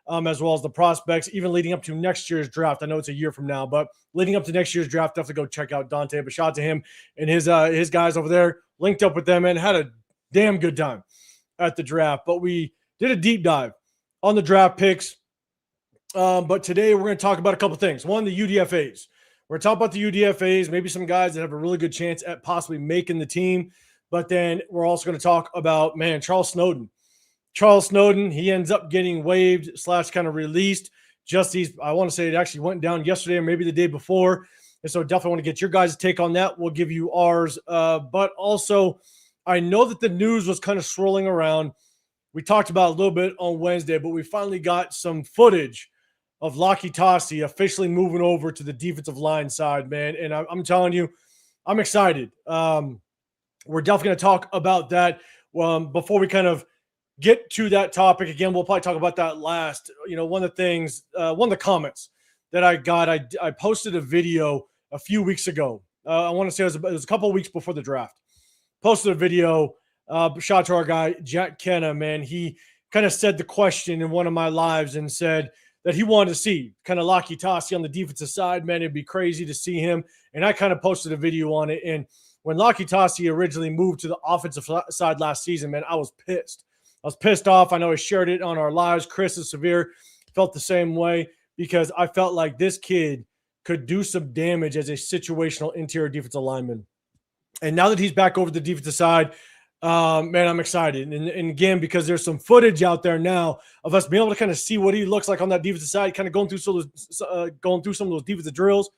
as well as the prospects, even leading up to next year's draft. I know it's a year from now, but leading up to next year's draft, definitely go check out Dante. But shout out to him and his guys over there. Linked up with them and had a damn good time at the draft. But we did a deep dive on the draft picks. But today we're going to talk about a couple things. One, the UDFAs. We're going to talk about the UDFAs, maybe some guys that have a really good chance at possibly making the team. But then we're also going to talk about, Charles Snowden. Charles Snowden, he ends up getting waived / kind of released. I want to say it actually went down yesterday or maybe the day before. And so definitely want to get your guys' take on that. We'll give you ours. But also, I know that the news was kind of swirling around. We talked about it a little bit on Wednesday, but we finally got some footage of Tasi officially moving over to the defensive line side, man. And I'm telling you, I'm excited. We're definitely going to talk about that before we kind of get to that topic. Again, we'll probably talk about that last. One of the comments that I got, I posted a video a few weeks ago. I want to say it was a couple of weeks before the draft. Posted a video. Shout out to our guy, Jack Kenna, man. He kind of said the question in one of my lives and said that he wanted to see kind of Tasi on the defensive side. Man, it'd be crazy to see him. And I kind of posted a video on it. And when Tasi originally moved to the offensive side last season, man, I was pissed. I was pissed off. I know I shared it on our lives. Chris and Severe felt the same way because I felt like this kid could do some damage as a situational interior defensive lineman. And now that he's back over the defensive side, man, I'm excited. And again, because there's some footage out there now of us being able to kind of see what he looks like on that defensive side, kind of going through some of those defensive drills.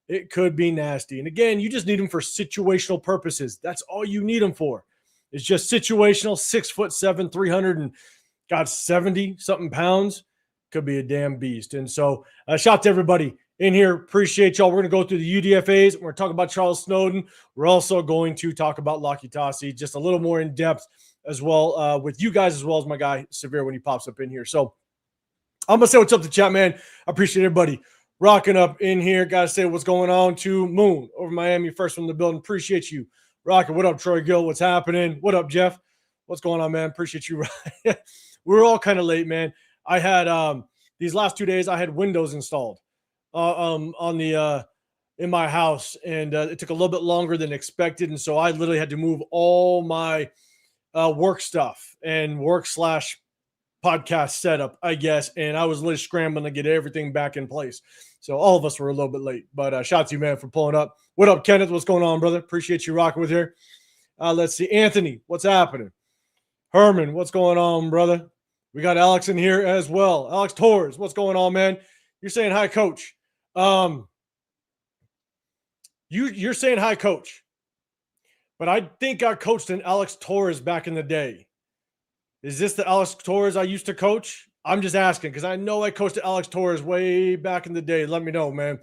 It could be nasty. And again, you just need him for situational purposes. That's all you need him for. It's just situational. 6'7", 370 something pounds. Could be a damn beast. And so shout out to everybody in here. Appreciate y'all. We're going to go through the UDFAs. We're going to talk about Charles Snowden. We're also going to talk about Tasi just a little more in depth as well with you guys, as well as my guy Severe when he pops up in here. So I'm going to say what's up to chat, man. I appreciate everybody rocking up in here. Got to say what's going on to Moon over Miami, first from the building. Appreciate you rocking. What up, Troy Gill? What's happening? What up, Jeff? What's going on, man? Appreciate you. We're all kind of late, man. I had these last 2 days, I had windows installed in my house, and it took a little bit longer than expected. And so I literally had to move all my work stuff and work/podcast setup, I guess. And I was literally scrambling to get everything back in place. So all of us were a little bit late, but shout out to you, man, for pulling up. What up, Kenneth? What's going on, brother? Appreciate you rocking with here. Let's see. Anthony, what's happening? Herman, what's going on, brother? We got Alex in here as well. Alex Torres, what's going on, man? You're saying hi, coach. You're saying hi, coach. But I think I coached an Alex Torres back in the day. Is this the Alex Torres I used to coach? I'm just asking because I know I coached Alex Torres way back in the day. Let me know, man.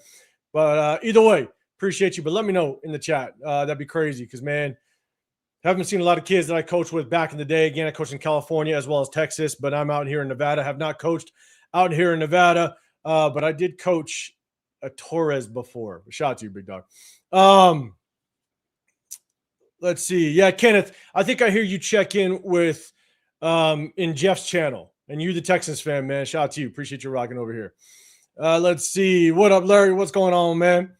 But either way, appreciate you. But let me know in the chat. That'd be crazy because, man, haven't seen a lot of kids that I coached with back in the day. Again, I coached in California as well as Texas, but I'm out here in Nevada. Have not coached out here in Nevada, but I did coach a Torres before. Shout out to you, big dog. Let's see. Yeah, Kenneth, I think I hear you check in with in Jeff's channel, and you're the Texans fan, man. Shout out to you. Appreciate you rocking over here. Let's see. What up, Larry? What's going on, man?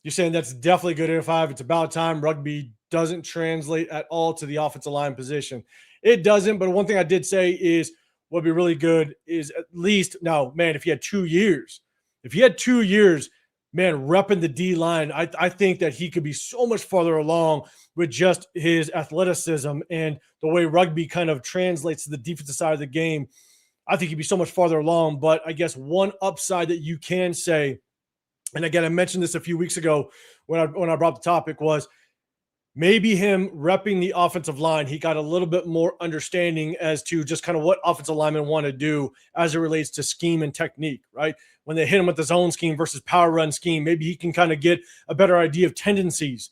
You're saying that's definitely good in 5. It's about time. Rugby doesn't translate at all to the offensive line position. It doesn't, but one thing I did say is what would be really good is at least, now, man, if you had 2 years, man, repping the D-line, I think that he could be so much farther along with just his athleticism and the way rugby kind of translates to the defensive side of the game. I think he'd be so much farther along, but I guess one upside that you can say, and again, I mentioned this a few weeks ago when I brought the topic, was maybe him repping the offensive line. He got a little bit more understanding as to just kind of what offensive linemen want to do as it relates to scheme and technique, right? When they hit him with the zone scheme versus power run scheme, maybe he can kind of get a better idea of tendencies,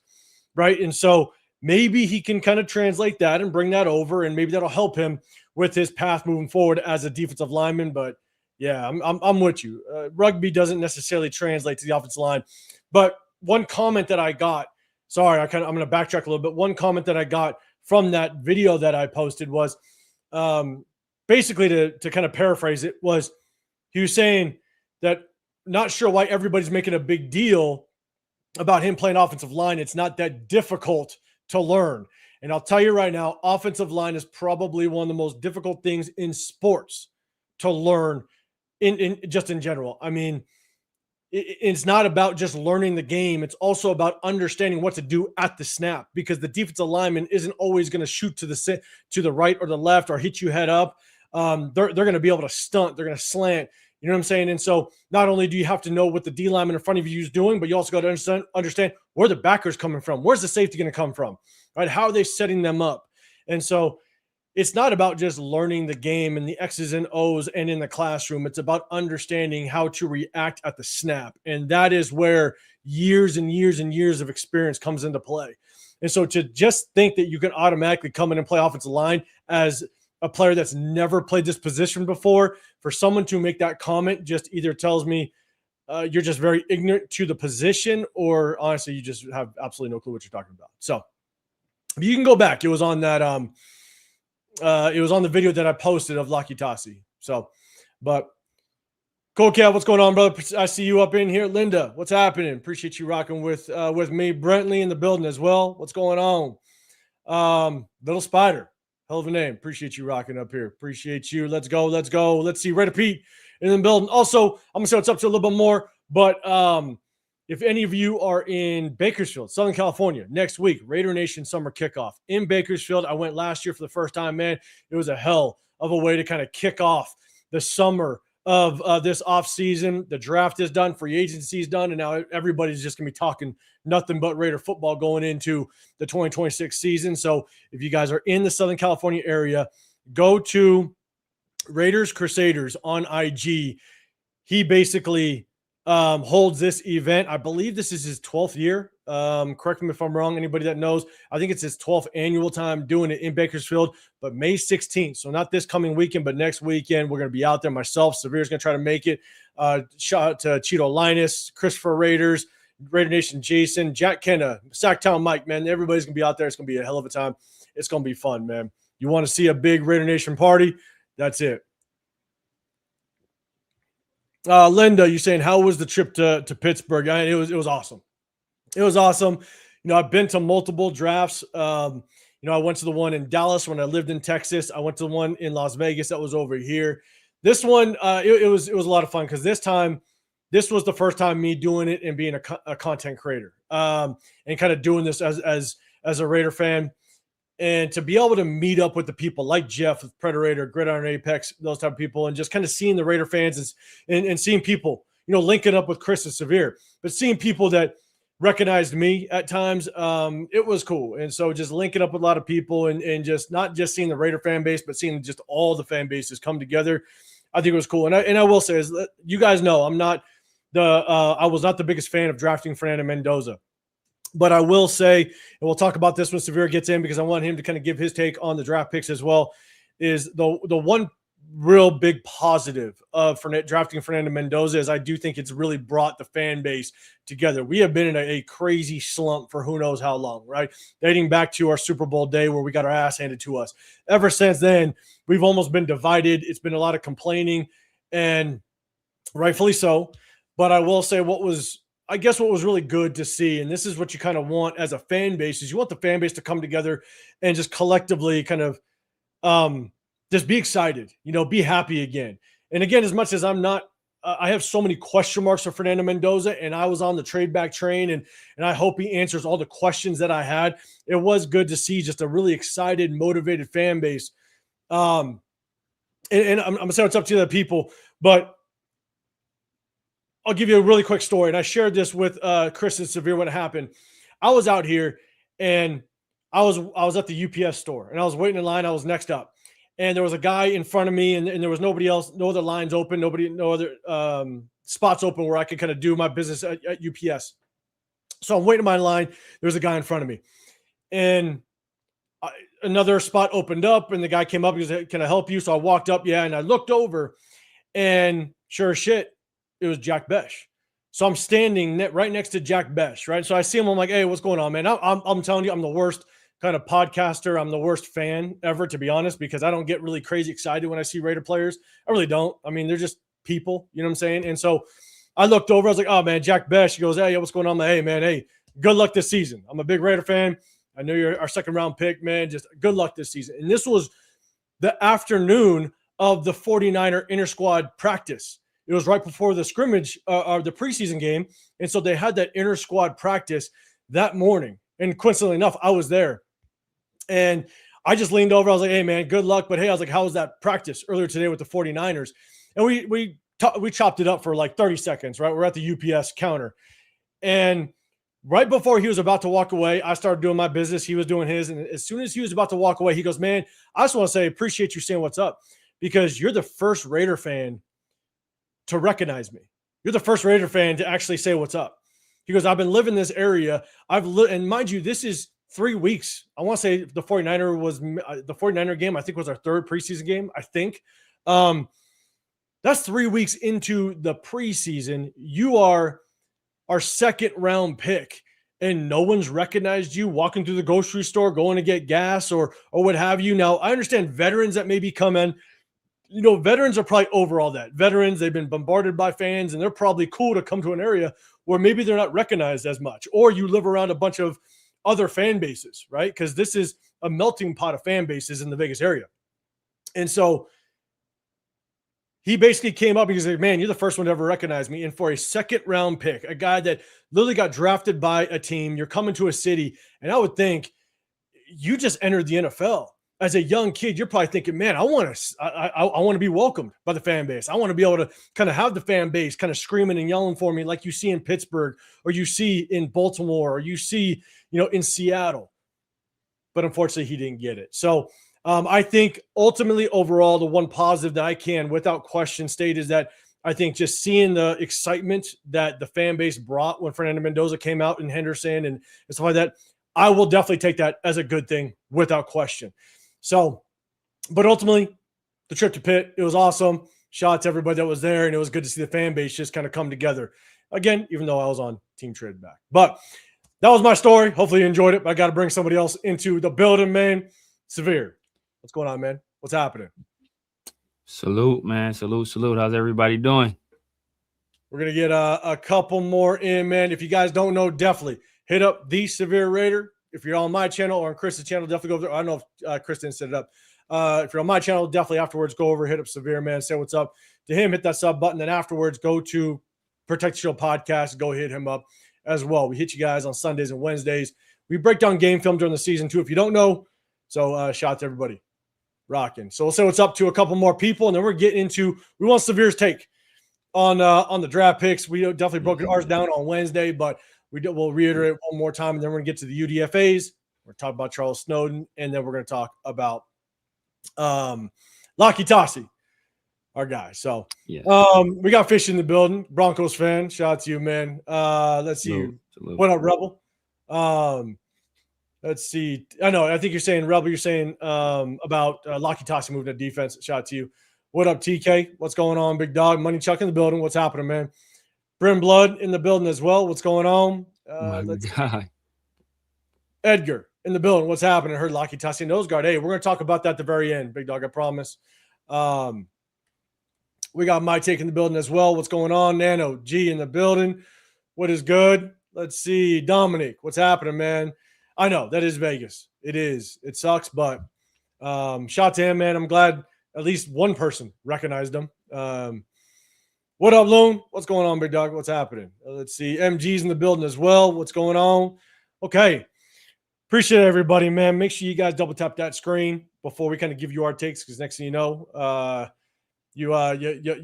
right? And so maybe he can kind of translate that and bring that over, and maybe that'll help him with his path moving forward as a defensive lineman. But yeah, I'm with you. Rugby doesn't necessarily translate to the offensive line. But one comment that I got, sorry, I'm going to backtrack a little bit. One comment that I got from that video that I posted was basically to kind of paraphrase it, was he was saying that not sure why everybody's making a big deal about him playing offensive line. It's not that difficult to learn. And I'll tell you right now, offensive line is probably one of the most difficult things in sports to learn in just in general. I mean, it's not about just learning the game. It's also about understanding what to do at the snap, because the defensive lineman isn't always going to shoot to the right or the left or hit you head up. They're going to be able to stunt. They're going to slant. You know what I'm saying? And so not only do you have to know what the D lineman in front of you is doing, but you also got to understand where the backer's coming from. Where's the safety going to come from? Right? How are they setting them up? And so it's not about just learning the game and the X's and O's and in the classroom. It's about understanding how to react at the snap. And that is where years and years and years of experience comes into play. And so to just think that you can automatically come in and play offensive line as a player that's never played this position before, for someone to make that comment just either tells me you're just very ignorant to the position, or honestly, you just have absolutely no clue what you're talking about. So you can go back. It was on that it was on the video that I posted of Lucky Tasi. So, but Cool Cat, what's going on, brother? I see you up in here. Linda, what's happening? Appreciate you rocking with me. Brentley in the building as well. What's going on? Little Spider, hell of a name. Appreciate you rocking up here. Appreciate you. Let's go. Let's go. Let's see. Raider Pete in the building. Also, I'm gonna say what's up to a little bit more, but if any of you are in Bakersfield, Southern California, next week, Raider Nation summer kickoff in Bakersfield. I went last year for the first time, man. It was a hell of a way to kind of kick off the summer of this offseason. The draft is done, free agency is done, and now everybody's just going to be talking nothing but Raider football going into the 2026 season. So if you guys are in the Southern California area, go to Raiders Crusaders on IG. He basically holds this event. I believe this is his 12th year. Correct me if I'm wrong. Anybody that knows, I think it's his 12th annual time doing it in Bakersfield, but May 16th. So not this coming weekend, but next weekend, we're going to be out there. Myself, Severe's going to try to make it. Shout out to Cheeto Linus, Christopher Raiders, Raider Nation Jason, Jack Kenna, Sacktown Mike, man. Everybody's going to be out there. It's going to be a hell of a time. It's going to be fun, man. You want to see a big Raider Nation party? That's it. Linda, you saying, how was the trip to Pittsburgh? It was awesome. It was awesome. You know, I've been to multiple drafts. You know, I went to the one in Dallas when I lived in Texas. I went to the one in Las Vegas that was over here. This one, it was a lot of fun, because this was the first time me doing it and being a content creator, and kind of doing this as a Raider fan. And to be able to meet up with the people like Jeff with Predator, Gridiron Apex, those type of people, and just kind of seeing the Raider fans and seeing people, you know, linking up with Chris and Severe, but seeing people that recognized me at times, it was cool. And so just linking up with a lot of people and just not just seeing the Raider fan base, but seeing just all the fan bases come together, I think it was cool. And I will say, is you guys know, I was not the biggest fan of drafting Fernando Mendoza. But I will say, and we'll talk about this when Severe gets in, because I want him to kind of give his take on the draft picks as well, is the one real big positive of drafting Fernando Mendoza is I do think it's really brought the fan base together. We have been in a crazy slump for who knows how long, right? Dating back to our Super Bowl day where we got our ass handed to us. Ever since then, we've almost been divided. It's been a lot of complaining, and rightfully so. But I will say what was really good to see, and this is what you kind of want as a fan base, is you want the fan base to come together and just collectively kind of just be excited, you know, be happy again. And again, as much as I'm not, I have so many question marks for Fernando Mendoza, and I was on the trade back train, and I hope he answers all the questions that I had. It was good to see just a really excited, motivated fan base. And I'm going to say what's up to the other people, but I'll give you a really quick story. And I shared this with Chris and Severe when it happened. I was out here, and I was at the UPS store, and I was waiting in line. I was next up, and there was a guy in front of me, and there was nobody else, no other lines open, no other spots open where I could kind of do my business at UPS. So I'm waiting in my line. There's a guy in front of me, and another spot opened up, and the guy came up. He said, "Can I help you?" So I walked up, and I looked over, and sure as shit, it was Jack Besh. So I'm standing right next to Jack Besh, right? So I see him. I'm like, "Hey, what's going on, man?" I'm telling you, I'm the worst kind of podcaster, I'm the worst fan ever, to be honest, because I don't get really crazy excited when I see Raider players. I really don't. I mean, they're just people, you know what I'm saying? And so I looked over, I was like, oh man, Jack Besh. He goes, hey, what's going on? I'm like, hey man, hey, good luck this season. I'm a big Raider fan. I know you're our second round pick, man. Just good luck this season. And this was the afternoon of the 49er inter-squad practice. It was right before the scrimmage or the preseason game. And so they had that inter-squad practice that morning. And coincidentally enough, I was there. And I just leaned over. I was like, hey, man, good luck. But hey, I was like, how was that practice earlier today with the 49ers? And we chopped it up for like 30 seconds, right? We're at the UPS counter. And right before he was about to walk away, I started doing my business. He was doing his. And as soon as he was about to walk away, he goes, man, I just want to say, appreciate you saying what's up, because you're the first Raider fan to recognize me. You're the first Raider fan to actually say what's up. He goes, I've been living in this area. And mind you, this is 3 weeks. I want to say the 49er game, I think, was our third preseason game, I think. That's 3 weeks into the preseason. You are our second round pick, and no one's recognized you walking through the grocery store, going to get gas or what have you. Now, I understand veterans that maybe come in. You know, veterans are probably over all that. Veterans, they've been bombarded by fans, and they're probably cool to come to an area where maybe they're not recognized as much, or you live around a bunch of other fan bases, right? Because this is a melting pot of fan bases in the Vegas area. And so he basically came up and he said, man, you're the first one to ever recognize me. And for a second round pick, a guy that literally got drafted by a team, you're coming to a city, and I would think you just entered the NFL. As a young kid, you're probably thinking, man, I want to be welcomed by the fan base. I want to be able to kind of have the fan base kind of screaming and yelling for me like you see in Pittsburgh, or you see in Baltimore, or you see, in Seattle. But unfortunately, he didn't get it. So I think ultimately, overall, the one positive that I can, without question, state is that I think just seeing the excitement that the fan base brought when Fernando Mendoza came out in Henderson and stuff like that, I will definitely take that as a good thing without question. So, but ultimately, the trip to Pitt, it was awesome. Shout out to everybody that was there, and it was good to see the fan base just kind of come together. Again, even though I was on Team Trade back. But that was my story. Hopefully you enjoyed it. But I got to bring somebody else into the building, man. Severe. What's going on, man? What's happening? Salute, man. Salute. How's everybody doing? We're going to get a couple more in, man. If you guys don't know, definitely hit up The Severe Raider. If you're on my channel or on Chris's channel, definitely go over there. I don't know if Chris didn't set it up. If you're on my channel, definitely afterwards go over, hit up Severe, man. Say what's up to him. Hit that sub button. Then afterwards, go to Protect the Show podcast. Go hit him up as well. We hit you guys on Sundays and Wednesdays. We break down game film during the season, too, if you don't know. So shout out to everybody rocking. So we'll say what's up to a couple more people, and then we're getting into – we want Severe's take on the draft picks. We definitely broke ours down on Wednesday, but – we'll reiterate one more time, and then we're going to get to the UDFAs. We're going to talk about Charles Snowden, and then we're going to talk about Laki Tasi, our guy. So we got Fish in the building. Broncos fan. Shout out to you, man. Let's see. Salute. What up, Rebel? Let's see. I think you're saying, Rebel, you're saying about Laki Tasi moving to defense. Shout out to you. What up, TK? What's going on, big dog? Money Chuck in the building. What's happening, man? Brim Blood in the building as well. What's going on? Edgar in the building. What's happening? I heard Laki Tasi nose guard. Hey, we're going to talk about that at the very end, big dog. I promise. We got my take in the building as well. What's going on? Nano G in the building. What is good? Let's see. Dominic, what's happening, man? I know that is Vegas. It is. It sucks, but shout out to him, man. I'm glad at least one person recognized him. What up, Loon? What's going on, big dog? What's happening? Let's see. MG's in the building as well. What's going on? Okay. Appreciate everybody, man. Make sure you guys double tap that screen before we kind of give you our takes, because next thing you know, you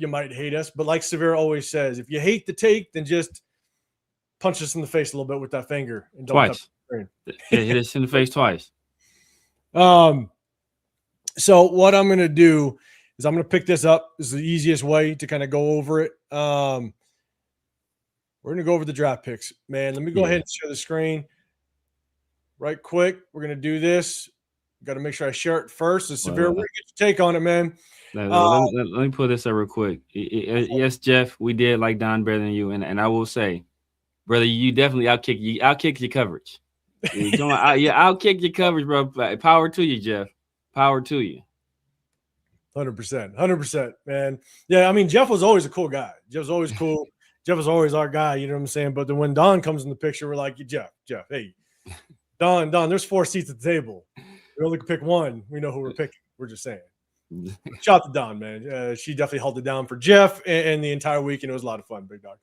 might hate us. But like Severe always says, if you hate the take, then just punch us in the face a little bit with that finger. And double twice. Hit us in the face twice. So what I'm going to do is I'm going to pick this up. This is the easiest way to kind of go over it. We're going to go over the draft picks, man. Let me go ahead and share the screen right quick. We're going to do this. Got to make sure I share it first. So Severe, get your take on it, man. Let me put this up real quick. Yes, Jeff, we did like Don better than you, and I will say, brother, you definitely outkicked your coverage. Come on, I'll kick your coverage, bro. Power to you, Jeff. Power to you. 100%, man. Yeah, I mean, Jeff was always a cool guy. Jeff was always cool. Jeff was always our guy. You know what I'm saying? But then when Don comes in the picture, we're like, Jeff, hey, Don, there's 4 seats at the table. We only can pick one. We know who we're picking. We're just saying. Shout out to Don, man. She definitely held it down for Jeff and the entire week, and it was a lot of fun, big dog.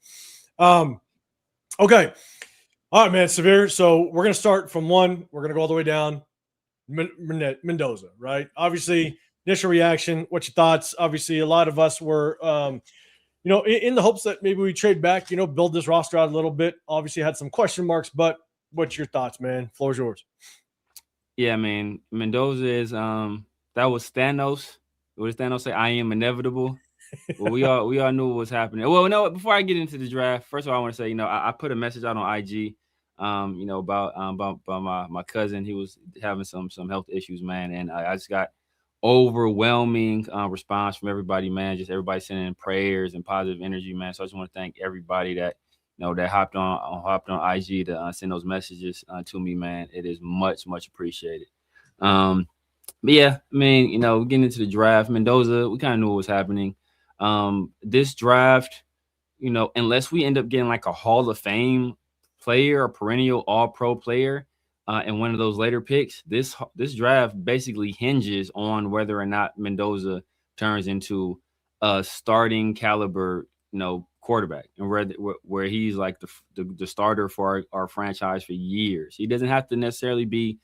Okay. All right, man, Severe. So we're going to start from 1. We're going to go all the way down. Mendoza, right? Obviously, initial reaction. What's your thoughts? Obviously, a lot of us were, in the hopes that maybe we trade back, build this roster out a little bit. Obviously, had some question marks, but what's your thoughts, man? Floor's yours. Yeah, man. Mendoza is that was Thanos. What did Thanos say? I am inevitable. Well, we all knew what was happening. Well, no, before I get into the draft, first of all, I want to say, I put a message out on IG, about my cousin. He was having some health issues, man, and I just got overwhelming response from everybody, man. Just everybody sending in prayers and positive energy, man. So I just want to thank everybody that that hopped on IG to send those messages to me, man. It is much appreciated. But yeah, I mean, getting into the draft, Mendoza, we kind of knew what was happening. This draft, unless we end up getting like a Hall of Fame player or perennial All-Pro player in one of those later picks, this draft basically hinges on whether or not Mendoza turns into a starting caliber, quarterback, and where he's like the starter for our franchise for years. He doesn't have to necessarily be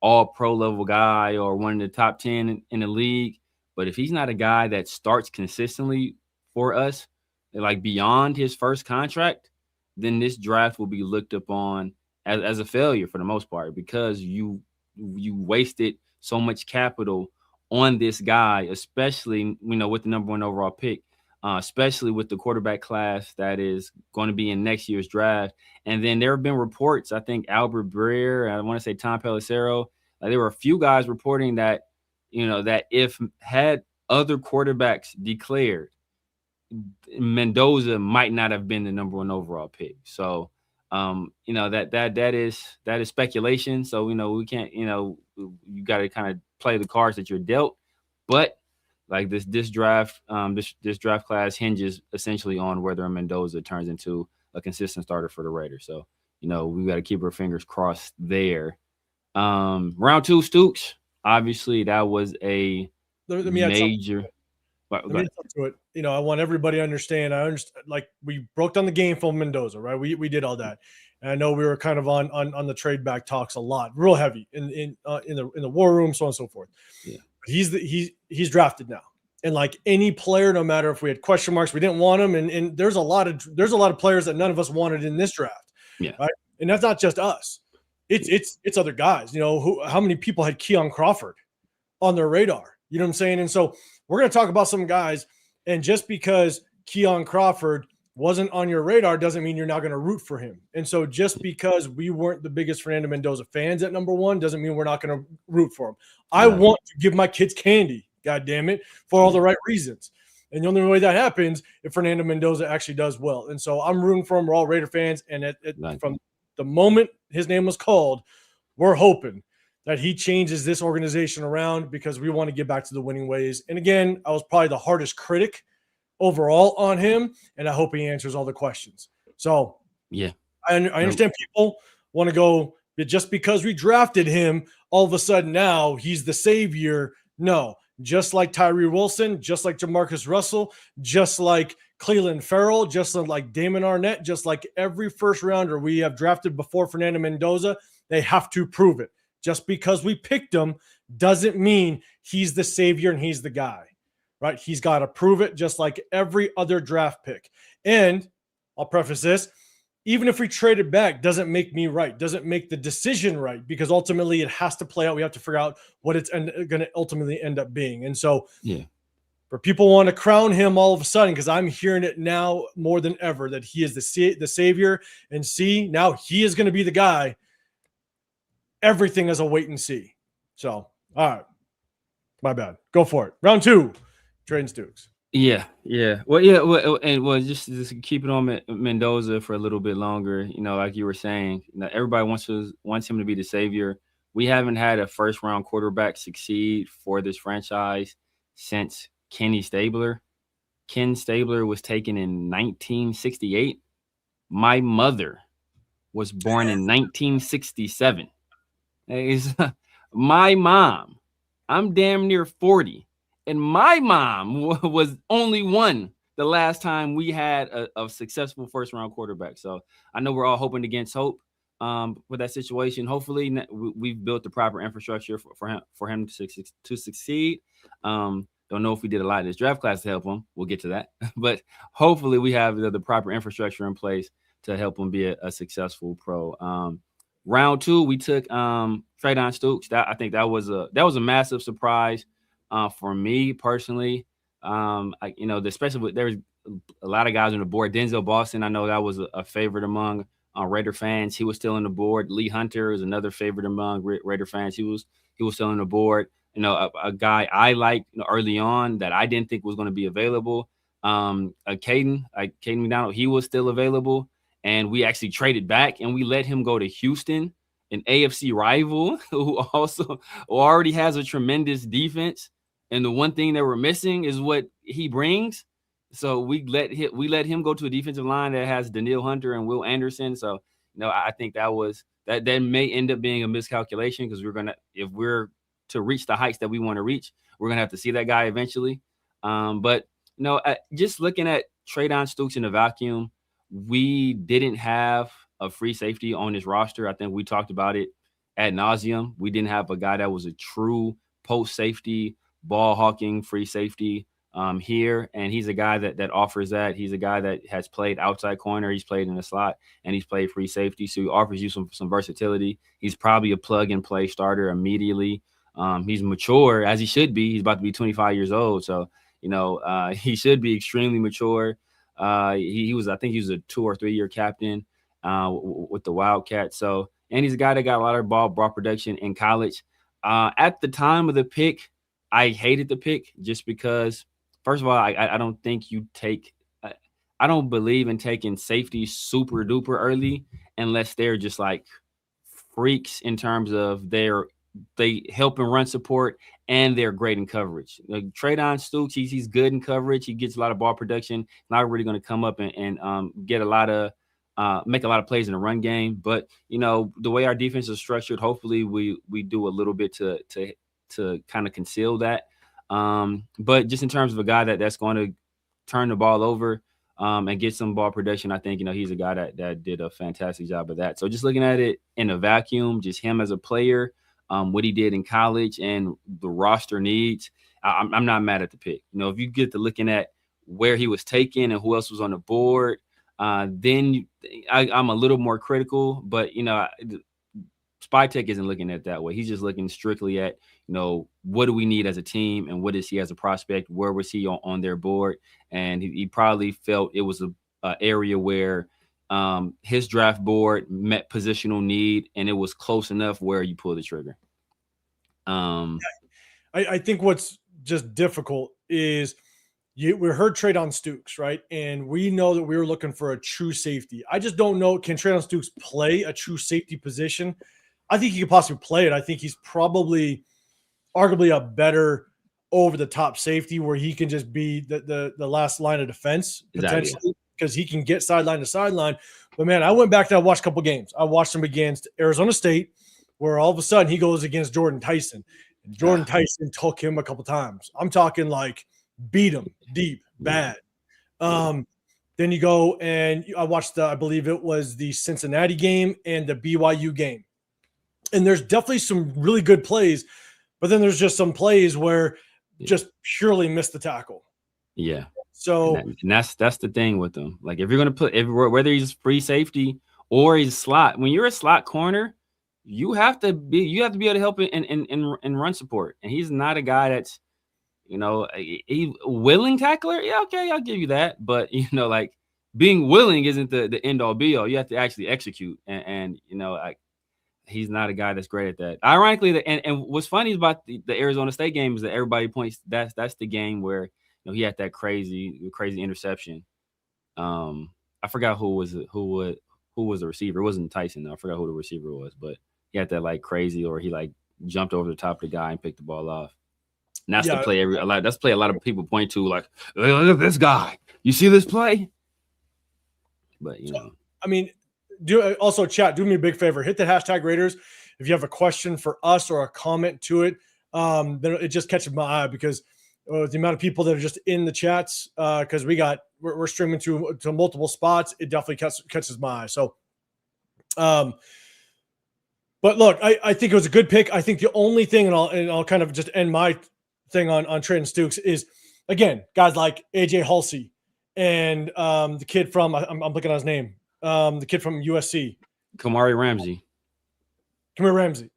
All-Pro level guy or one of the top 10 in the league. But if he's not a guy that starts consistently for us, like beyond his first contract, then this draft will be looked upon as a failure for the most part, because you wasted so much capital on this guy, especially, with the number 1 overall pick, especially with the quarterback class that is going to be in next year's draft. And then there have been reports, I think Albert Breer, I want to say Tom Pelissero, there were a few guys reporting that, that if had other quarterbacks declared, Mendoza might not have been the number 1 overall pick. So, that is speculation. So, we can't, you got to kind of play the cards that you're dealt. But like this draft, this draft class hinges essentially on whether Mendoza turns into a consistent starter for the Raiders. So, we got to keep our fingers crossed there. Round 2, Stokes. Obviously, that was a major. Let me talk to it. I want everybody to understand. I understand. Like, we broke down the game from Mendoza, right? We did all that, and I know we were kind of on the trade back talks a lot, real heavy in the war room, so on and so forth. Yeah. He's drafted now, and like any player, no matter if we had question marks, we didn't want him, and there's a lot of players that none of us wanted in this draft. Yeah. Right. And that's not just us. It's other guys. How many people had Keon Crawford on their radar? You know what I'm saying? And so we're going to talk about some guys, and just because Keon Crawford wasn't on your radar doesn't mean you're not going to root for him. And so just because we weren't the biggest Fernando Mendoza fans at number 1 doesn't mean we're not going to root for him. I want to give my kids candy, God damn it, for all the right reasons. And the only way that happens if Fernando Mendoza actually does well. And so I'm rooting for him. We're all Raider fans. And from the moment his name was called, we're hoping that he changes this organization around, because we want to get back to the winning ways. And again, I was probably the hardest critic overall on him, and I hope he answers all the questions. So yeah, I understand people want to go, just because we drafted him, all of a sudden now he's the savior. No, just like Tyree Wilson, just like Jamarcus Russell, just like Cleveland Farrell, just like Damon Arnett, just like every first rounder we have drafted before Fernando Mendoza, they have to prove it. Just because we picked him doesn't mean he's the savior and he's the guy, right? He's got to prove it, just like every other draft pick. And I'll preface this, even if we traded back, doesn't make me right, doesn't make the decision right, because ultimately it has to play out. We have to figure out what it's going to ultimately end up being. And so for people want to crown him all of a sudden, because I'm hearing it now more than ever that he is the savior, and now he is going to be the guy. Everything is a wait and see. So, all right. My bad. Go for it. Round 2, Traydon Stokes. Yeah, yeah. Well, yeah, well, just keep it on Mendoza for a little bit longer. Like you were saying, everybody wants him to be the savior. We haven't had a first round quarterback succeed for this franchise since Kenny Stabler. Ken Stabler was taken in 1968. My mother was born in 1967. Is my mom. I'm damn near 40. And my mom was only one the last time we had a successful first round quarterback. So I know we're all hoping against hope with that situation. Hopefully, we've built the proper infrastructure for him to succeed. Don't know if we did a lot of this draft class to help him. We'll get to that. But hopefully, we have the proper infrastructure in place to help him be a successful pro. Round 2, we took Traydon Stokes. I think that was a massive surprise for me personally. Especially there's a lot of guys on the board. Denzel Boston, I know that was a favorite among Raider fans. He was still on the board. Lee Hunter is another favorite among Raider fans. He was still on the board. A guy I liked early on that I didn't think was going to be available. Caden McDonald, he was still available. And we actually traded back and we let him go to Houston, an AFC rival who already has a tremendous defense. And the one thing that we're missing is what he brings. So we let him go to a defensive line that has Daniil Hunter and Will Anderson. So, I think that may end up being a miscalculation because if we're to reach the heights that we want to reach, we're going to have to see that guy eventually. But just looking at Traydon Stokes in a vacuum, we didn't have a free safety on this roster. I think we talked about it ad nauseum. We didn't have a guy that was a true post safety, ball hawking free safety here. And he's a guy that offers that. He's a guy that has played outside corner. He's played in the slot and he's played free safety. So he offers you some versatility. He's probably a plug and play starter immediately. He's mature as he should be. He's about to be 25 years old. So, he should be extremely mature. He was, I think he was a 2 or 3 year captain with the Wildcats. So, and he's a guy that got a lot of ball production in college. At the time of the pick, I hated the pick just because, first of all, I don't think you take, I don't believe in taking safety super duper early unless they're just like freaks in terms of they help in run support and they're great in coverage. Like Traydon Stokes, he's good in coverage. He gets a lot of ball production. Not really going to come up and get a lot of make a lot of plays in the run game. But the way our defense is structured, hopefully we do a little bit to kind of conceal that. But just in terms of a guy that's going to turn the ball over and get some ball production, I think he's a guy that did a fantastic job of that. So just looking at it in a vacuum, just him as a player. What he did in college and the roster needs, I'm not mad at the pick. If you get to looking at where he was taken and who else was on the board, then I'm a little more critical. But, Spytech isn't looking at it that way. He's just looking strictly at, what do we need as a team and what is he as a prospect? Where was he on their board? And he probably felt it was a area where his draft board met positional need and it was close enough where you pull the trigger. I think what's just difficult is we heard Traydon Stokes, right? And we know that we were looking for a true safety. I just don't know, can Traydon Stokes play a true safety position? I think he could possibly play it. I think he's probably arguably a better over the top safety where he can just be the last line of defense potentially because he can get sideline to sideline. But man, I went back and I watched a couple games. I watched him against Arizona State where all of a sudden he goes against Jordan Tyson. And Jordan Tyson took him a couple times. I'm talking like beat him deep, bad. Then you go and I watched I believe it was the Cincinnati game and the BYU game. And there's definitely some really good plays, but then there's just some plays where just purely missed the tackle. Yeah. So and that's the thing with them. Like if you're gonna put whether he's free safety or he's slot, when you're a slot corner, you have to be able to help in run support. And he's not a guy that's he willing tackler. Yeah, okay, I'll give you that. But like being willing isn't the end all be all. You have to actually execute. And he's not a guy that's great at that. Ironically, and what's funny about the Arizona State game is that everybody points that's the game where he had that crazy interception. I forgot who was the receiver. It wasn't Tyson though. I forgot who the receiver was, but he had that like crazy, or he like jumped over the top of the guy and picked the ball off. And that's the play that's the play a lot of people point to, like, look at this guy. You see this play? But I mean, also chat, do me a big favor, hit the hashtag Raiders if you have a question for us or a comment to it. Then it just catches my eye, because the amount of people that are just in the chats, because we're streaming to multiple spots, it definitely catches my eye. So, but look, I think it was a good pick. I think the only thing, and I'll kind of just end my thing on Traydon Stokes, is, again, guys like AJ Halsey and the kid from I'm looking at his name, the kid from USC, Kamari Ramsey. Kamari Ramsey.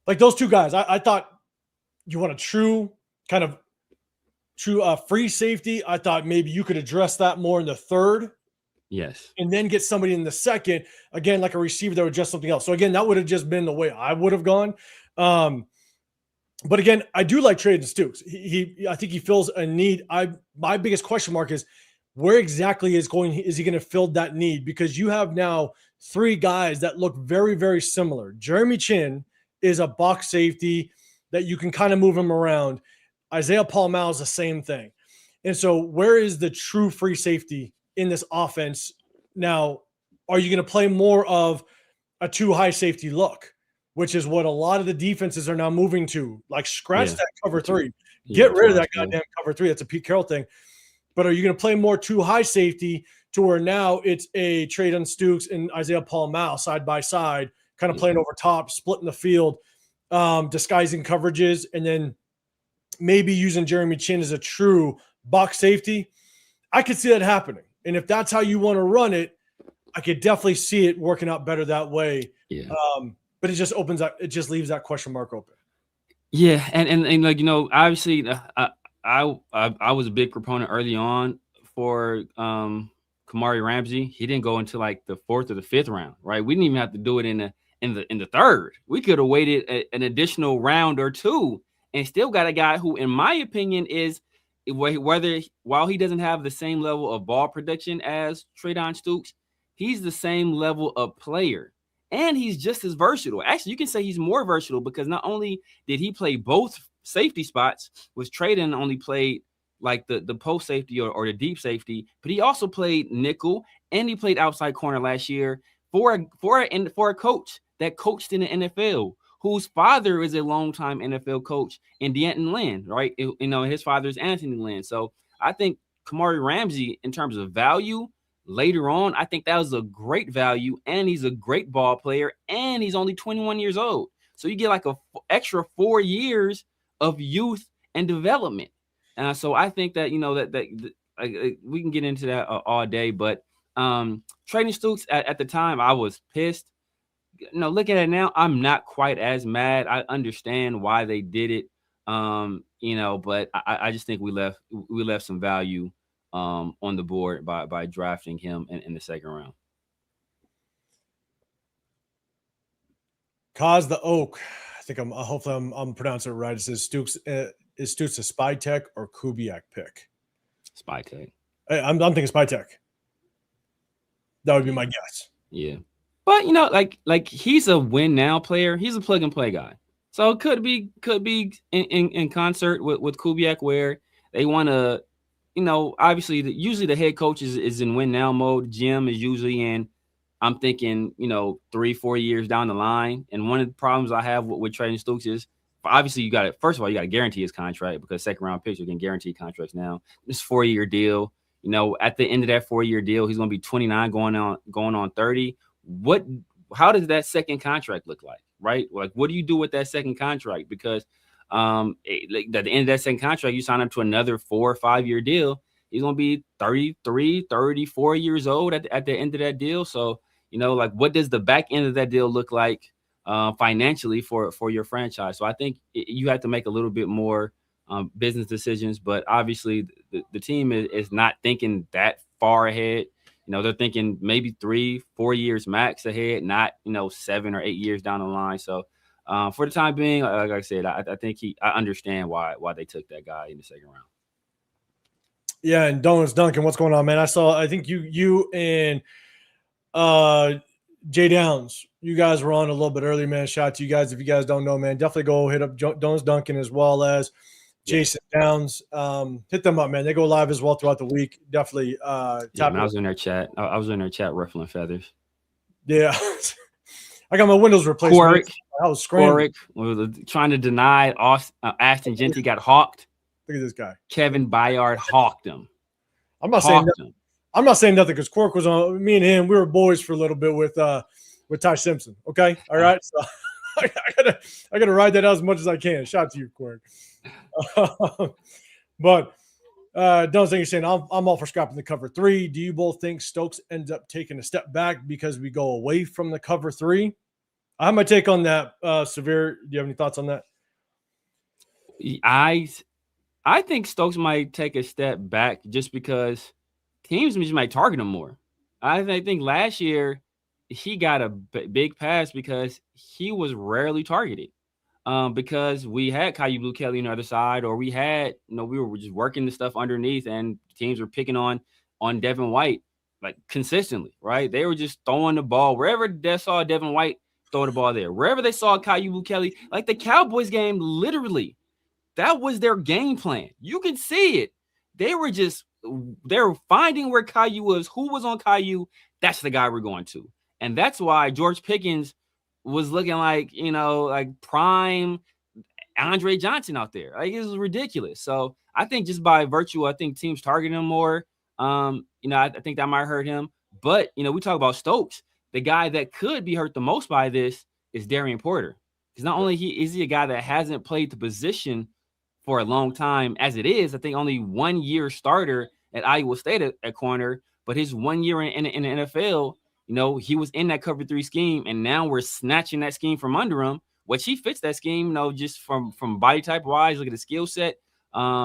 Like those two guys, I thought you want a true free safety. I thought maybe you could address that more in the third. Yes. And then get somebody in the second, again, like a receiver that would just something else. So again, that would have just been the way I would have gone. But again, I do like Traydon Stokes. I think he fills a need. My biggest question mark is, where exactly is he going to fill that need? Because you have now three guys that look very, very similar. Jeremy Chin is a box safety that you can kind of move him around. Isaiah Paul-Mal is the same thing. And so where is the true free safety in this offense? Now, are you going to play more of a two high safety look, which is what a lot of the defenses are now moving to? Like, scratch that cover three. Get rid of that goddamn cover three. That's a Pete Carroll thing. But are you going to play more two high safety to where now it's a Traydon Stokes and Isaiah Paul-Mal side by side, kind of playing over top, splitting the field, disguising coverages, and then maybe using Jeremy Chin as a true box safety? I could see that happening. And if that's how you want to run it, I could definitely see it working out better that way. Yeah. But it just opens up, it just leaves that question mark open. Yeah. And like, obviously I was a big proponent early on for Kamari Ramsey. He didn't go into like the 4th or the 5th round, right? We didn't even have to do it in the 3rd. We could have waited an additional round or two and still got a guy who, in my opinion, is, while he doesn't have the same level of ball production as Traydon Stokes, he's the same level of player, and he's just as versatile. Actually, you can say he's more versatile, because not only did he play both safety spots, which Traydon only played like the post safety or the deep safety, but he also played nickel and he played outside corner last year for a coach that coached in the NFL, whose father is a longtime NFL coach in D'Anton Lynn, right? His father is Anthony Lynn. So I think Kamari Ramsey, in terms of value later on, I think that was a great value, and he's a great ball player, and he's only 21 years old. So you get like a extra 4 years of youth and development. So I think that, we can get into that all day, but Traydon Stokes at the time, I was pissed. Looking at it now, I'm not quite as mad. I understand why they did it, but I just think we left some value on the board by drafting him in the 2nd round. Cause the Oak, I think hopefully I'm pronouncing it right. It says Stokes is Stokes a spy tech or Kubiak pick? Spy tech. I'm thinking spy tech. That would be my guess. Yeah. But like he's a win now player. He's a plug and play guy. So it could be in concert with Kubiak, where they want to, obviously usually the head coach is in win now mode. GM is usually in, I'm thinking, 3-4 years down the line. And one of the problems I have with Traydon Stokes is, obviously first of all, you got to guarantee his contract, because 2nd round picks, you can guarantee contracts now. This 4-year deal, at the end of that 4-year deal, he's going to be 29 going on 30. How does that second contract look like, right? Like, what do you do with that second contract? Because at the end of that second contract, you sign up to another 4 or 5 year deal. He's going to be 33, 34 years old at the end of that deal. So, like, what does the back end of that deal look like financially for your franchise? So I think you have to make a little bit more business decisions, but obviously the team is not thinking that far ahead. They're thinking maybe 3-4 years max ahead, not 7 or 8 years down the line. So for the time being, like I said, I think I understand why they took that guy in the 2nd round. Yeah, and Donuts Duncan, what's going on, man? I think you and Jay Downs, you guys were on a little bit earlier, man. Shout out to you guys. If you guys don't know, man, definitely go hit up Donuts Duncan as well as Jason Downs. Hit them up, man. They go live as well throughout the week. Definitely tap I was in their chat. I was in their chat ruffling feathers. Yeah. I got my windows replaced. I was screaming. Was trying to deny Ashton Genty got hawked. Look at this guy. Kevin Byard hawked him. I'm not saying nothing because Quark was on. Me and him, we were boys for a little bit with Ty Simpson. Okay, all right. So I gotta ride that out as much as I can. Shout out to you, Quark. But don't think you're saying I'm all for scrapping the cover 3. Do you both think Stokes ends up taking a step back because we go away from the cover 3? I have my take on that. Severe, do you have any thoughts on that? I think Stokes might take a step back just because teams just might target him more. I think last year he got a big pass because he was rarely targeted. Because we had Caillou Blue Kelly on the other side, or we had, we were just working the stuff underneath, and teams were picking on Devin White like consistently, right? They were just throwing the ball wherever they saw Devin White, throw the ball there. Wherever they saw Caillou Blue Kelly, like the Cowboys game, literally, that was their game plan. You can see it. They were finding where Caillou was, who was on Caillou. That's the guy we're going to, and that's why George Pickens was looking like, like prime Andre Johnson out there. Like, it was ridiculous. So I think just by virtue, I think teams targeting him more. I think that might hurt him. But, we talk about Stokes. The guy that could be hurt the most by this is Darian Porter. Because not only is he a guy that hasn't played the position for a long time as it is, I think only 1 year starter at Iowa State at corner, but his 1 year in the NFL, he was in that cover 3 scheme, and now we're snatching that scheme from under him, which he fits that scheme, just from body type wise. Look at the skill set,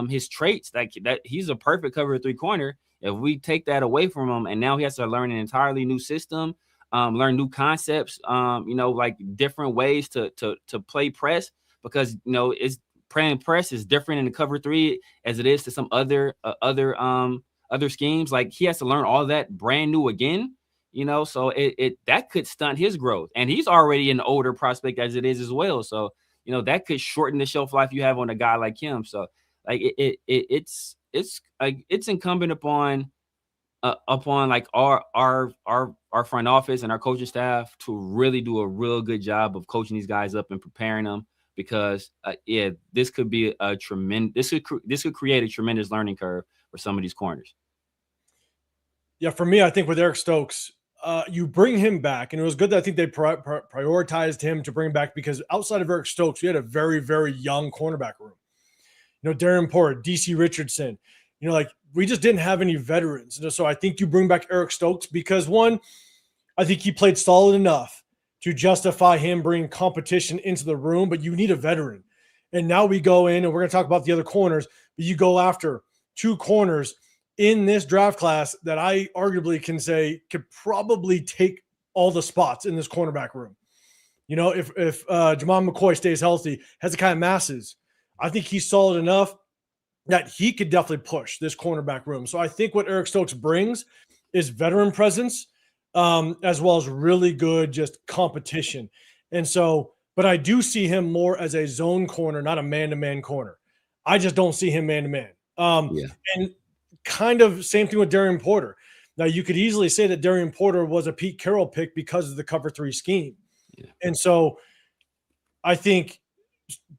his traits, that he's a perfect cover 3 corner. If we take that away from him, and now he has to learn an entirely new system, learn new concepts, like different ways to play press, because it's playing press is different in the cover 3 as it is to some other schemes. Like, he has to learn all that brand new again. So it that could stunt his growth, and he's already an older prospect as it is as well. So, that could shorten the shelf life you have on a guy like him. So, like, it's incumbent upon like our front office and our coaching staff to really do a real good job of coaching these guys up and preparing them, because this could be this could create a tremendous learning curve for some of these corners. Yeah, for me, I think with Eric Stokes, you bring him back, and it was good that I think they prioritized him to bring back, because outside of Eric Stokes, we had a very, very young cornerback room. Darren Porter, DC Richardson, we just didn't have any veterans. So I think you bring back Eric Stokes because, one, I think he played solid enough to justify him bringing competition into the room, but you need a veteran. And now we go in, and we're going to talk about the other corners, but you go after 2 corners in this draft class that I arguably can say could probably take all the spots in this cornerback room. If Jamal McCoy stays healthy, Hezekiah Masses, I think he's solid enough that he could definitely push this cornerback room. So I think what Eric Stokes brings is veteran presence, as well as really good just competition. And so, but I do see him more as a zone corner, not a man-to-man corner. I just don't see him man-to-man. And kind of same thing with Darian Porter. Now, you could easily say that Darian Porter was a Pete Carroll pick because of the cover 3 scheme. Yeah. And so I think,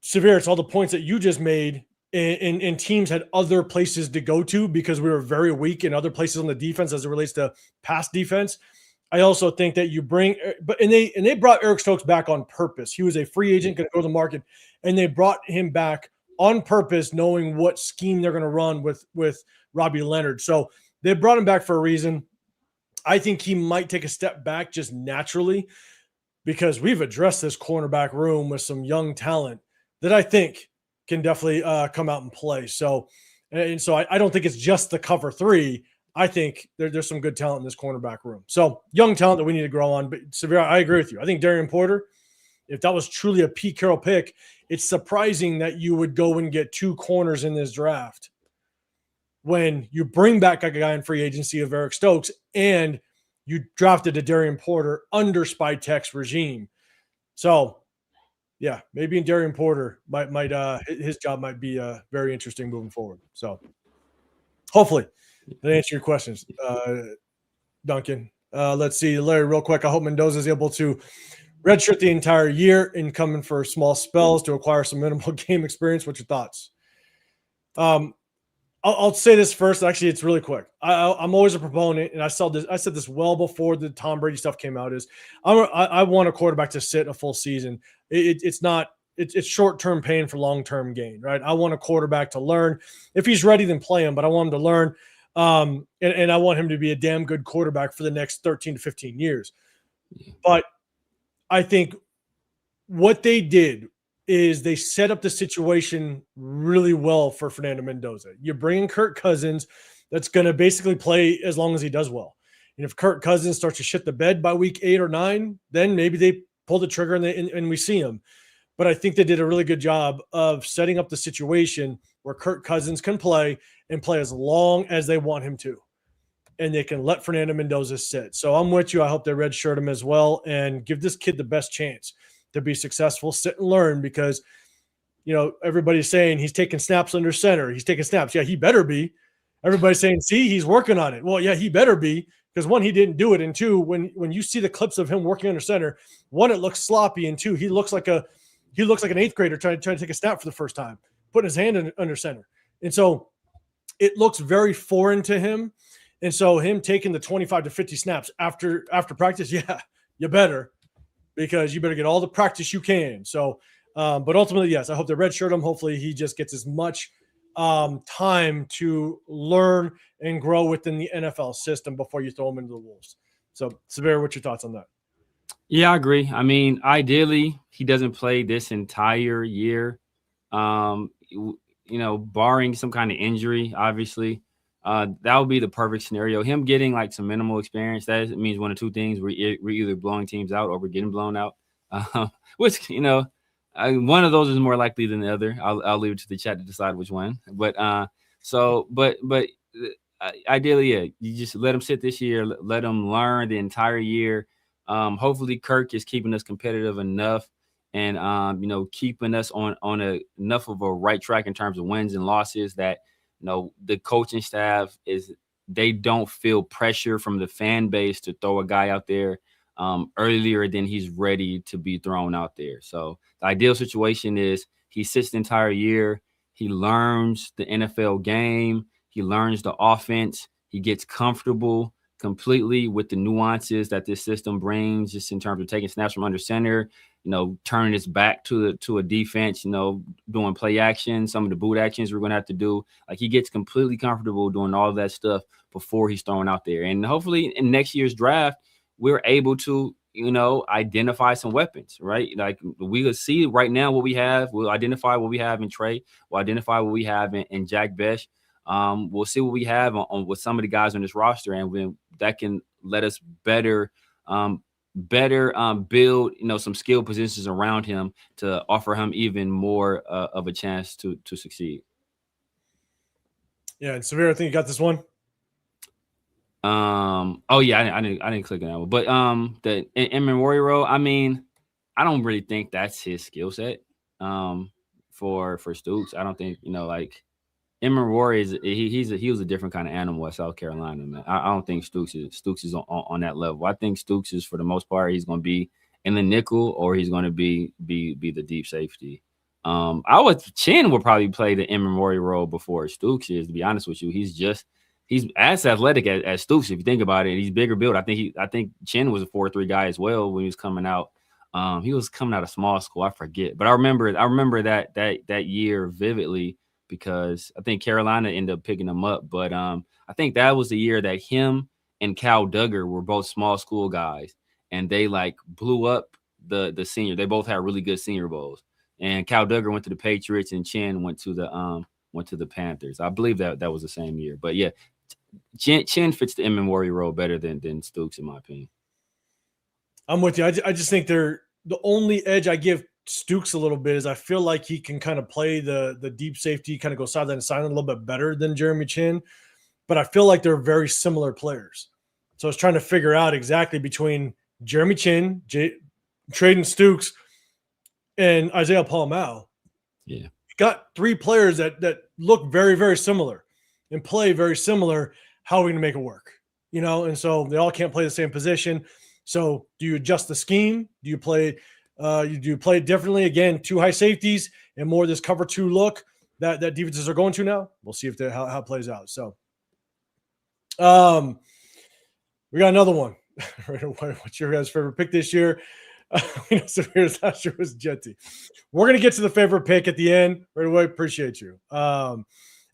Severe, it's all the points that you just made, and teams had other places to go to because we were very weak in other places on the defense as it relates to pass defense. I also think that you bring – they brought Eric Stokes back on purpose. He was a free agent, going to go to the market, and they brought him back on purpose, knowing what scheme they're going to run with Robbie Leonard. So they brought him back for a reason. I think he might take a step back just naturally because we've addressed this cornerback room with some young talent that I think can definitely come out and play. So I don't think it's just the cover 3. I think there's some good talent in this cornerback room. So young talent that we need to grow on. But Severe, I agree with you. I think Darian Porter, if that was truly a Pete Carroll pick, it's surprising that you would go and get 2 corners in this draft. when you bring back a guy in free agency of Eric Stokes and you drafted a Darian Porter under Spytek's regime. So, yeah, maybe in Darian Porter might his job might be very interesting moving forward. So, hopefully, that answer your questions, Duncan. Let's see, Larry, real quick. I hope Mendoza is able to redshirt the entire year and coming for small spells to acquire some minimal game experience. What's your thoughts? I'll say this first. Actually, it's really quick. I'm always a proponent, and I said this well before the Tom Brady stuff came out. I want a quarterback to sit a full season. It's short-term pain for long-term gain, right? I want a quarterback to learn. If he's ready, then play him. But I want him to learn, and I want him to be a damn good quarterback for the next 13 to 15 years. But I think what they did is they set up the situation really well for Fernando Mendoza. You bring in Kirk Cousins that's going to basically play as long as he does well. And if Kirk Cousins starts to shit the bed by week 8 or 9, then maybe they pull the trigger and we see him. But I think they did a really good job of setting up the situation where Kirk Cousins can play and play as long as they want him to. And they can let Fernando Mendoza sit. So I'm with you. I hope they redshirt him as well and give this kid the best chance to be successful, sit and learn, because, everybody's saying he's taking snaps under center. He's taking snaps. Yeah, he better be. Everybody's saying, see, he's working on it. Well, yeah, he better be, because one, he didn't do it. And two, when you see the clips of him working under center, one, it looks sloppy. And two, he looks like an 8th grader trying to take a snap for the first time, putting his hand under center. And so it looks very foreign to him. And so him taking the 25 to 50 snaps after practice, yeah, you better. Because you better get all the practice you can. So, but ultimately, yes, I hope they redshirt him. Hopefully he just gets as much time to learn and grow within the NFL system before you throw him into the Wolves. So, Severe, what's your thoughts on that? Yeah, I agree. I mean, ideally, he doesn't play this entire year. Barring some kind of injury, obviously. That would be the perfect scenario. Him getting like some minimal experience, that means one of two things. We're either blowing teams out or we're getting blown out. Which, one of those is more likely than the other. I'll leave it to the chat to decide which one. But ideally, yeah, you just let him sit this year, let him learn the entire year. Hopefully Kirk is keeping us competitive enough and, keeping us on enough of a right track in terms of wins and losses that, the coaching staff they don't feel pressure from the fan base to throw a guy out there earlier than he's ready to be thrown out there. So the ideal situation is he sits the entire year. He learns the NFL game. He learns the offense. He gets comfortable completely with the nuances that this system brings, just in terms of taking snaps from under center, turning his back to a defense, doing play action, some of the boot actions we're going to have to do. Like, he gets completely comfortable doing all of that stuff before he's thrown out there. And hopefully in next year's draft, we're able to, identify some weapons, right? Like, we will see right now what we have. We'll identify what we have in Trey. We'll identify what we have in Jack Besh. We'll see what we have on with some of the guys on this roster, and that can let us better build, some skill positions around him to offer him even more of a chance to succeed. Yeah, and Severe, I think you got this one. Oh yeah, I didn't click on that one, but the Emmenwari, I mean, I don't really think that's his skill set. For Stokes, I don't think Emmenwari he was a different kind of animal at South Carolina, man. I don't think Stokes is on that level. I think Stokes is, for the most part, he's going to be in the nickel or he's going to be the deep safety. Chin will probably play the Emmenwari role before Stokes is, to be honest with you. He's as athletic as Stokes, if you think about it. He's bigger build. I think Chin was a 4.3 guy as well when he was coming out. He was coming out of small school, I forget, but I remember that year vividly, because I think Carolina ended up picking him up. But I think that was the year that him and Cal Duggar were both small school guys, and they blew up the senior. They both had really good Senior Bowls. And Cal Duggar went to the Patriots, and Chin went to the Panthers. I believe that was the same year. But yeah, Chin fits the Emmenwari role better than Stokes, in my opinion. I'm with you. I just think they're the only edge I give Stokes a little bit is I feel like he can kind of play the deep safety, kind of go sideline to sideline a little bit better than Jeremy Chinn, but I feel like they're very similar players. So I was trying to figure out exactly between Jeremy Chinn, Traydon Stokes, and Isaiah Paul-Mal. Yeah. Got three players that look very, very similar and play very similar. How are we going to make it work? And so they all can't play the same position. So do you adjust the scheme? Do you play it differently? Again, 2 high safeties and more of this cover 2 look that defenses are going to now. We'll see how it plays out. So we got another one. What's your guys' favorite pick this year? Samir's last year was Jetty. We're going to get to the favorite pick at the end right away. Appreciate you. And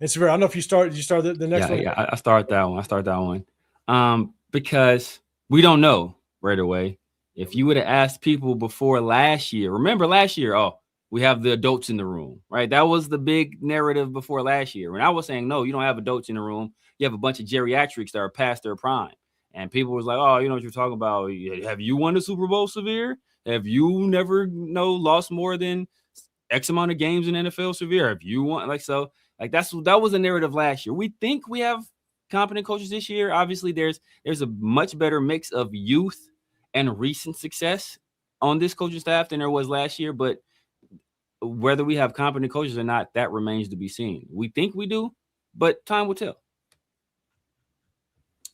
Samir, I don't know if you start the next one. Yeah, I start that one. Because we don't know right away. If you would have asked people before last year, remember last year, we have the adults in the room, right? That was the big narrative before last year. When I was saying, no, you don't have adults in the room. You have a bunch of geriatrics that are past their prime. And people was like, oh, you know what you're talking about. Have you won the Super Bowl, Severe? Have you never lost more than X amount of games in NFL, Severe? Have you won? That was the narrative last year. We think we have competent coaches this year. Obviously, there's a much better mix of youth and recent success on this coaching staff than there was last year. But whether we have competent coaches or not, that remains to be seen. We think we do, but time will tell.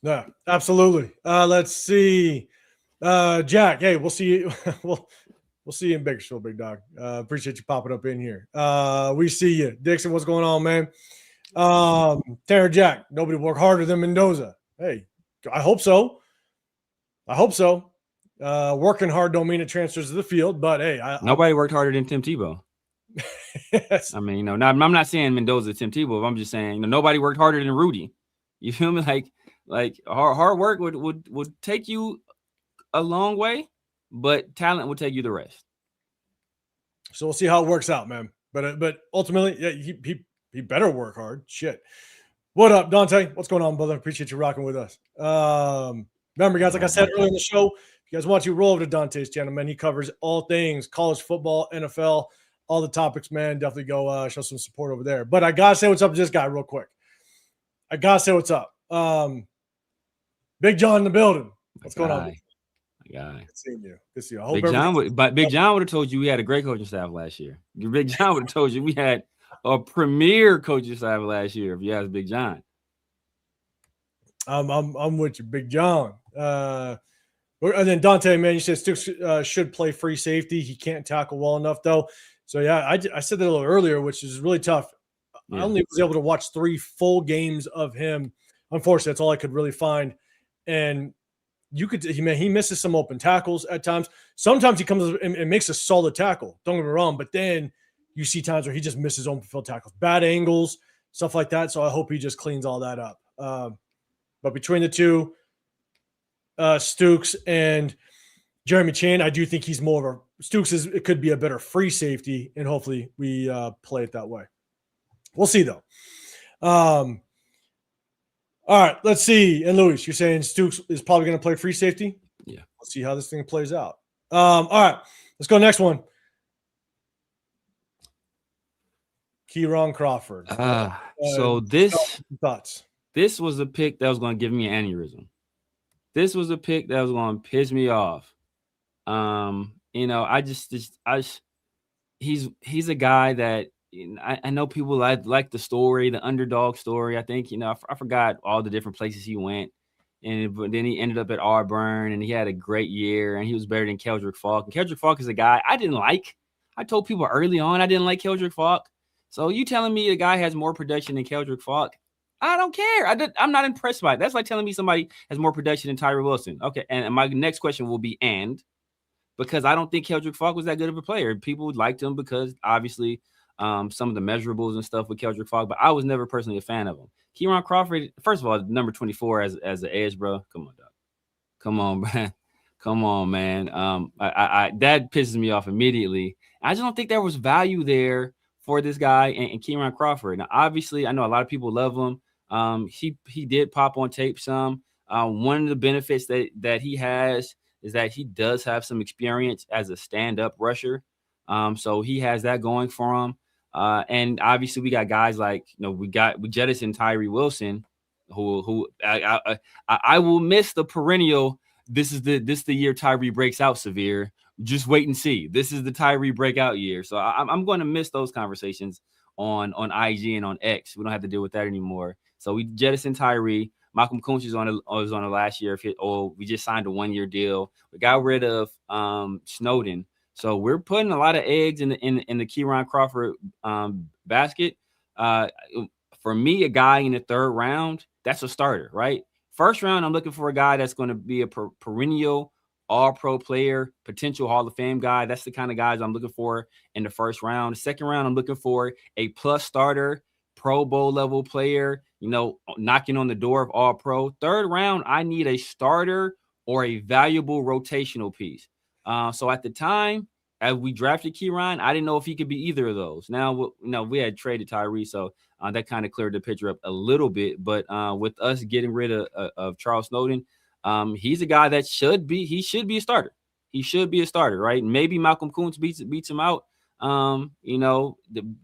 Yeah, absolutely. Let's see. Jack, hey, we'll see you. We'll see you in Bakersfield, big dog. Appreciate you popping up in here. We see you. Dixon, what's going on, man? Tanner Jack, nobody worked harder than Mendoza. Hey, I hope so. Working hard don't mean it transfers to the field, but hey, nobody worked harder than Tim Tebow. Yes. I mean, I'm not saying Mendoza, Tim Tebow. But I'm just saying, nobody worked harder than Rudy. You feel me? Like hard work would take you a long way, but talent will take you the rest. So we'll see how it works out, man. But ultimately, yeah, he better work hard. Shit. What up, Dante? What's going on, brother? Appreciate you rocking with us. Remember, guys, like I said earlier in the show, if you guys want to roll over to Dante's channel, man, he covers all things college football, NFL, all the topics, man. Definitely go show some support over there. But I gotta say what's up to this guy real quick. I gotta say what's up. Big John in the building. What's going on? My guy. Good seeing you. Big John would have told you we had a great coaching staff last year. Big John would have told you we had a premier coaching staff last year. If you ask Big John, I'm with you, Big John. And then Dante, man, you said Stokes should play free safety. He can't tackle well enough, though. So yeah, I said that a little earlier, which is really tough. Yeah. I only was able to watch 3 full games of him. Unfortunately, that's all I could really find. And he misses some open tackles at times. Sometimes he comes and makes a solid tackle. Don't get me wrong, but then you see times where he just misses open field tackles, bad angles, stuff like that. So I hope he just cleans all that up. But between the two, Stokes and Jeremy Chinn, I do think he's more of a Stokes. It could be a better free safety, and hopefully we play it that way. We'll see though. All right, let's see. And Louis, you're saying Stokes is probably going to play free safety? Yeah. Let's see how this thing plays out. All right, let's go next one. Kieran Crawford. So this thoughts. This was a pick that was going to give me an aneurysm. This was a pick that was going to piss me off. He's a guy that I know people like the story, the underdog story. I think, I forgot all the different places he went. But then he ended up at Auburn, and he had a great year, and he was better than Keldrick Falk. And Keldrick Falk is a guy I didn't like. I told people early on I didn't like Keldrick Falk. So you telling me a guy has more production than Keldrick Falk? I don't care. I'm not impressed by it. That's like telling me somebody has more production than Tyree Wilson. Okay, and my next question will be because I don't think Keldrick Falk was that good of a player. People liked him because obviously some of the measurables and stuff with Keldrick Falk, but I was never personally a fan of him. Kieran Crawford, first of all, number 24 as an edge, bro. Come on, dog. Come on, man. Come on, man. That pisses me off immediately. I just don't think there was value there for this guy and Kieran Crawford. Now, obviously, I know a lot of people love him. He did pop on tape some. One of the benefits that he has is that he does have some experience as a stand-up rusher. So he has that going for him. And obviously we got guys like, we jettisoned Tyree Wilson, who I will miss the perennial. This is the year Tyree breaks out severe. Just wait and see. This is the Tyree breakout year. So I'm going to miss those conversations on IG and on X. We don't have to deal with that anymore. So we jettisoned Tyree. Malcolm Kuntz was on the last year. We just signed a 1-year deal. We got rid of Snowden. So we're putting a lot of eggs in the Kieran Crawford basket. For me, a guy in the 3rd round, that's a starter, right? 1st round, I'm looking for a guy that's going to be a perennial all-pro player, potential Hall of Fame guy. That's the kind of guys I'm looking for in the 1st round. 2nd round, I'm looking for a plus starter, Pro Bowl level player, knocking on the door of all-pro. 3rd round, I need a starter or a valuable rotational piece. So at the time, as we drafted Kieran, I didn't know if he could be either of those. Now, we had traded Tyree, so that kind of cleared the picture up a little bit. But with us getting rid of Charles Snowden, he's a guy that should be a starter. He should be a starter, right? Maybe Malcolm Kuntz beats him out,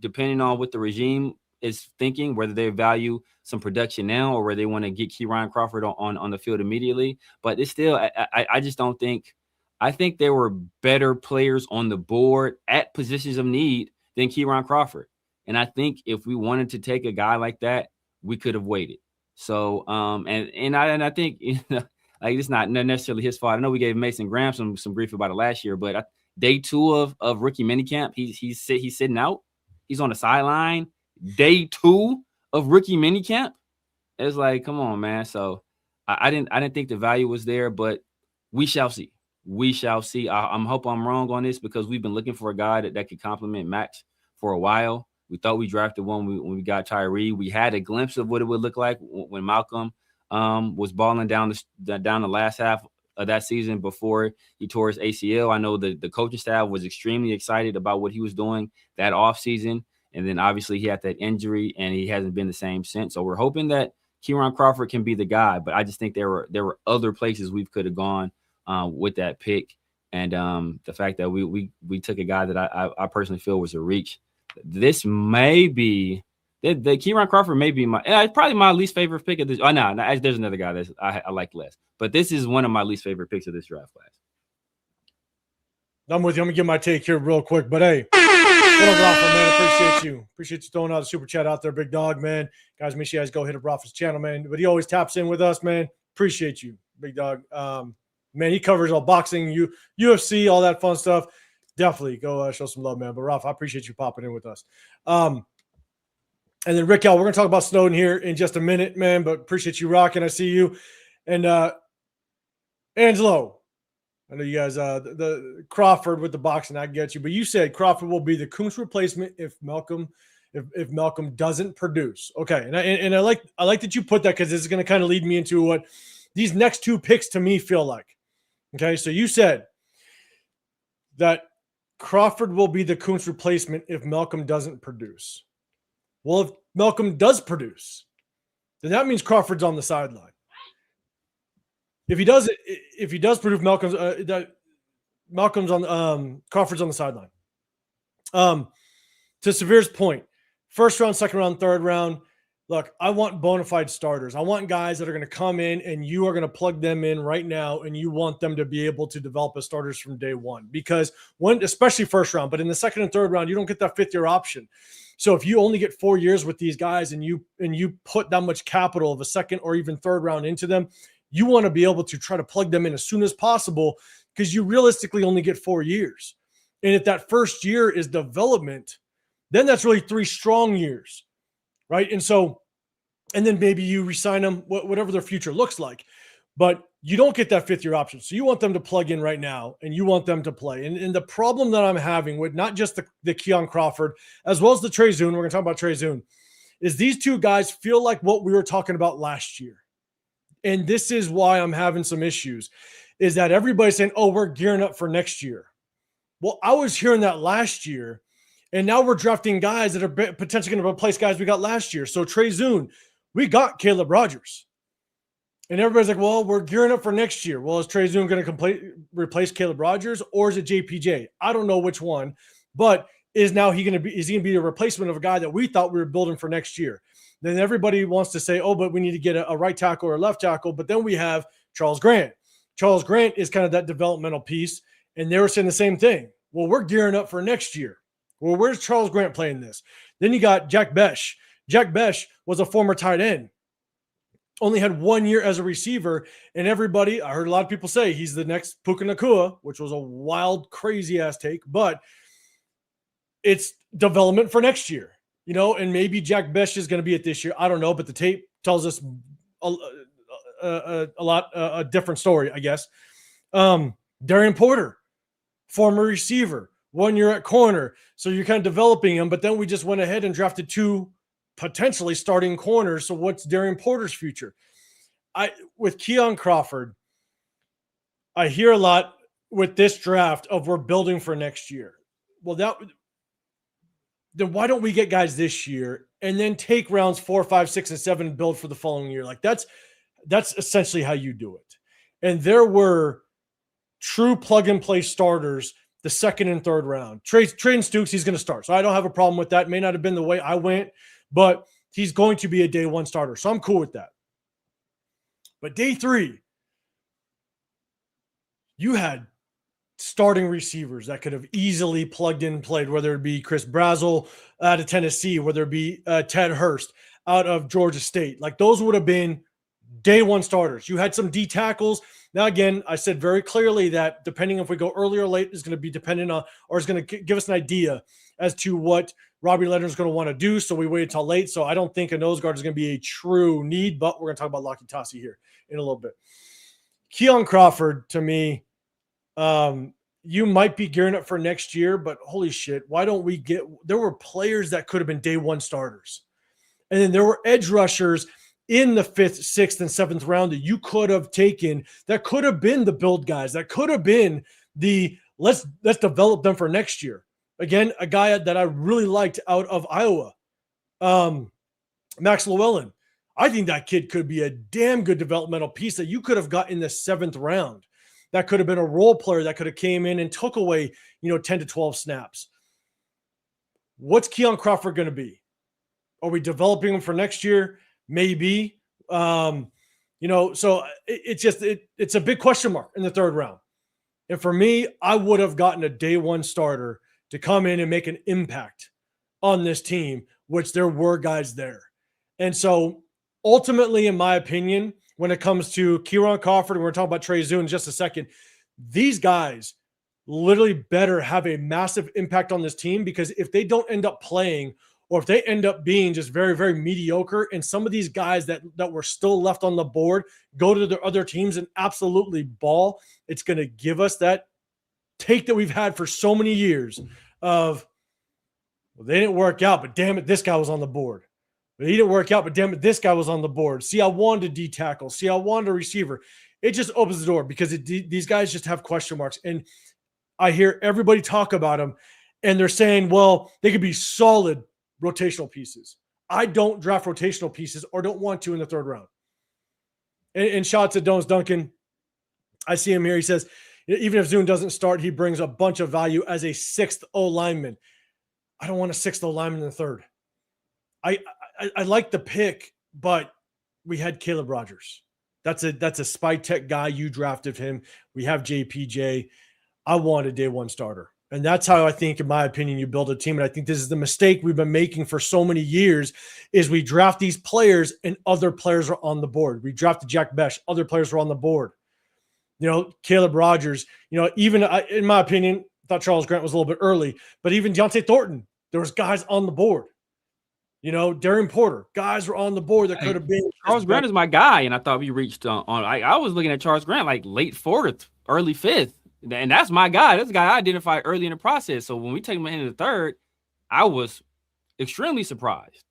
depending on what the regime is thinking, whether they value some production now or whether they want to get Kieran Crawford on the field immediately. But it's still, I just don't think. I think there were better players on the board at positions of need than Kieran Crawford. And I think if we wanted to take a guy like that, we could have waited. So, and I think, it's not necessarily his fault. I know we gave Mason Graham some grief about it last year, but day 2 of rookie minicamp, he's sitting out. He's on the sideline. Day 2 of rookie minicamp. It's like, come on, man. So I didn't think the value was there, but we shall see. We shall see. I hope I'm wrong on this because we've been looking for a guy that could complement Max for a while. We thought we drafted one when we got Tyree. We had a glimpse of what it would look like when Malcolm was balling down the last half of that season before he tore his ACL. I know the coaching staff was extremely excited about what he was doing that offseason. And then obviously he had that injury and he hasn't been the same since. So we're hoping that Kieran Crawford can be the guy. But I just think there were other places we could have gone with that pick. And the fact that we took a guy that I personally feel was a reach. This may be the Kieran Crawford may be probably my least favorite pick of this. Oh, no, there's another guy that I like less. But this is one of my least favorite picks of this draft class. I'm with you. I'm going to get my take here real quick. But, hey, what up, Rafa, man? Appreciate you. Appreciate you throwing out a super chat out there, big dog, man. Guys, make sure you guys go hit up Rafa's channel, man. But he always taps in with us, man. Appreciate you, big dog. Man, he covers all boxing, UFC, all that fun stuff. Definitely go show some love, man. But, Rafa, I appreciate you popping in with us. And then, Rick L, we're going to talk about Snowden here in just a minute, man. But appreciate you rocking. I see you. And Angelo, I know you guys, the Crawford with the boxing, I get you. But you said Crawford will be the Kuntz replacement if Malcolm doesn't produce. Okay, and I like that you put that because this is going to kind of lead me into what these next 2 picks to me feel like. Okay, so you said that Crawford will be the Kuntz replacement if Malcolm doesn't produce. Well, if Malcolm does produce, then that means Crawford's on the sideline. If he does produce, Malcolm's on Crawford's on the sideline. To Severe's point, 1st round, 2nd round, 3rd round. Look, I want bona fide starters. I want guys that are going to come in and you are going to plug them in right now, and you want them to be able to develop as starters from day one. Because especially 1st round, but in the 2nd and 3rd round, you don't get that 5th year option. So if you only get 4 years with these guys and you put that much capital of a 2nd or even 3rd round into them, you want to be able to try to plug them in as soon as possible because you realistically only get 4 years. And if that 1st year is development, then that's really 3 strong years, right? And then maybe you resign them, whatever their future looks like. But you don't get that 5th year option. So you want them to plug in right now and you want them to play. And the problem that I'm having with not just the Kieran Crawford, as well as the Trey Zuhn, we're going to talk about Trey Zuhn, is these 2 guys feel like what we were talking about last year. And this is why I'm having some issues, is that everybody's saying, oh, we're gearing up for next year. Well, I was hearing that last year, and now we're drafting guys that are potentially going to replace guys we got last year. So Trey Zuhn, we got Caleb Rogers. And everybody's like, well, we're gearing up for next year. Well, is Trey Zuhn going to replace Caleb Rogers, or is it JPJ? I don't know which one, But is he going to be a replacement of a guy that we thought we were building for next year? Then everybody wants to say, oh, but we need to get a right tackle or a left tackle. But then we have Charles Grant. Charles Grant is kind of that developmental piece. And they were saying the same thing. Well, we're gearing up for next year. Well, where's Charles Grant playing this? Then you got Jack Besh. Jack Besh was a former tight end. Only had 1 year as a receiver. And everybody, I heard a lot of people say he's the next Puka Nacua, which was a wild, crazy-ass take. But it's development for next year. And maybe Jack Besh is going to be it this year. I don't know, but the tape tells us a different story, I guess. Darian Porter, former receiver, 1 year at corner. So you're kind of developing him, but then we just went ahead and drafted 2 potentially starting corners. So what's Darian Porter's future? With Keon Crawford, I hear a lot with this draft of we're building for next year. Well, then why don't we get guys this year and then take rounds 4, 5, 6, and 7 and build for the following year? Like that's essentially how you do it. And there were true plug and play starters the second and third round. Traydon Stokes, he's going to start. So I don't have a problem with that. May not have been the way I went, but he's going to be a day 1 starter. So I'm cool with that. But day 3, you had starting receivers that could have easily plugged in and played, whether it be Chris Brazzell out of Tennessee, whether it be Ted Hurst out of Georgia State. Like those would have been day 1 starters. You had some D tackles. Now, again, I said very clearly that depending if we go early or late is going to be dependent on, or is going to give us an idea as to what Robbie Leonard's going to want to do. So we waited till late. So I don't think a nose guard is going to be a true need, but we're going to talk about Lockie Tasi here in a little bit. Keon Crawford, to me, you might be gearing up for next year, but holy shit, why don't we there were players that could have been day 1 starters. And then there were edge rushers in the 5th, 6th, and 7th round that you could have taken that could have been the build guys, that could have been the let's develop them for next year. Again, a guy that I really liked out of Iowa, Max Llewellyn. I think that kid could be a damn good developmental piece that you could have got in the 7th round. That could have been a role player that could have came in and took away, 10 to 12 snaps. What's Keon Crawford going to be? Are we developing him for next year? Maybe. So it's a big question mark in the 3rd round. And for me, I would have gotten a day 1 starter to come in and make an impact on this team, which there were guys there. And so ultimately, in my opinion, when it comes to Keon Crawford, and we're talking about Trey Zuhn in just a second, these guys literally better have a massive impact on this team, because if they don't end up playing, or if they end up being just very, very mediocre, and some of these guys that were still left on the board go to their other teams and absolutely ball, it's going to give us that take that we've had for so many years of, well, they didn't work out, but damn it, this guy was on the board. But he didn't work out, but damn it, this guy was on the board. See, I wanted a D tackle. See, I wanted a receiver. It just opens the door because these guys just have question marks. And I hear everybody talk about them, and they're saying, well, they could be solid rotational pieces. I don't draft rotational pieces, or don't want to, in the 3rd round. And shout out to Dones Duncan. I see him here. He says, even if Zuhn doesn't start, he brings a bunch of value as a 6th O lineman. I don't want a 6th O lineman in the 3rd. I like the pick, but we had Caleb Rogers. That's a spy tech guy. You drafted him. We have JPJ. I want a day 1 starter. And that's how I think, in my opinion, you build a team. And I think this is the mistake we've been making for so many years, is we draft these players and other players are on the board. We drafted Jack Besh. Other players were on the board. Caleb Rogers, even in my opinion, I thought Charles Grant was a little bit early, but even Deontay Thornton, there was guys on the board. Darian Porter, guys were on the board that could have been. Charles Grant is my guy, and I thought we reached on. I was looking at Charles Grant like late 4th, early 5th, and that's my guy. That's the guy I identified early in the process. So when we take him in the 3rd, I was extremely surprised.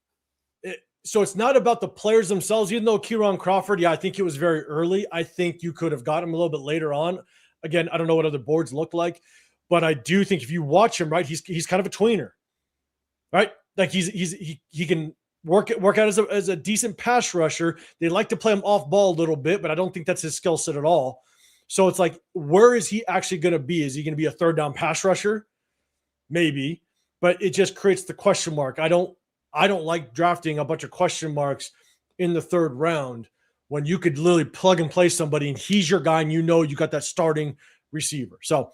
So it's not about the players themselves, even though Keon Crawford, I think it was very early. I think you could have got him a little bit later on. Again, I don't know what other boards look like, but I do think if you watch him, right, he's kind of a tweener, right? Like he can work out as a decent pass rusher. They like to play him off ball a little bit, but I don't think that's his skill set at all. So it's like, where is he actually going to be? Is he going to be a 3rd down pass rusher? maybe, but it just creates the question mark. I don't like drafting a bunch of question marks in the third round when you could literally plug and play somebody and he's your guy and you got that starting receiver. So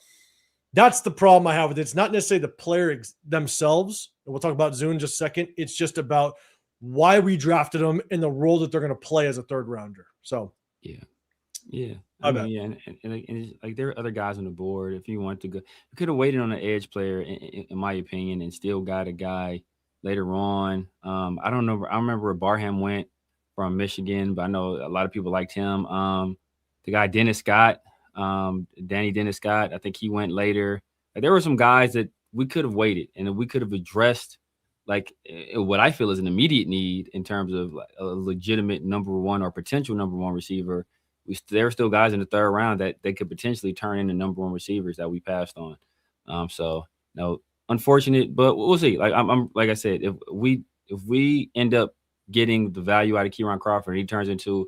that's the problem I have with it. It's not necessarily the player themselves. And we'll talk about Zuhn in just a second. It's just about why we drafted them and the role that they're going to play as a third rounder. So, yeah. I mean, and like there are other guys on the board. If you want to go, you could have waited on an edge player, in my opinion, and still got a guy later on. I don't know. I remember where Barham went from Michigan, but I know a lot of people liked him. The guy Dennis Scott, Danny Dennis Scott, I think he went later. Like, there were some guys that we could have waited and we could have addressed like what I feel is an immediate need in terms of like a legitimate number one or potential number one receiver. There are still guys in the third round that they could potentially turn into number one receivers that we passed on. So no, unfortunate, but we'll see. Like I'm like I said, if we end up getting the value out of Kieran Crawford, he turns into,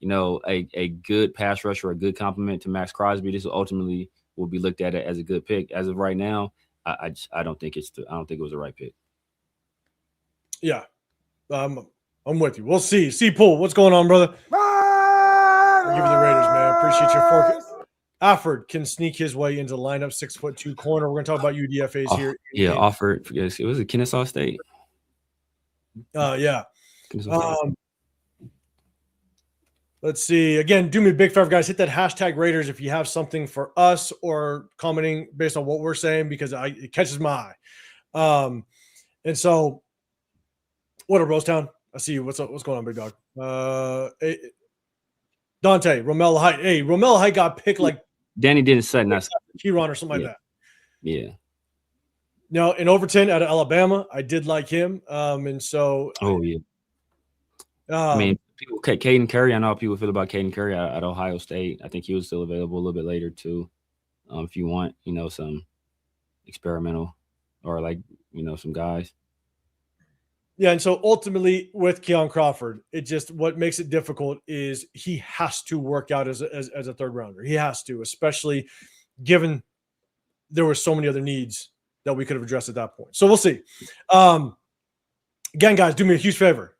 a good pass rusher, a good complement to Max Crosby. This ultimately will be looked at as a good pick. As of right now, I don't think it was the right pick. Yeah, I'm with you. We'll see. Pool, what's going on, brother? I'll give you the Raiders, man. Appreciate your focus. Afford can sneak his way into the lineup, 6'2" corner. We're going to talk about UDFAs here. Yeah, Offord. Yes, it was a Kennesaw State. Yeah. Let's see. Again, do me a big favor, guys. Hit that hashtag Raiders if you have something for us or commenting based on what we're saying, because it catches my eye. And so, what up, Rosetown? I see you. What's up? What's going on, big dog? Dante, Romello Height. Hey, Romello Height got picked like Danny didn't say nothing. Keyron or something like that. Yeah. Now, in Overton out of Alabama, I did like him. And so. Oh, yeah. I mean, Caden Curry, I know how people feel about Caden Curry at Ohio State. I think he was still available a little bit later, too. If you want, some experimental or some guys. Yeah, and so ultimately with Keion Crawford, what makes it difficult is he has to work out as a third rounder. He has to, especially given there were so many other needs that we could have addressed at that point. So we'll see. Again, guys, do me a huge favor.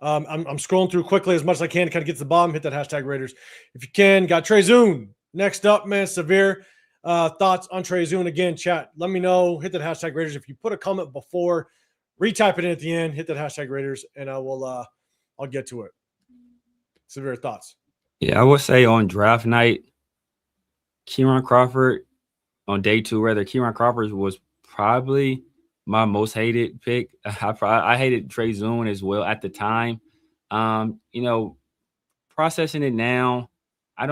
I'm scrolling through quickly as much as I can to kind of get to the bottom. Hit that hashtag Raiders if you can. Got Trey Zuhn next up, man. Severe thoughts on Trey Zuhn. Again, chat. Let me know. Hit that hashtag Raiders if you put a comment before. Retype it in at the end, hit that hashtag Raiders, and I will I'll get to it. Severe thoughts. Yeah, I would say on draft night, Kieran Crawford on day 2, Kieran Crawford was probably my most hated pick. I hated Trey Zuhn as well at the time. Processing it now, I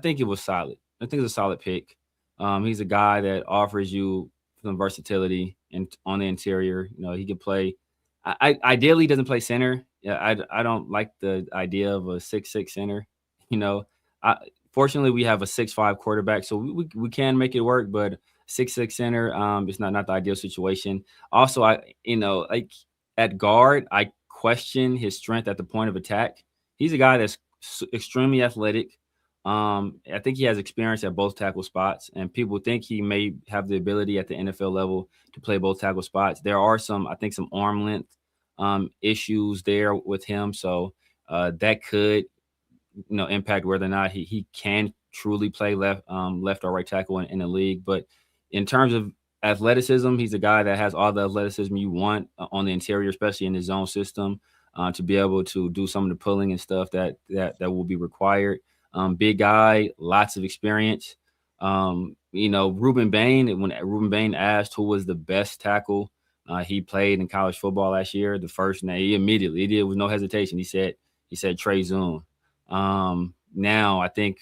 think it was solid. I think it's a solid pick. He's a guy that offers you some versatility and on the interior. He could play. Ideally, he doesn't play center. Yeah, I don't like the idea of a 6'6" center. Fortunately, we have a 6'5" quarterback, so we can make it work. But 6'6" center, it's not the ideal situation. Also, at guard, I question his strength at the point of attack. He's a guy that's extremely athletic. I think he has experience at both tackle spots, and people think he may have the ability at the NFL level to play both tackle spots. There are some arm length issues there with him, so that could impact whether or not he can truly play left or right tackle in the league. But in terms of athleticism, he's a guy that has all the athleticism you want on the interior, especially in the zone system, to be able to do some of the pulling and stuff that will be required. Big guy, lots of experience. Ruben Bain, when Ruben Bain asked who was the best tackle he played in college football last year, the first name he immediately did with no hesitation. He said Trey Zuhn. Now I think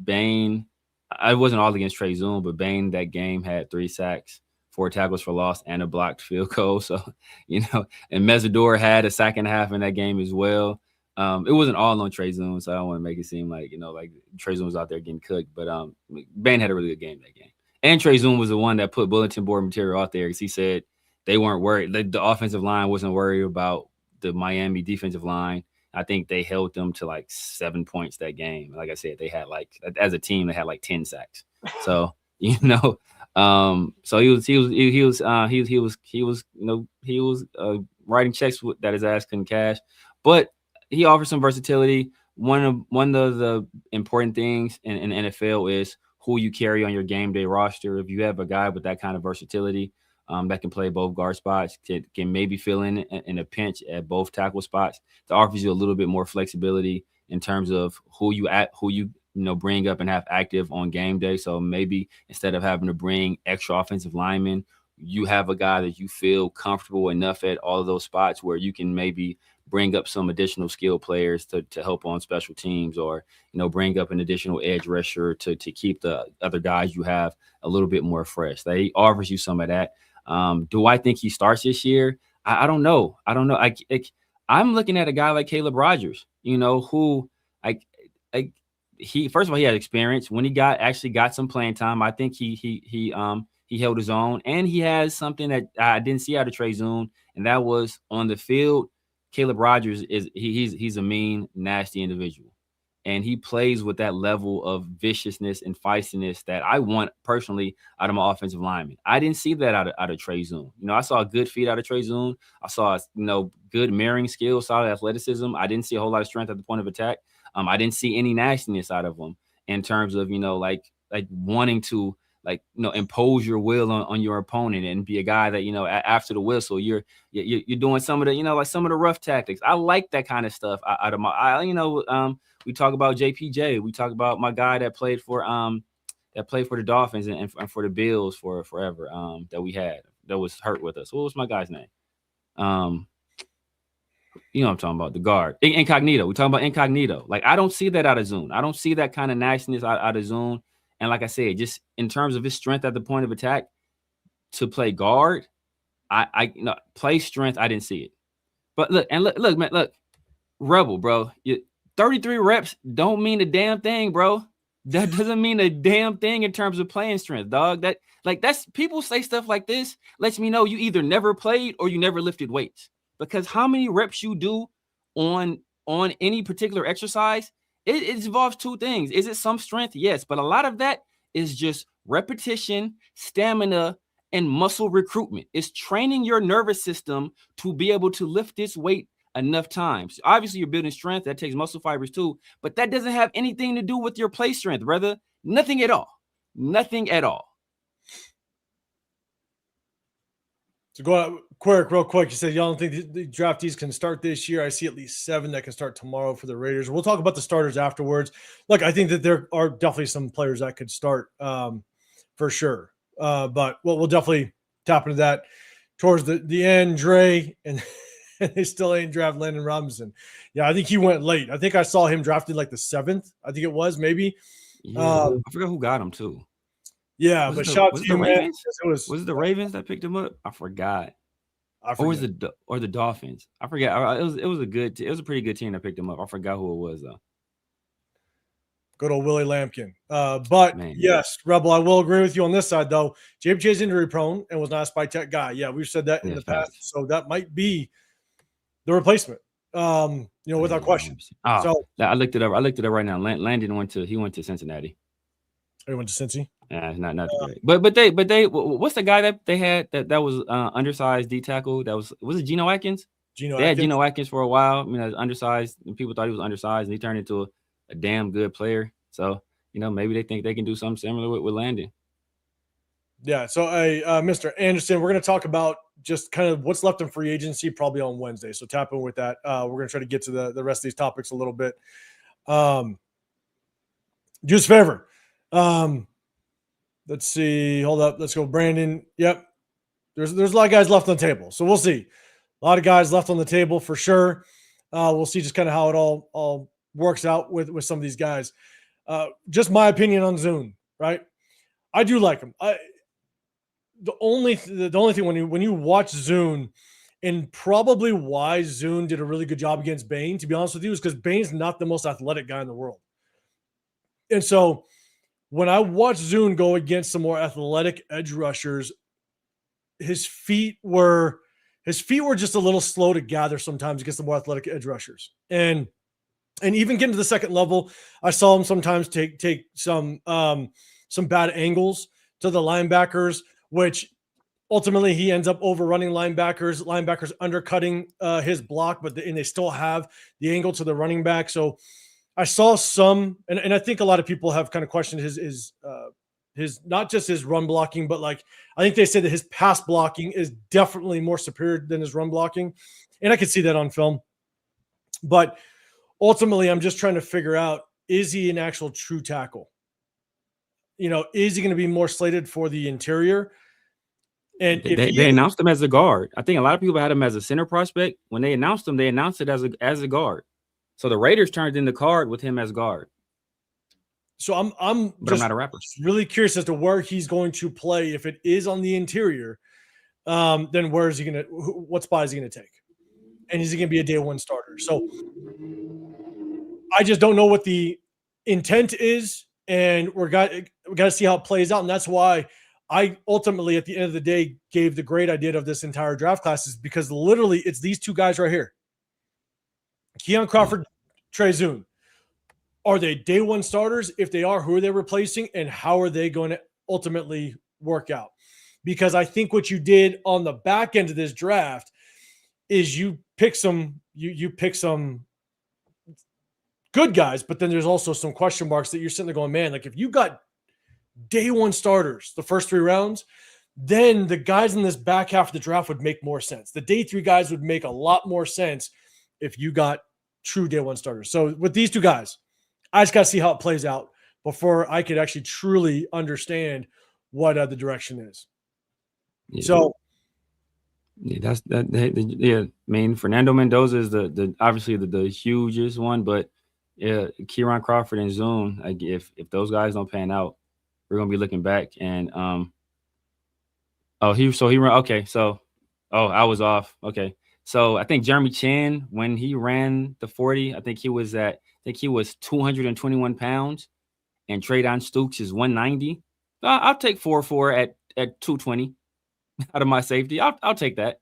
Bain, I wasn't all against Trey Zuhn, but Bain that game had 3 sacks, 4 tackles for loss, and a blocked field goal. So, and Mesidor had a sack and a half in that game as well. It wasn't all on Trey Zuhn, so I don't want to make it seem like, like Trey Zuhn was out there getting cooked. But Bain had a really good game that game. And Trey Zuhn was the one that put bulletin board material out there because he said they weren't worried. The offensive line wasn't worried about the Miami defensive line. I think they held them to like 7 points that game. Like I said, they had as a team, they had 10 sacks. So So he was writing checks that his ass couldn't cash, but he offers some versatility. One of the important things in the NFL is who you carry on your game day roster. If you have a guy with that kind of versatility, that can play both guard spots, can maybe fill in a pinch at both tackle spots, that offers you a little bit more flexibility in terms of who you bring up and have active on game day. So maybe instead of having to bring extra offensive linemen, you have a guy that you feel comfortable enough at all of those spots where you can maybe bring up some additional skill players to help on special teams, or bring up an additional edge rusher to keep the other guys you have a little bit more fresh. He offers you some of that. Do I think he starts this year? I don't know. I'm looking at a guy like Caleb Rogers, who he first of all, he had experience. When he actually got some playing time, I think he held his own, and he has something that I didn't see out of Trey Zuhn, and that was on the field. Caleb Rogers he's a mean, nasty individual, and he plays with that level of viciousness and feistiness that I want personally out of my offensive lineman. I didn't see that out of Trey Zuhn. I saw a good feed out of Trey Zuhn. I saw good mirroring skills, solid athleticism. I didn't see a whole lot of strength at the point of attack. I didn't see any nastiness out of him in terms of like wanting to impose your will on your opponent and be a guy that after the whistle you're doing some of the some of the rough tactics. I like that kind of stuff out of we talk about JPJ. We talk about my guy that played for the Dolphins and for the Bills for forever. That we had that was hurt with us. What was my guy's name? What I'm talking about, the guard. Incognito. We're talking about Incognito. I don't see that out of Zuhn. I don't see that kind of nastiness out of Zuhn. And like I said, just in terms of his strength at the point of attack to play guard, I play strength, I didn't see it. But look, man, Rebel, bro. 33 reps don't mean a damn thing, bro. That doesn't mean a damn thing in terms of playing strength, dog. That's people say stuff like this lets me know you either never played or you never lifted weights. Because how many reps you do on any particular exercise, it involves two things. Is it some strength? Yes, but a lot of that is just repetition, stamina, and muscle recruitment. It's training your nervous system to be able to lift this weight enough times. Obviously, you're building strength. That takes muscle fibers too, but that doesn't have anything to do with your play strength, brother. Nothing at all. Nothing at all. So go out real quick. You said y'all don't think the draftees can start this year. I see at least 7 that can start tomorrow for the Raiders. We'll talk about the starters afterwards. Look, I think that there are definitely some players that could start for sure. But we'll definitely tap into that towards the end. Dre and they still ain't draft Landon Robinson. Yeah, I think he went late. I think I saw him drafted like the 7th. I think it was maybe. Yeah, I forgot who got him too. Yeah, but shout out to you, man. Was it the Ravens that picked him up? I forgot. Or was the Dolphins? I forgot. It was a pretty good team that picked him up. I forgot who it was though. Good old Willie Lampkin. But man, yes, Rebel, I will agree with you on this side though. JPJ's injury prone and was not a spike tech guy. Yeah, we've said that in the past. So that might be the replacement. Without question. So I looked it up. Right now. Landon went to Cincinnati. He went to Cincy. Yeah, not great. But they what's the guy that they had that was undersized D tackle? Was it Geno Atkins? Had Geno Atkins for a while. I mean, undersized, and people thought he was undersized, and he turned into a damn good player. So maybe they think they can do something similar with Landon. Yeah. So, Mr. Anderson, we're going to talk about just kind of what's left in free agency probably on Wednesday. So tap in with that. We're going to try to get to the rest of these topics a little bit. Do us a favor. Let's see. Hold up. Let's go. Brandon. Yep. There's a lot of guys left on the table. So we'll see. A lot of guys left on the table for sure. We'll see just kind of how it all works out with some of these guys. Just my opinion on Zuhn, right? I do like him. The only thing when you watch Zuhn, and probably why Zuhn did a really good job against Bain, to be honest with you, is because Bain's not the most athletic guy in the world. And so when I watch Zuhn go against some more athletic edge rushers, his feet were just a little slow to gather sometimes against the more athletic edge rushers. And even getting to the second level, I saw him sometimes take some bad angles to the linebackers, which ultimately he ends up overrunning linebackers undercutting his block, but they still have the angle to the running back. So I saw some, and I think a lot of people have kind of questioned his not just his run blocking, but like I think they said that his pass blocking is definitely more superior than his run blocking, and I could see that on film. But ultimately, I'm just trying to figure out, is he an actual true tackle? Is he going to be more slated for the interior? And they announced him as a guard. I think a lot of people had him as a center prospect. When they announced him, they announced it as a guard. So the Raiders turned in the card with him as guard. So I'm not a rapper. Really curious as to where he's going to play. If it is on the interior, then where is he going to? What spot is he going to take? And is he going to be a day one starter? So I just don't know what the intent is, and we got to see how it plays out. And that's why I ultimately, at the end of the day, gave the great idea of this entire draft class, is because literally it's these two guys right here. Keon Crawford, Trey Zuhn. Are they day one starters? If they are, who are they replacing, and how are they going to ultimately work out? Because I think what you did on the back end of this draft is you pick some good guys, but then there's also some question marks that you're sitting there going, man, like if you got day one starters the first 3 rounds, then the guys in this back half of the draft would make more sense. The day 3 guys would make a lot more sense if you got true day one starters. So with these two guys, I just got to see how it plays out before I could actually truly understand what the direction is. Yeah. So yeah, that's that. Yeah, I mean, Fernando Mendoza is the obviously the hugest one, but yeah, Kieran Crawford and Zuhn, like if those guys don't pan out, we're gonna be looking back. And I was off. Okay, so I think Jeremy Chin, when he ran the 40, I think he was 221 pounds, and Traydon Stokes is 190. I'll take 4.4 at 220 out of my safety. I'll take that.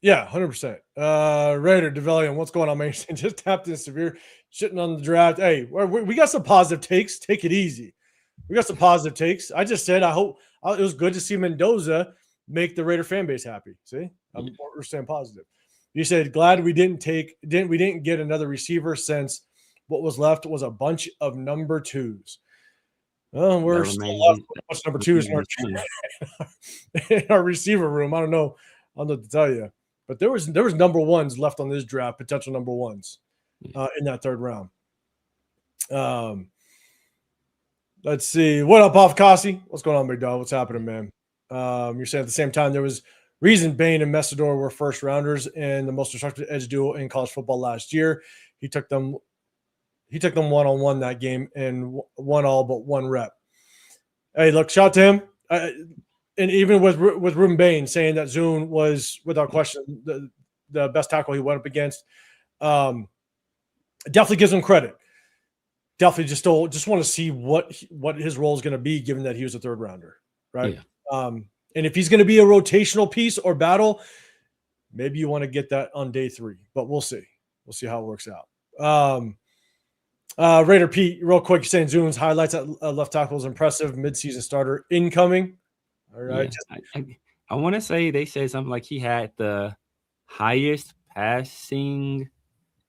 Yeah, 100%. Raider Devellion, what's going on, man? Just tapped in severe shitting on the draft. Hey, we got some positive takes. Take it easy. We got some positive takes. I just said I hope it was good to see Mendoza make the Raider fan base happy. See, we're staying positive. You said glad we didn't get another receiver since what was left was a bunch of number 2s. Well, we're still left with a bunch of number 2s in our receiver room. I don't know what to tell you. But there was number 1s left on this draft, potential number 1s in that 3rd round. Let's see. What up, Off Tasi? What's going on, big dog? What's happening, man? You're saying at the same time there was reason Bain and Messidor were first rounders and the most disruptive edge duo in college football last year. He took them one-on-one that game and won all but 1 rep. Hey, look, shout out to him. And even with Ruben Bain saying that Zuhn was, without question, the best tackle he went up against, definitely gives him credit. Definitely just want to see what his role is going to be, given that he was a 3rd rounder, right? Yeah. And if he's going to be a rotational piece or battle, maybe you want to get that on day 3. But we'll see. We'll see how it works out. Raider Pete, real quick, saying Zuhn's highlights at left tackle is impressive. Midseason starter incoming. All right. Yeah, I want to say they said something like he had the highest passing.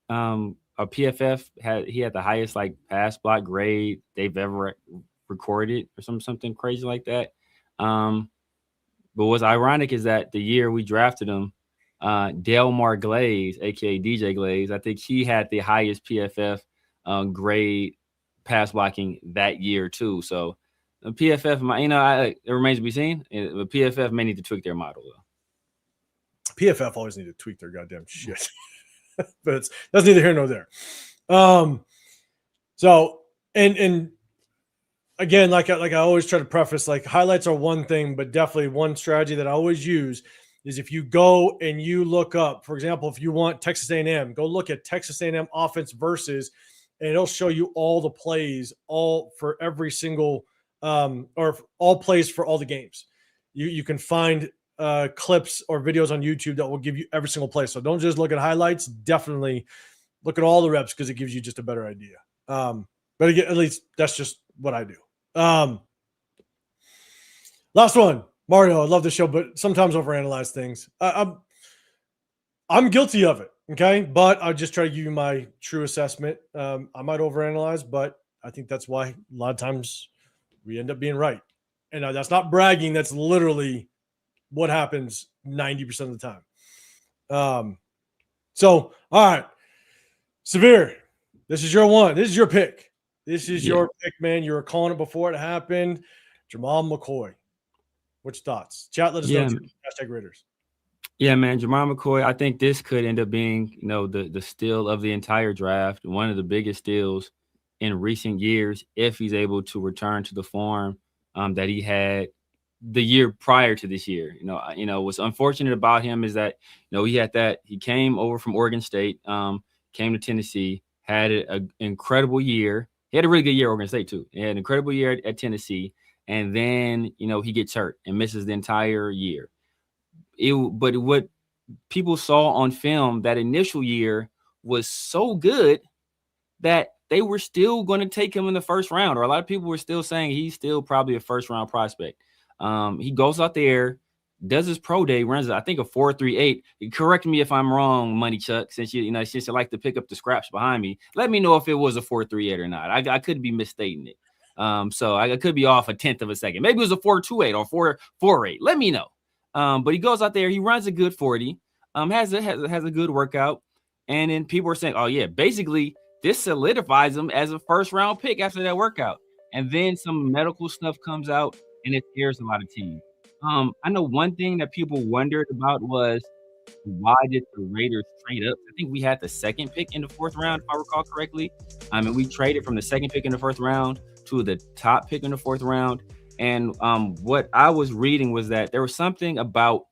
A PFF he had the highest like pass block grade they've ever recorded, or something crazy like that. But what's ironic is that the year we drafted him, Delmar Glaze, aka DJ Glaze, I think he had the highest PFF grade pass blocking that year too. So the PFF, it remains to be seen. The PFF may need to tweak their model though. PFF always need to tweak their goddamn shit, but that's neither here nor there. So and again, like I always try to preface, like highlights are one thing, but definitely one strategy that I always use is if you go and you look up, for example, if you want Texas A&M, go look at Texas A&M offense versus, and it'll show you all the plays, all for every single or all plays for all the games. You can find clips or videos on YouTube that will give you every single play. So don't just look at highlights. Definitely look at all the reps because it gives you just a better idea. But again, at least that's just what I do. Last one, Mario. I love the show, but sometimes overanalyze things. I'm guilty of it. Okay, but I'll just try to give you my true assessment. I might overanalyze, but I think that's why a lot of times we end up being right. And that's not bragging. That's literally what happens 90% of the time. So, all right, Severe, this is your one. This is your pick. This is your pick, man. You were calling it before it happened. Jamal McCoy. What's your thoughts? Chat, let us know. Hashtag Raiders. Yeah, man, Jamal McCoy, I think this could end up being, the steal of the entire draft, one of the biggest steals in recent years if he's able to return to the form that he had the year prior to this year. What's unfortunate about him is that, he came over from Oregon State, came to Tennessee, had an incredible year. He had a really good year at Oregon State too. He had an incredible year at Tennessee. And then, he gets hurt and misses the entire year. But what people saw on film that initial year was so good that they were still going to take him in the first round, or a lot of people were still saying he's still probably a first round prospect. He goes out there, does his pro day, runs, I think, a 4.38. Correct me if I'm wrong, Money Chuck, since you like to pick up the scraps behind me. Let me know if it was a 4.38 or not. I could be misstating it. So I could be off a tenth of a second. Maybe it was a 4.28 or 4.48. Let me know. But he goes out there, he runs a good 40, has a good workout, and then people are saying, oh yeah, basically this solidifies him as a first round pick after that workout. And then some medical stuff comes out and it scares a lot of teams. I know one thing that people wondered about was, why did the Raiders trade up? I think we had the second pick in the fourth round, if I recall correctly. And we traded from the second pick in the first round to the top pick in the fourth round. And what I was reading was that there was something about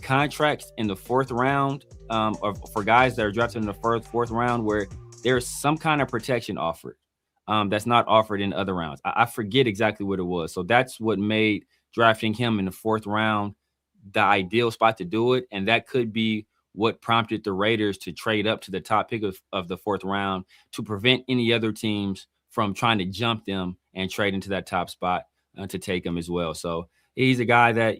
contracts in the fourth round, or for guys that are drafted in the fourth round, where there's some kind of protection offered that's not offered in other rounds. I forget exactly what it was. So that's what made drafting him in the fourth round the ideal spot to do it. And that could be what prompted the Raiders to trade up to the top pick of the fourth round to prevent any other teams from trying to jump them and trade into that top spot to take him as well. So he's a guy that,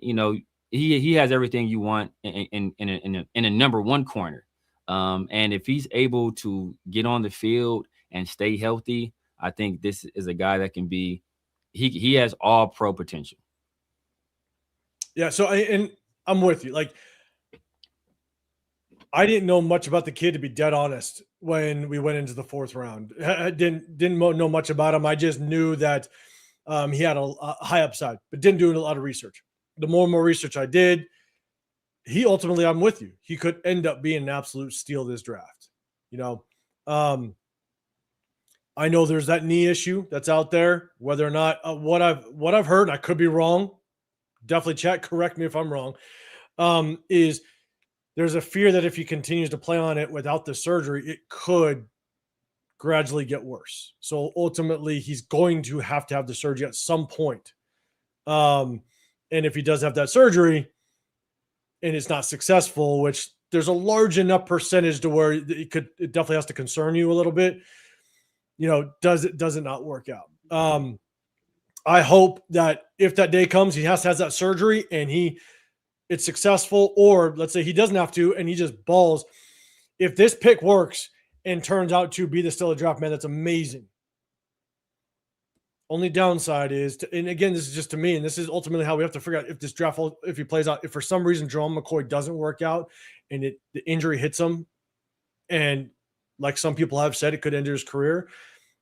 he has everything you want in a number one corner. And if he's able to get on the field and stay healthy, I think this is a guy that can be, he has all pro potential. Yeah. So I'm with you. Like, I didn't know much about the kid, to be dead honest, when we went into the fourth round. I didn't know much about him. I just knew that he had a high upside, but didn't do a lot of research. The more and more research I did, he ultimately, I'm with you, he could end up being an absolute steal this draft. I know there's that knee issue that's out there. Whether or not what I've heard, I could be wrong. Definitely chat, correct me if I'm wrong. Is there's a fear that if he continues to play on it without the surgery, it could gradually get worse. So ultimately, he's going to have the surgery at some point. And if he does have that surgery and it's not successful, which there's a large enough percentage to where it definitely has to concern you a little bit. Does it not work out? I hope that if that day comes, he has to have that surgery and it's successful, or let's say he doesn't have to and he just balls. If this pick works and turns out to be the steal of draft, man, that's amazing. Only downside is, and again, this is just to me, and this is ultimately how we have to figure out if this draft, if he plays out, if for some reason Jamal McCoy doesn't work out and the injury hits him, and like some people have said, it could end his career,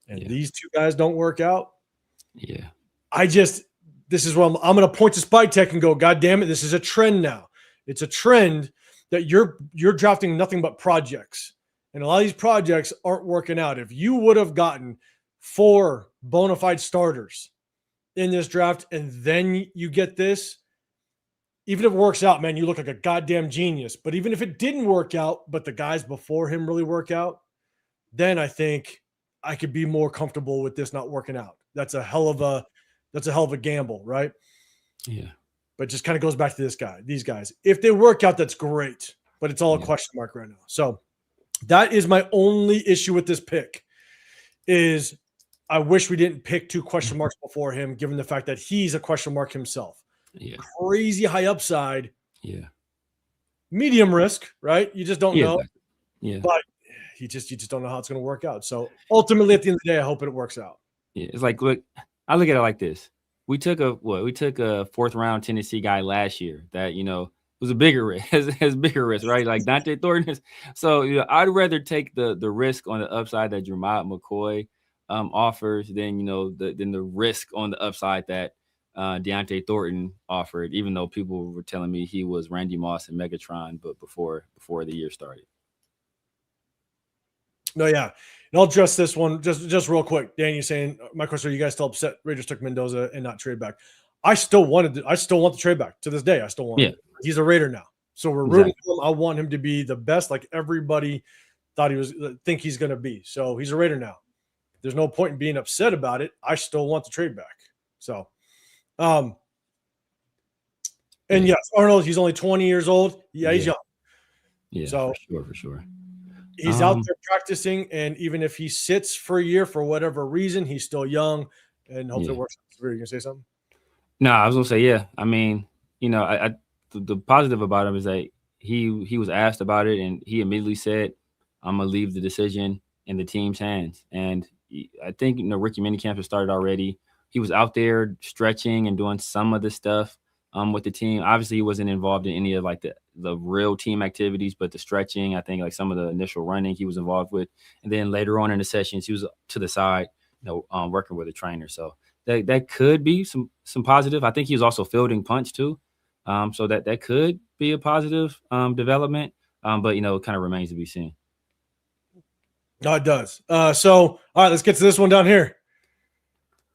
and these two guys don't work out. Yeah. This is where I'm going to point to Spy Tech and go, God damn it, this is a trend now. It's a trend that you're drafting nothing but projects. And a lot of these projects aren't working out. If you would have gotten 4 bona fide starters in this draft and then you get this, even if it works out, man, you look like a goddamn genius. But even if it didn't work out, but the guys before him really work out, then I think I could be more comfortable with this not working out. That's a hell of a gamble, right? Yeah. But just kind of goes back to these guys. If they work out, that's great. But it's all a question mark right now. So that is my only issue with this pick is I wish we didn't pick 2 question marks before him, given the fact that he's a question mark himself. Yeah. Crazy high upside. Yeah. Medium risk, right? You just don't know. Exactly. Yeah. But you just don't know how it's going to work out. So ultimately, at the end of the day, I hope it works out. Yeah. It's like, look, I look at it like this. We took a 4th round Tennessee guy last year that, was a bigger risk, has bigger risk, right? Like Dante Thornton is. So I'd rather take the risk on the upside that Jamal McCoy offers than the risk on the upside that Deontay Thornton offered, even though people were telling me he was Randy Moss and Megatron, but before the year started. No, yeah. And I'll address this one just real quick. Dan, you're saying, my question, are you guys still upset Raiders took Mendoza and not trade back? I still want the trade back to this day. I still want him. He's a Raider now. So we're rooting for him. I want him to be the best, like everybody think he's going to be. So he's a Raider now. There's no point in being upset about it. I still want the trade back. So, and yes, Arnold, he's only 20 years old. Yeah, he's young. Yeah, so for sure. He's out there practicing, and even if he sits for a year for whatever reason, he's still young, and hopefully it works. Are you gonna say something? No, I was gonna say, yeah. I mean, the positive about him is that he was asked about it, and he immediately said, "I'm gonna leave the decision in the team's hands." And I think rookie minicamp has started already. He was out there stretching and doing some of the stuff with the team. Obviously, he wasn't involved in any of like the real team activities, but the stretching, I think like some of the initial running he was involved with. And then later on in the sessions, he was to the side, working with a trainer. So that could be some positive. I think he was also fielding punch too. So that could be a positive development. But, it kind of remains to be seen. No, it does. So, all right, let's get to this one down here.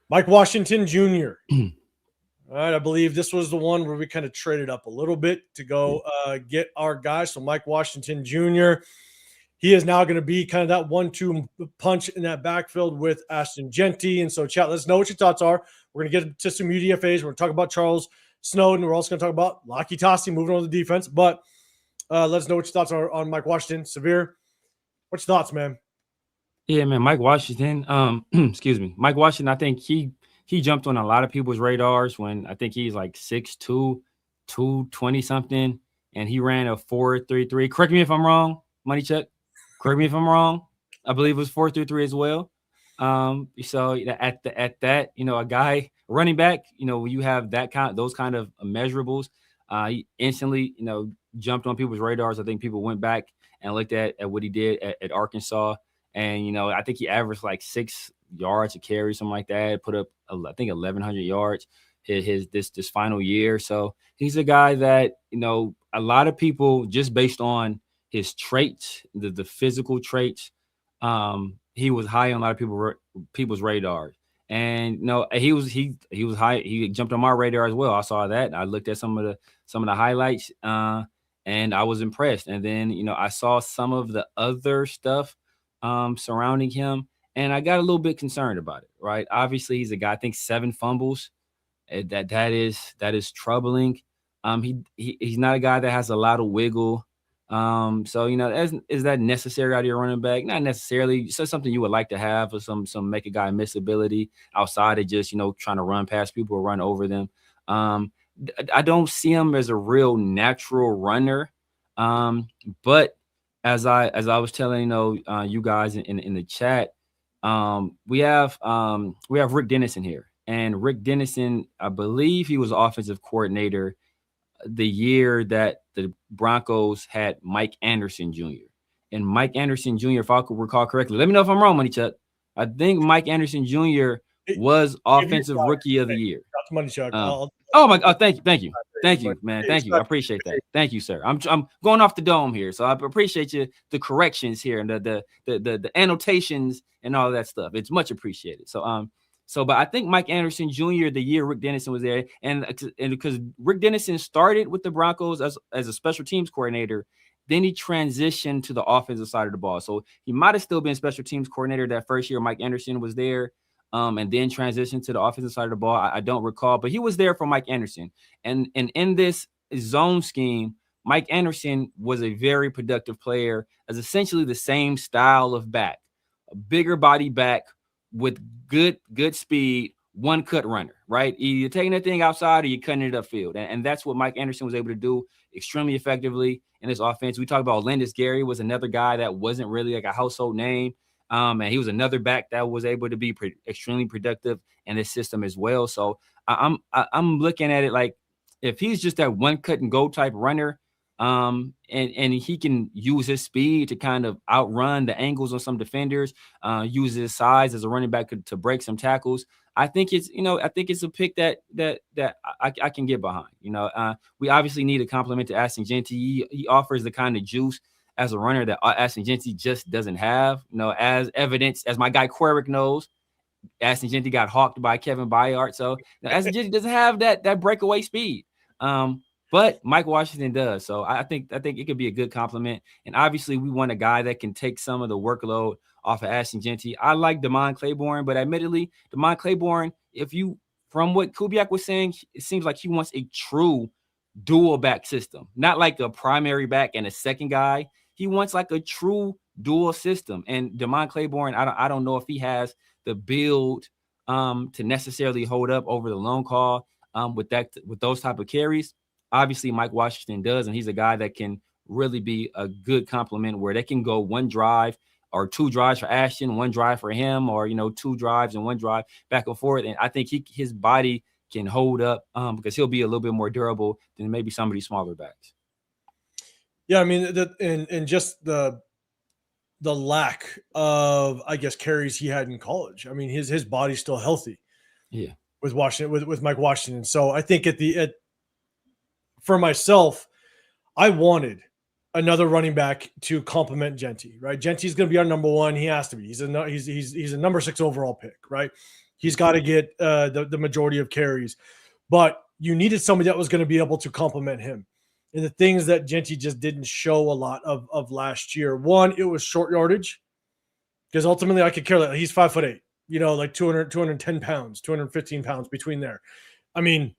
Mike Washington Jr. All right, I believe this was the one where we kind of traded up a little bit to go get our guy. So Mike Washington Jr., he is now going to be kind of that 1-2 punch in that backfield with Ashton Genty. And so, chat, let us know what your thoughts are. We're going to get to some UDFAs. We're going to talk about Charles Snowden. We're also going to talk about Lockie Tasi moving on to the defense. But let us know what your thoughts are on Mike Washington. Severe, what's your thoughts, man? Yeah, man, Mike Washington, excuse me. Mike Washington, I think he jumped on a lot of people's radars when I think he's like 6'2", 220 something, and he ran a 4.33. Correct me if I'm wrong, Money Chuck. Correct me if I'm wrong. I believe it was 4.33 as well. So at that, a guy running back, when you have those kind of measurables, he instantly, jumped on people's radars. I think people went back and looked at what he did at Arkansas. And, I think he averaged like 6 yards a carry, something like that. Put up, I think, 1,100 yards this final year. So he's a guy that, a lot of people, just based on his traits, the physical traits, he was high on a lot of people's radars. And he was high. He jumped on my radar as well. I saw that. I looked at some of the highlights, and I was impressed. And then I saw some of the other stuff surrounding him, and I got a little bit concerned about it. Right? Obviously, he's a guy. I think 7 fumbles. That is troubling. He's not a guy that has a lot of wiggle. So is that necessary out of your running back? Not necessarily. It's just something you would like to have, or some make a guy miss ability outside of just trying to run past people or run over them. I don't see him as a real natural runner. But as I was telling you guys in the chat, we have Rick Dennison here, and Rick Dennison, I believe he was offensive coordinator the year that the Broncos had Mike Anderson Jr. And Mike Anderson Jr., if I could recall correctly, let me know if I'm wrong, Money Chuck. I think Mike Anderson Jr. was offensive rookie of the year. Money Chuck. Thank you, man. Thank you. I appreciate that. Thank you, sir. I'm going off the dome here, so I appreciate the corrections here and the annotations and all of that stuff. It's much appreciated. But I think Mike Anderson Jr., the year Rick Dennison was there, and because Rick Dennison started with the Broncos as a special teams coordinator, then he transitioned to the offensive side of the ball. So he might have still been special teams coordinator that first year Mike Anderson was there, and then transitioned to the offensive side of the ball. I don't recall, but he was there for Mike Anderson. And in this zone scheme, Mike Anderson was a very productive player as essentially the same style of back, a bigger body back with good speed, one cut runner, right? You're taking that thing outside or you're cutting it upfield. And that's what Mike Anderson was able to do extremely effectively in his offense. We talked about Lendis Gary was another guy that wasn't really like a household name. And he was another back that was able to be extremely productive in this system as well. So I'm looking at it like if he's just that one cut and go type runner, and he can use his speed to kind of outrun the angles on some defenders, use his size as a running back to break some tackles. I think it's a pick that I can get behind. We obviously need a compliment to Ashton Jeanty. He offers the kind of juice as a runner that Ashton Jeanty just doesn't have. As evidence, as my guy Querick knows, Ashton Jeanty got hawked by Kevin Byard. So Ashton Jeanty doesn't have that breakaway speed. But Mike Washington does. So I think it could be a good compliment. And obviously we want a guy that can take some of the workload off of Ashton Jeanty. I like Damon Claiborne, but admittedly, Damon Claiborne, from what Kubiak was saying, it seems like he wants a true dual back system, not like a primary back and a second guy. He wants like a true dual system. And Damon Claiborne, I don't know if he has the build to necessarily hold up over the long call with those type of carries. Obviously, Mike Washington does, and he's a guy that can really be a good complement where they can go one drive or two drives for Ashton, one drive for him, or two drives and one drive back and forth. And I think his body can hold up because he'll be a little bit more durable than maybe some of these smaller backs. Yeah, I mean, and just the lack of, I guess, carries he had in college. I mean, his body's still healthy. Yeah, with Washington, with Mike Washington. So I think for myself, I wanted another running back to complement Jeanty, right? Genty's going to be our number one. He has to be. He's a number 6 overall pick, right? He's got to get the majority of carries, but you needed somebody that was going to be able to complement him. And the things that Jeanty just didn't show a lot of last year. One, it was short yardage, because ultimately I could care less. He's 5'8", like 210 pounds, 215 pounds between there. I mean,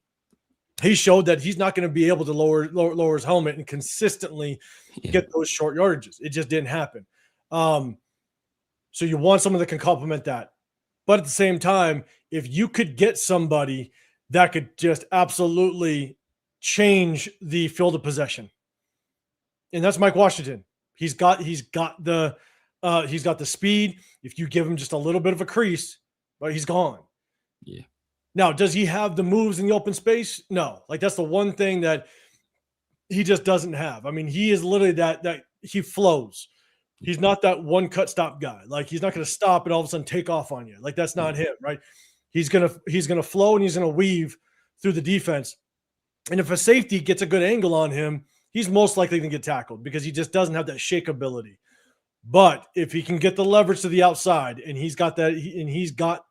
he showed that he's not going to be able to lower his helmet and consistently get those short yardages. It just didn't happen. So you want someone that can complement that. But at the same time, if you could get somebody that could just absolutely change the field of possession, and that's Mike Washington. He's got the speed. If you give him just a little bit of a crease, right, he's gone. Yeah. Now, does he have the moves in the open space? No. Like, that's the one thing that he just doesn't have. I mean, he is literally that he flows. He's not that one cut stop guy. Like, he's not going to stop and all of a sudden take off on you. Like, that's not him, right? He's gonna flow and he's gonna weave through the defense. And if a safety gets a good angle on him, he's most likely going to get tackled because he just doesn't have that shake ability. But if he can get the leverage to the outside and he's got that, and he's got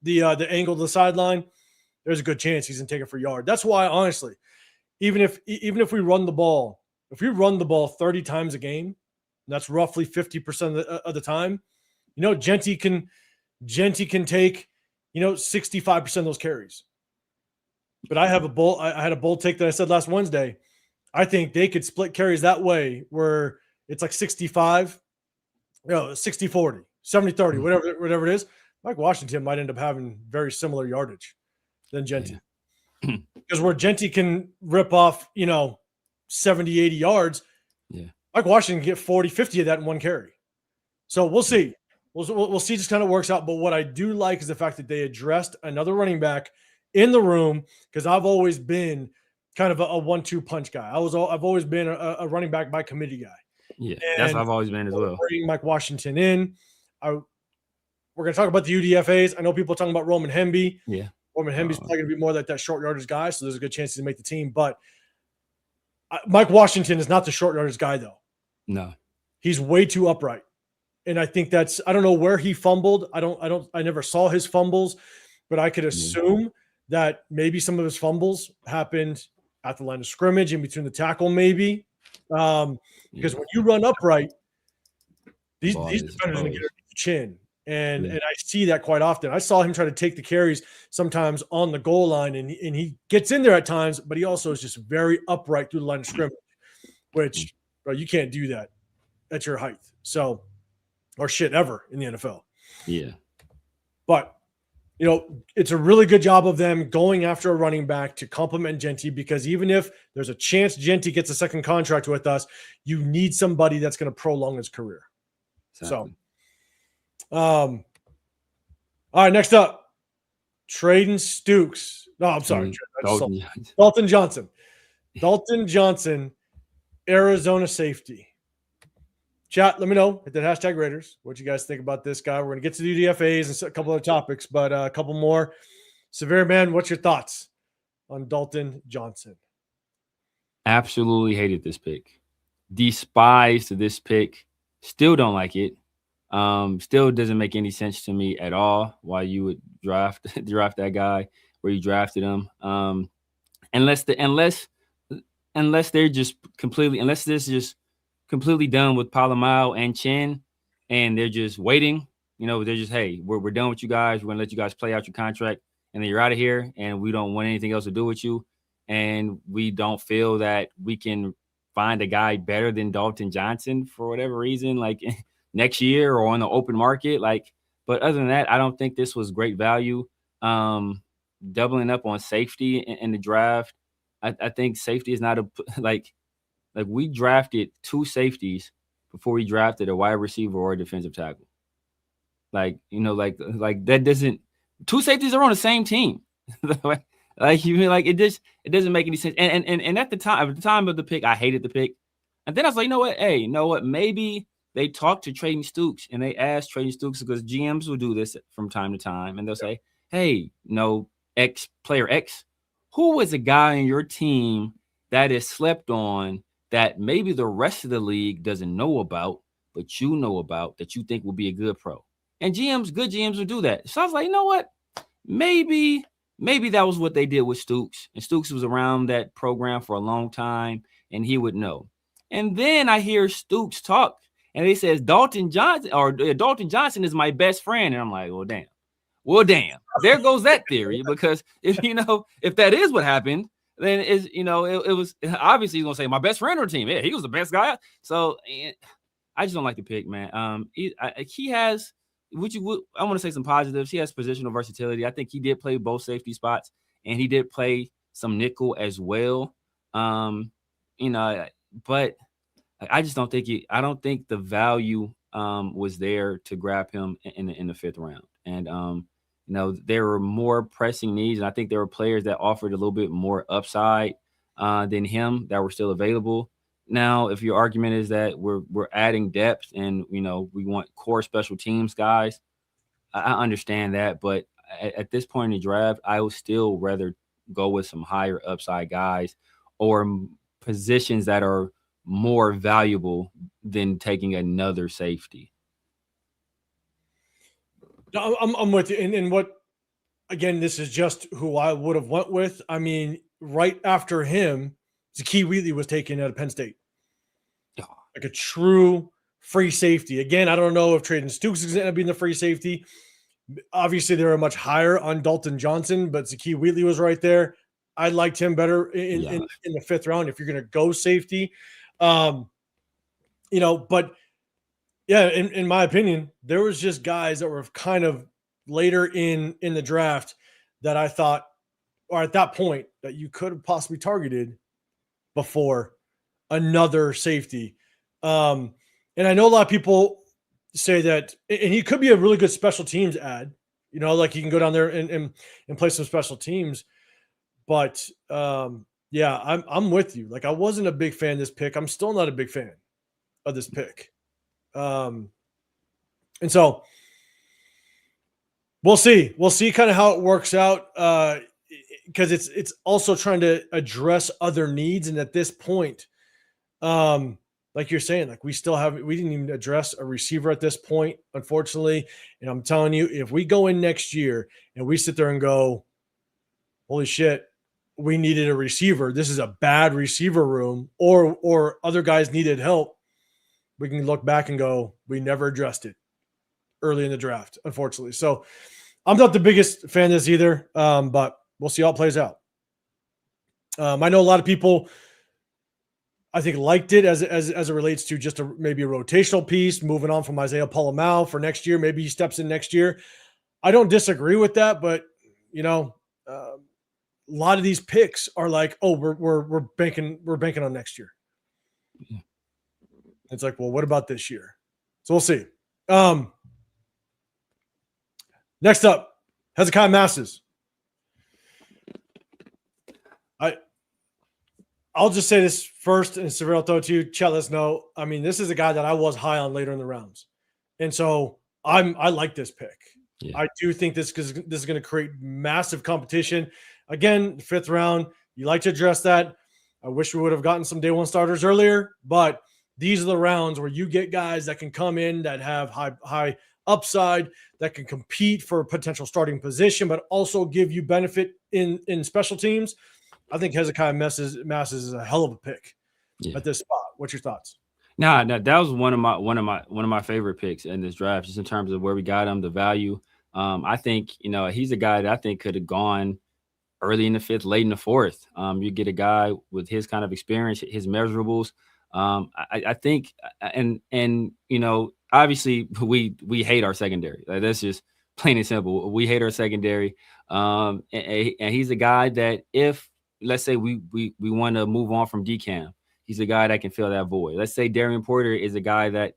the angle to the sideline, there's a good chance he's going to take it for yard. That's why, honestly, even if we run the ball, 30 times a game, that's roughly 50% of the time, Jeanty can take, 65% of those carries. But I had a bold take that I said last Wednesday. I think they could split carries that way where it's like 65, 60-40, 70-30, whatever it is. Mike Washington might end up having very similar yardage than Jeanty. Because where Jeanty can rip off, 70, 80 yards, Mike Washington can get 40, 50 of that in one carry. So we'll see. We'll see just kind of works out. But what I do like is the fact that they addressed another running back in the room, because I've always been kind of a 1-2 punch guy. I've always been a running back by committee guy. Yeah, that's what I've always been as well. Bringing Mike Washington in. We're going to talk about the UDFAs. I know people are talking about Roman Hemby. Yeah. Roman Hemby's probably going to be more like that short yardage guy, so there's a good chance to make the team. But Mike Washington is not the short yardage guy, though. No. He's way too upright. And I think I don't know where he fumbled. I never saw his fumbles, but I could assume that maybe some of his fumbles happened at the line of scrimmage, in between the tackle, maybe. Because when you run upright, these defenders are going to get a chin. And I see that quite often. I saw him try to take the carries sometimes on the goal line, and he gets in there at times, but he also is just very upright through the line of scrimmage, which, bro, you can't do that at your height. So, or shit ever in the NFL. Yeah. But, it's a really good job of them going after a running back to complement Genty, because even if there's a chance Genty gets a second contract with us, you need somebody that's going to prolong his career. Exactly. So, all right, next up, Traydon Stokes. No, I'm sorry. Dalton Johnson. Dalton Johnson, Arizona safety. Chat, let me know. Hit that hashtag Raiders. What you guys think about this guy? We're going to get to the UDFAs and a couple other topics, but a couple more. Severe Man, what's your thoughts on Dalton Johnson? Absolutely hated this pick. Despised this pick. Still don't like it. Still doesn't make any sense to me at all why you would draft that guy where you drafted him. Unless they're just completely done with Palomao and Chen, and they're just waiting. They're just, hey, we're done with you guys. We're gonna let you guys play out your contract, and then you're out of here, and we don't want anything else to do with you. And we don't feel that we can find a guy better than Dalton Johnson for whatever reason, like next year or on the open market. But other than that, I don't think this was great value. Doubling up on safety in the draft. I think safety is not like we drafted 2 safeties before we drafted a wide receiver or a defensive tackle. That doesn't. 2 safeties are on the same team. It doesn't make any sense. And at the time of the pick, I hated the pick. And then I was like, you know what? Maybe they talked to Traydon Stokes and they asked Traydon Stokes, because GMs will do this from time to time, and they'll say, hey, X player X, who was a guy on your team that is slept on that maybe the rest of the league doesn't know about, but you know about, that you think will be a good pro? And good GMs will do that. So I was like, you know what? Maybe that was what they did with Stokes. And Stokes was around that program for a long time, and he would know. And then I hear Stokes talk, and he says Dalton Johnson is my best friend. And I'm like, well, damn. There goes that theory, because if that is what happened, then it was obviously he's gonna say my best friend or team. Yeah, he was the best guy. So I just don't like the pick, man. He has. I want to say some positives. He has positional versatility. I think he did play both safety spots, and he did play some nickel as well. But I just don't think I don't think the value was there to grab him in the 5th round. And there were more pressing needs, and I think there were players that offered a little bit more upside than him that were still available. Now, if your argument is that we're adding depth and we want core special teams guys, I understand that. But at this point in the draft, I would still rather go with some higher upside guys or positions that are more valuable than taking another safety. I'm with you. And what, again, this is just who I would have went with. I mean, right after him, Zakee Wheatley was taken out of Penn State. Like a true free safety. Again, I don't know if Traydon Stokes is going to be in the free safety. Obviously, they were much higher on Dalton Johnson, but Zakee Wheatley was right there. I liked him better in the 5th round if you're going to go safety. But yeah, in my opinion, there was just guys that were kind of later in the draft that I thought, or at that point, that you could have possibly targeted before another safety. And I know a lot of people say that, and he could be a really good special teams ad, like he can go down there and play some special teams. But yeah, I'm with you. Like, I wasn't a big fan of this pick. I'm still not a big fan of this pick. And so we'll see kind of how it works out. Because it's also trying to address other needs. And at this point, like you're saying, like we didn't even address a receiver at this point, unfortunately. And I'm telling you, if we go in next year and we sit there and go, holy shit, we needed a receiver, this is a bad receiver room, or other guys needed help, we can look back and go, we never addressed it early in the draft, unfortunately. So I'm not the biggest fan of this either, but we'll see how it plays out. I know a lot of people, I think, liked it as it relates to just maybe a rotational piece, moving on from Isaiah Palomao for next year. Maybe he steps in next year. I don't disagree with that, but a lot of these picks are like, oh, we're banking on next year. Yeah. It's like, well, what about this year? So we'll see. Next up, Hezekiah Masses. I'll just say this first, and Severe, I'll throw it to you. Chet, let us know. I mean, this is a guy that I was high on later in the rounds, and so I like this pick. Yeah. I do think this is going to create massive competition. Again, 5th round, you like to address that. I wish we would have gotten some day one starters earlier, but these are the rounds where you get guys that can come in that have high upside, that can compete for a potential starting position, but also give you benefit in special teams. I think Hezekiah Masses is a hell of a pick at this spot. What's your thoughts? Nah, that was one of my favorite picks in this draft, just in terms of where we got him, the value. I think he's a guy that I think could have gone early in the 5th, late in the 4th. You get a guy with his kind of experience, his measurables. I think, and obviously we hate our secondary. Like, that's just plain and simple. We hate our secondary. And he's a guy that if, let's say we want to move on from DCAM, he's a guy that can fill that void. Let's say Darian Porter is a guy that,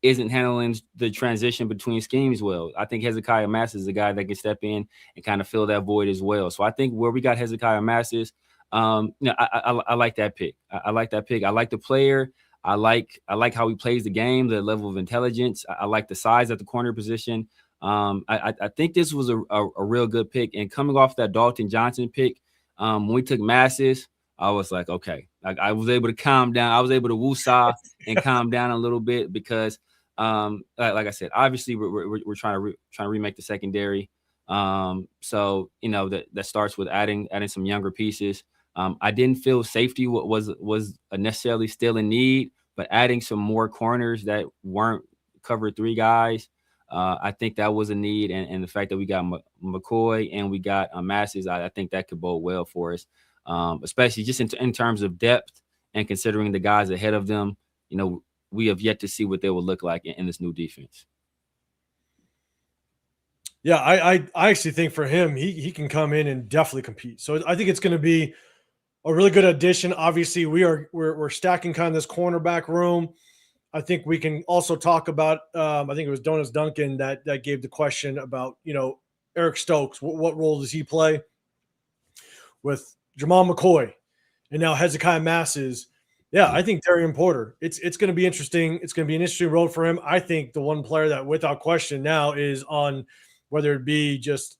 isn't handling the transition between schemes well. I think Hezekiah Masses is a guy that can step in and kind of fill that void as well. So I think where we got Hezekiah Masses, I like that pick. I like that pick. I like the player. I like how he plays the game, the level of intelligence. I like the size at the corner position. I think this was a real good pick. And coming off that Dalton Johnson pick, when we took Masses, I was like, okay, I was able to calm down. I was able to woosah and calm down a little bit because, like I said, obviously we're trying to remake the secondary. So that starts with adding some younger pieces. I didn't feel safety was necessarily still in need, but adding some more corners that weren't cover 3 guys. I think that was a need, and the fact that we got McCoy and we got Masses, I think that could bode well for us, especially just in terms of depth and considering the guys ahead of them. We have yet to see what they will look like in this new defense. Yeah, I actually think for him, he can come in and definitely compete. So I think it's going to be a really good addition. Obviously, we're stacking kind of this cornerback room. I think we can also talk about, I think it was Donis Duncan that gave the question about, Eric Stokes. What role does he play with Jamal McCoy and now Hezekiah Masses? Yeah, I think Darian Porter. It's going to be interesting. It's going to be an interesting road for him. I think the one player that without question now is on whether it be just,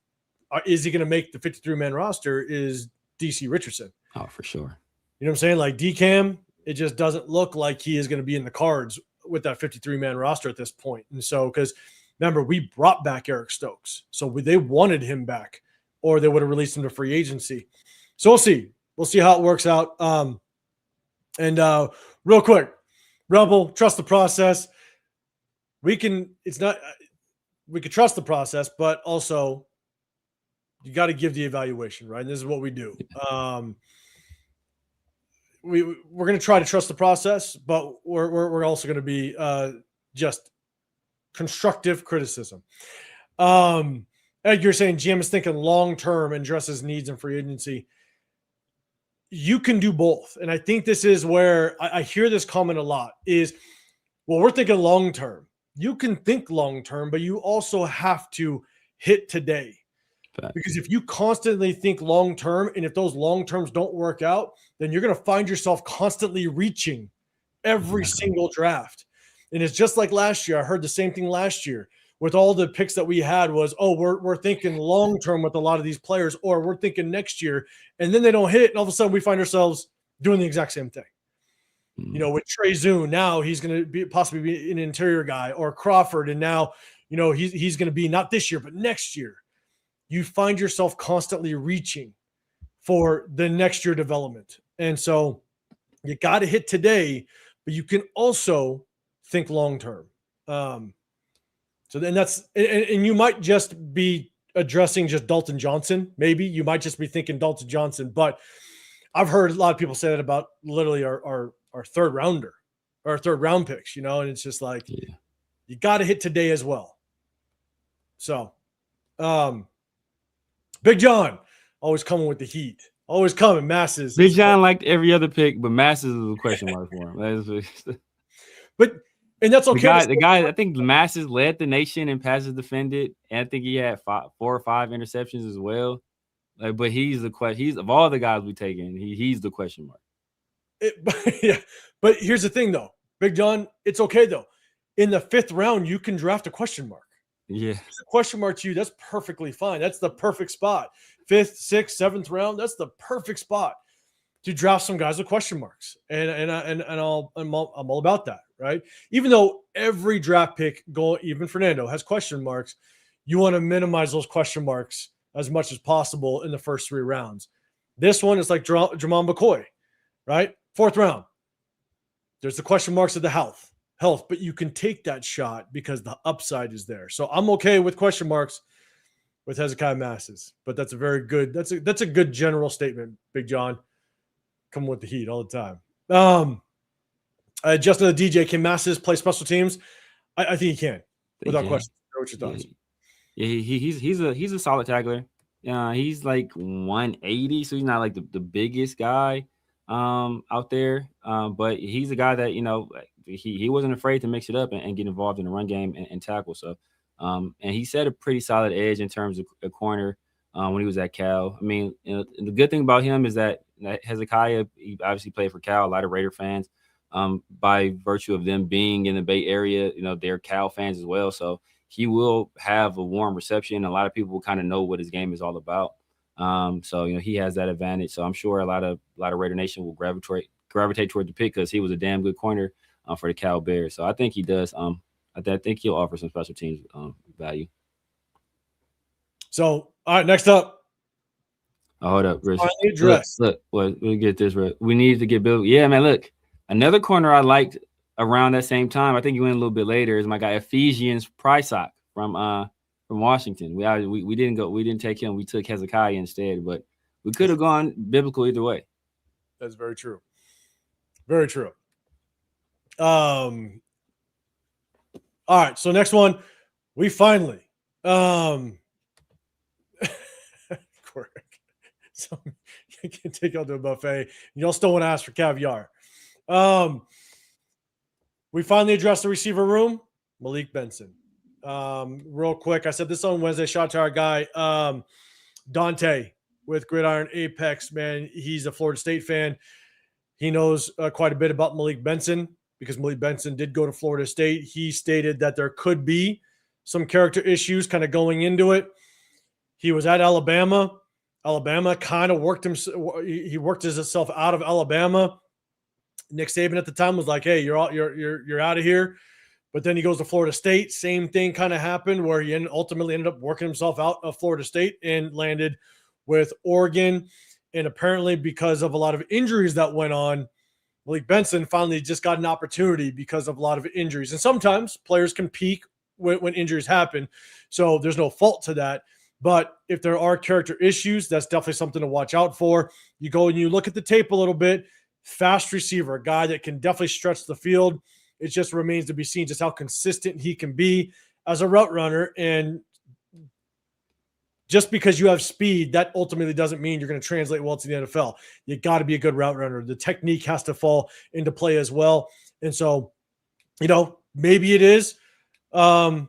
is he going to make the 53-man roster, is DC Richardson. Oh, for sure. You know what I'm saying? Like DCAM, it just doesn't look like he is going to be in the cards with that 53-man roster at this point. And so, because remember, we brought back Eric Stokes. So they wanted him back, or they would have released him to free agency. So we'll see. We'll see how it works out. And real quick, Rebel, trust the process. We can trust the process, but also you got to give the evaluation, right? And this is what we do. We're going to try to trust the process, but we're also going to be just constructive criticism. You're saying GM is thinking long-term and addresses needs in free agency. You can do both. And I think this is where I hear this comment a lot is, well, we're thinking long-term. You can think long-term, but you also have to hit today. Because if you constantly think long-term, and if those long-terms don't work out, then you're going to find yourself constantly reaching every single draft. And it's just like last year. I heard the same thing last year with all the picks that we had was, oh, we're thinking long-term with a lot of these players, or we're thinking next year, and then they don't hit, and all of a sudden we find ourselves doing the exact same thing. With Trey Zuhn, now he's going to possibly be an interior guy, or Crawford, and now, he's going to be not this year, but next year. You find yourself constantly reaching for the next year development. And so you got to hit today, but you can also think long-term. So then and you might just be addressing just Dalton Johnson. Maybe you might just be thinking Dalton Johnson, but I've heard a lot of people say that about literally our third rounder or our third round picks, and it's just like, you got to hit today as well. So Big John, always coming with the heat. Always coming, Masses. Big John liked every other pick, but Masses is a question mark for him. And that's okay. The guy, I think Masses led the nation in passes defended, and I think he had 4 or 5 interceptions as well. But he's the question. He's of all the guys we taken, he's the question mark. Yeah, but here's the thing, though, Big John. It's okay though. In the 5th round, you can draft a question mark. Yeah, it's a question mark to you. That's perfectly fine. That's the perfect spot. 5th, 6th, 7th round. That's the perfect spot to draft some guys with question marks. And I'm all about that, right? Even though every draft pick, even Fernando, has question marks, you want to minimize those question marks as much as possible in the first 3 rounds. This one is like Jamal McCoy, right? 4th round. There's the question marks of the health, but you can take that shot because the upside is there. So I'm okay with question marks with Hezekiah Masses, but that's a very good, that's a good general statement, Big John. Coming with the heat all the time. Justin the DJ, can Masses play special teams? I think he can, without question. What's your thoughts? Yeah, he's a solid tackler. He's like 180, so he's not like the biggest guy out there. But he's a guy that, he wasn't afraid to mix it up and get involved in the run game and tackle. So and he set a pretty solid edge in terms of a corner when he was at Cal. I mean, the good thing about him is that Hezekiah, he obviously played for Cal. A lot of Raider fans, by virtue of them being in the Bay Area, they're Cal fans as well. So he will have a warm reception. A lot of people will kind of know what his game is all about. So he has that advantage. So I'm sure a lot of Raider Nation will gravitate toward the pick because he was a damn good corner for the Cal Bears. So I think he does. I think he'll offer some special teams value. So all right, next up. Oh, hold up, Rich. Look, we'll get this right. We need to get Bill. Yeah, man. Look, another corner I liked around that same time, I think he went a little bit later, is my guy Ephesians Prysock from Washington. We didn't take him. We took Hezekiah instead, but we could have gone biblical either way. That's very true. Very true. All right, so next one, we finally so you can take out to a buffet. Y'all still want to ask for caviar. We finally addressed the receiver room. Malik Benson. Real quick, I said this on Wednesday. Shout out to our guy, Dante with Gridiron Apex. Man, he's a Florida State fan. He knows quite a bit about Malik Benson because Malik Benson did go to Florida State. He stated that there could be some character issues kind of going into it. He was at Alabama. Alabama kind of worked himself out of Alabama. Nick Saban at the time was like, "Hey, you're out of here." But then he goes to Florida State. Same thing kind of happened where he ultimately ended up working himself out of Florida State and landed with Oregon. And apparently because of a lot of injuries that went on, Malik Benson finally just got an opportunity because of a lot of injuries. And sometimes players can peak when injuries happen. So there's no fault to that. But if there are character issues, that's definitely something to watch out for. You go and you look at the tape a little bit. Fast receiver, a guy that can definitely stretch the field. It just remains to be seen just how consistent he can be as a route runner. And just because you have speed, that ultimately doesn't mean you're going to translate well to the NFL. You got to be a good route runner. The technique has to fall into play as well. And so, maybe it is a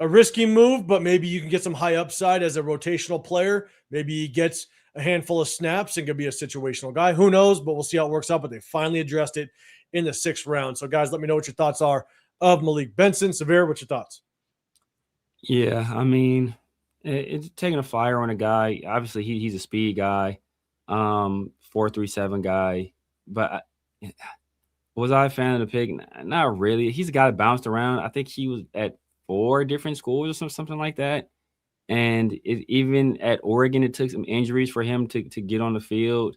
risky move, but maybe you can get some high upside as a rotational player. Maybe he gets a handful of snaps and could be a situational guy. Who knows? But we'll see how it works out. But they finally addressed it in the 6th round. So, guys, let me know what your thoughts are of Malik Benson. Severe, what's your thoughts? Yeah, I mean, it's taking a flyer on a guy. Obviously, he's a speed guy, 4.37 guy. But was I a fan of the pick? Not really. He's a guy that bounced around. I think he was at 4 different schools or something like that. And even at Oregon, it took some injuries for him to get on the field.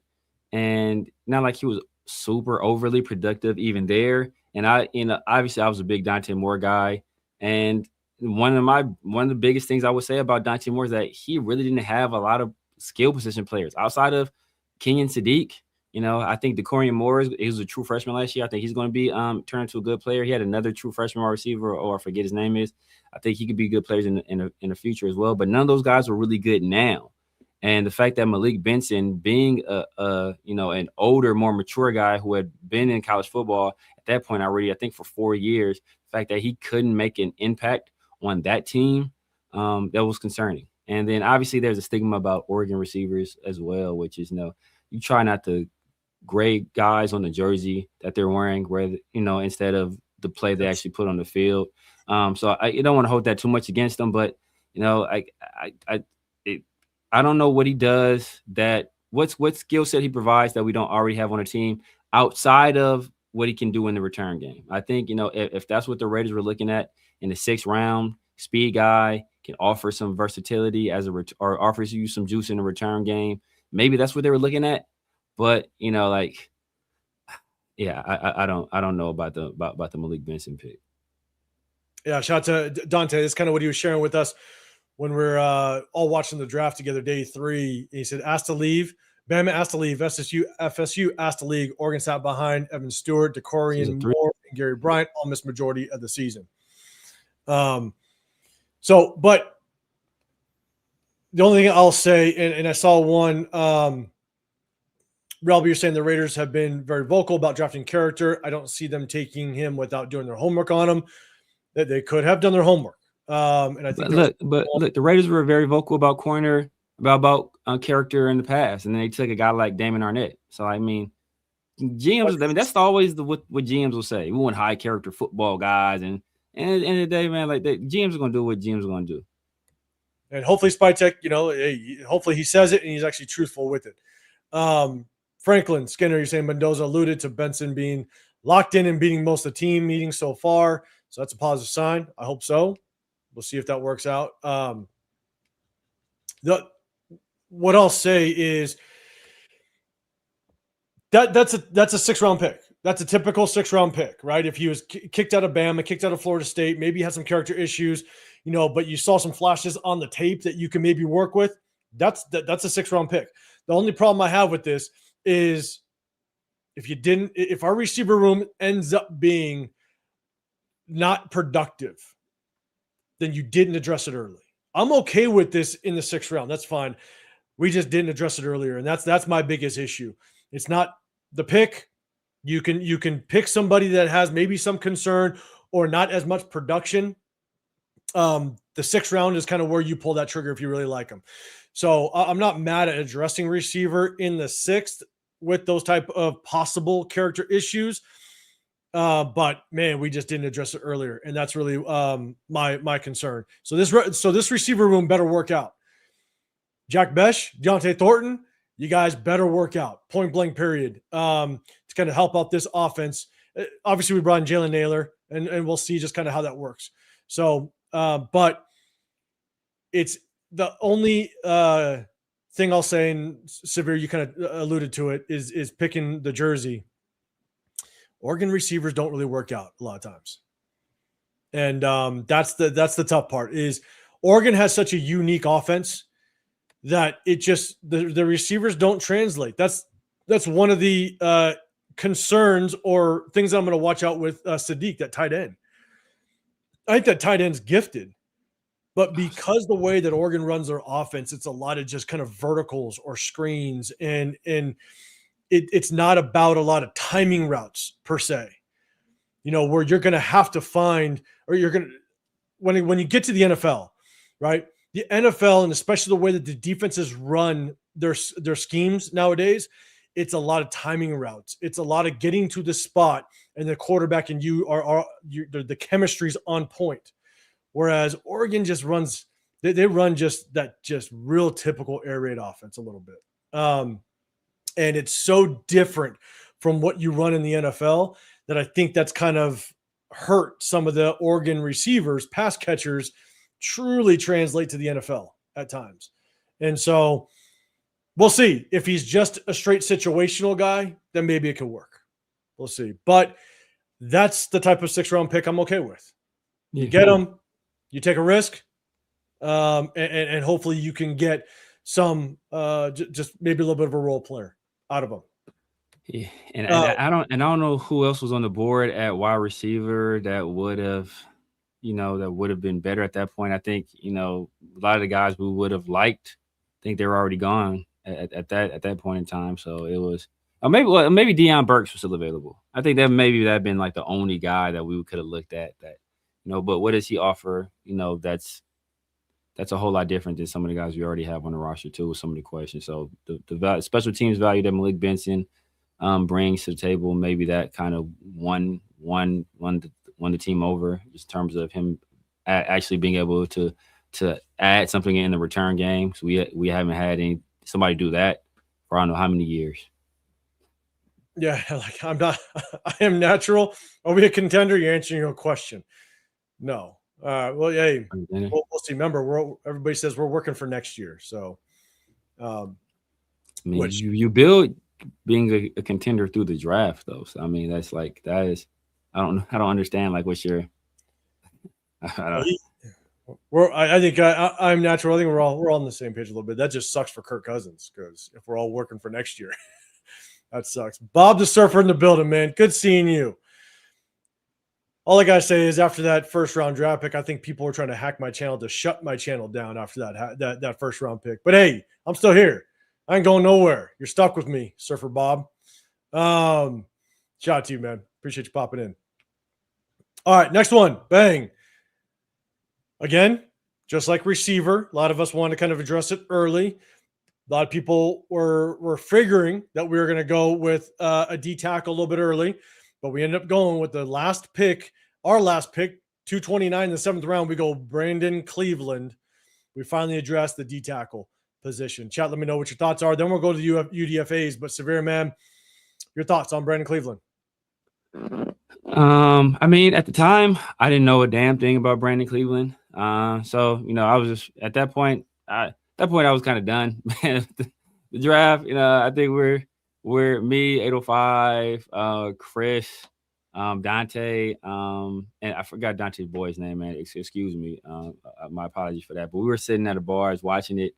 And not like he was super overly productive even there. And obviously I was a big Dante Moore guy. And one of the biggest things I would say about Dante Moore is that he really didn't have a lot of skill position players outside of Kenyon Sadiq. I think DeCorian Moore he was a true freshman last year. I think he's going to be turned into a good player. He had another true freshman wide receiver, or I forget his name is. I think he could be good players in the future as well. But none of those guys are really good now. And the fact that Malik Benson, being an older, more mature guy who had been in college football at that point already, I think for 4 years, the fact that he couldn't make an impact on that team, that was concerning. And then obviously there's a stigma about Oregon receivers as well, which is, you try not to grade guys on the jersey that they're wearing, instead of the play they actually put on the field. So I don't want to hold that too much against them, but I don't know what he does what skill set he provides that we don't already have on a team outside of what he can do in the return game. I think, if that's what the Raiders were looking at in the 6th round, speed guy can offer some versatility or offers you some juice in the return game. Maybe that's what they were looking at. But I don't know about the Malik Benson pick. Yeah, shout out to Dante. That's kind of what he was sharing with us when we're all watching the draft together, day 3. He said, asked to leave. Bama asked to leave. FSU asked to leave. Oregon sat behind Evan Stewart, DeCorian Moore, and Gary Bryant all missed majority of the season. But the only thing I'll say, and I saw one, Ralby, you're saying the Raiders have been very vocal about drafting character. I don't see them taking him without doing their homework on him. That they could have done their homework. And I think look, the Raiders were very vocal about corner, about character in the past, and then they took a guy like Damon Arnett. So GMs, that's always what GMs will say. We want high character football guys, and at the end of the day, man, GMs are gonna do what GMs are gonna do. And hopefully Spytech, hopefully he says it and he's actually truthful with it. Franklin Skinner, you're saying Mendoza alluded to Benson being locked in and beating most of the team meetings so far. So that's a positive sign. I hope so. We'll see if that works out. What I'll say is that's a 6th-round pick. That's a typical 6th-round pick, right? If he was kicked out of Bama, kicked out of Florida State, maybe had some character issues, but you saw some flashes on the tape that you can maybe work with. That's a 6th-round pick. The only problem I have with this is if our receiver room ends up being not productive, then you didn't address it early. I'm okay with this in the 6th round. That's fine. We just didn't address it earlier. And that's my biggest issue. It's not the pick. You can pick somebody that has maybe some concern or not as much production. The 6th round is kind of where you pull that trigger if you really like them. So I'm not mad at addressing receiver in the 6th with those type of possible character issues. But man, we just didn't address it earlier. And that's really my concern. So this receiver room better work out. Jack Besh, Deontay Thornton, you guys better work out. Point blank period. To kind of help out this offense. Obviously we brought in Jalen Naylor and we'll see just kind of how that works. So, but it's the only thing I'll say, and Severe, you kind of alluded to it, is picking the jersey. Oregon receivers don't really work out a lot of times. And that's the tough part is Oregon has such a unique offense that it just the receivers don't translate. That's one of the concerns or things I'm going to watch out with Sadiq, that tight end. I think that tight end's gifted, but because the way that Oregon runs their offense, it's a lot of just kind of verticals or screens, and it's not about a lot of timing routes per se, where you're going to have to find, or you're going to, when you get to the NFL, right? The NFL, and especially the way that the defenses run their schemes nowadays, it's a lot of timing routes. It's a lot of getting to the spot, and the quarterback and you the chemistry's on point. Whereas Oregon just runs, they run just real typical air raid offense a little bit. And it's so different from what you run in the NFL that I think that's kind of hurt some of the Oregon receivers, pass catchers, truly translate to the NFL at times. And so we'll see. If he's just a straight situational guy, then maybe it could work. We'll see. But that's the type of 6th-round pick I'm okay with. You get him, you take a risk, and hopefully you can get some just maybe a little bit of a role player out of him. Yeah, and I don't know who else was on the board at wide receiver that would have been better at that point. I think, a lot of the guys we would have liked, I think they were already gone at that point in time. So it was maybe Deion Burks was still available. I think that had been like the only guy that we could have looked at that, but what does he offer? That's a whole lot different than some of the guys we already have on the roster too, with some of the questions. So the special teams value that Malik Benson brings to the table, maybe that kind of won the team over, just in terms of him actually being able to add something in the return game. So we haven't had somebody do that for I don't know how many years. Yeah, like I am natural. Are we a contender? You're answering your question. No. Well, hey, we'll see. Remember, everybody says we're working for next year. So, I mean, you build being a contender through the draft, though. So, I mean, that is. I don't understand. Like, what's your? I think I'm natural. I think we're all on the same page a little bit. That just sucks for Kirk Cousins, because if we're all working for next year, that sucks. Bob the Surfer in the building, man. Good seeing you. All I gotta say is, after that first round draft pick, I think people were trying to hack my channel to shut my channel down after that first round pick. But hey, I'm still here. I ain't going nowhere. You're stuck with me, Surfer Bob. Shout out to you, man. Appreciate you popping in. All right, next one. Bang. Again, just like receiver, a lot of us wanted to kind of address it early. A lot of people were figuring that we were going to go with a D tackle a little bit early, but we ended up going with the last pick, our last pick, 229 in the 7th round. We go Brandon Cleveland. We finally addressed the D tackle position. Chat, let me know what your thoughts are. Then we'll go to the UDFAs. But Severe Man, your thoughts on Brandon Cleveland? I mean, at the time, I didn't know a damn thing about Brandon Cleveland. So I was just at that point. I was kind of done. The draft. I think we're me, 805, Chris, Dante, and I forgot Dante's boy's name, man. Excuse me. My apologies for that. But we were sitting at the bars watching it,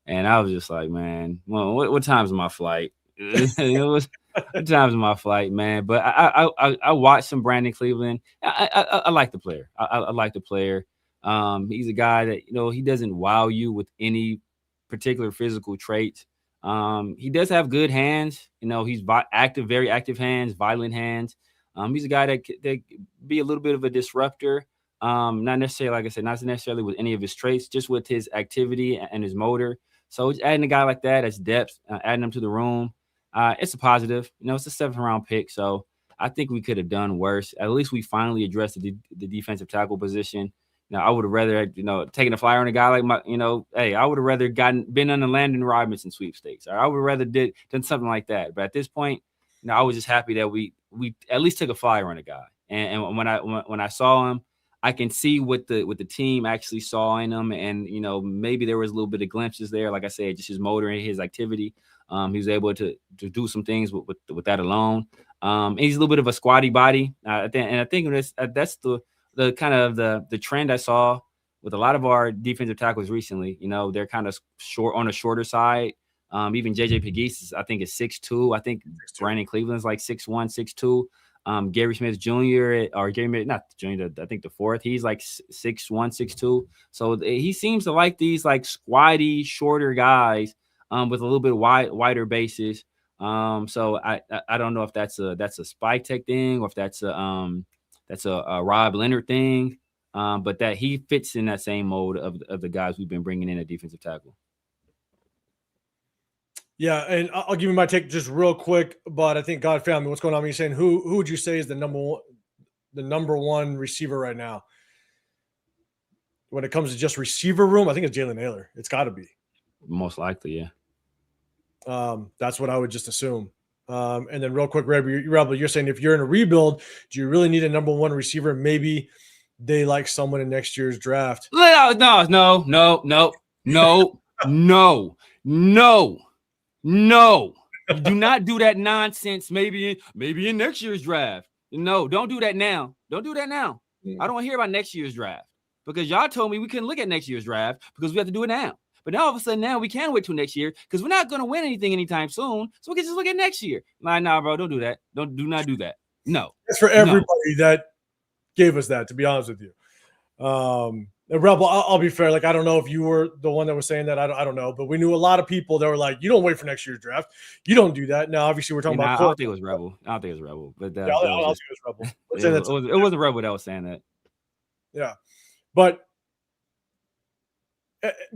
and I was just like, man, well, what time's my flight? It was what time's my flight, man. But I watched some Brandon Cleveland. I like the player. I like the player. He's a guy that he doesn't wow you with any particular physical traits. He does have good hands. He's active, very active hands, violent hands. He's a guy that be a little bit of a disruptor. Not necessarily, like I said, not necessarily with any of his traits, just with his activity and his motor. So adding a guy like that as depth, adding him to the room, it's a positive. It's a 7th round pick, so I think we could have done worse. At least we finally addressed the defensive tackle position. I would have rather, taken a flyer on a guy like hey, I would have rather been on the Landon Robinson sweepstakes. Or I would have rather done something like that. But at this point, I was just happy that we at least took a flyer on a guy. And when I saw him, I can see what the team actually saw in him, and maybe there was a little bit of glimpses there. Like I said, just his motor and his activity. He was able to do some things with that alone. He's a little bit of a squatty body, I think that's the kind of the trend I saw with a lot of our defensive tackles recently. They're kind of short on the shorter side. Even JJ Pegues, I think, is 6'2". I think Brandon Cleveland's like 6'1", 6'2". Gary Smith Jr. or Gary, not Jr., I think the 4th, he's like 6'1", 6'2". So he seems to like these like squatty, shorter guys with a little bit wider bases. So I don't know if that's a Spike Tech thing or if that's a Rob Leonard thing, but that he fits in that same mode of the guys we've been bringing in at defensive tackle. Yeah, and I'll give you my take just real quick, but I think God found me. What's going on? You're saying who would you say is the number one receiver right now? When it comes to just receiver room, I think it's Jalen Naylor. It's got to be. Most likely, yeah. That's what I would just assume. And then real quick, Rebel, you're saying if you're in a rebuild, do you really need a number one receiver? Maybe they like someone in next year's draft. No. Do not do that nonsense. Maybe in next year's draft. No, don't do that now. Don't do that now. I don't want to hear about next year's draft because y'all told me we couldn't look at next year's draft because we have to do it now. But now all of a sudden now we can wait till next year because we're not going to win anything anytime soon. So we can just look at next year. Like, nah, bro, don't do that. Do not do that. No. That's for everybody that gave us that, to be honest with you. Rebel, I'll be fair. Like, I don't know if you were the one that was saying that. I don't know. But we knew a lot of people that were like, you don't wait for next year's draft. You don't do that. Now, obviously, we're talking about. I don't think it was Rebel. But I don't think it was Rebel. It was a Rebel that was saying that. Yeah. But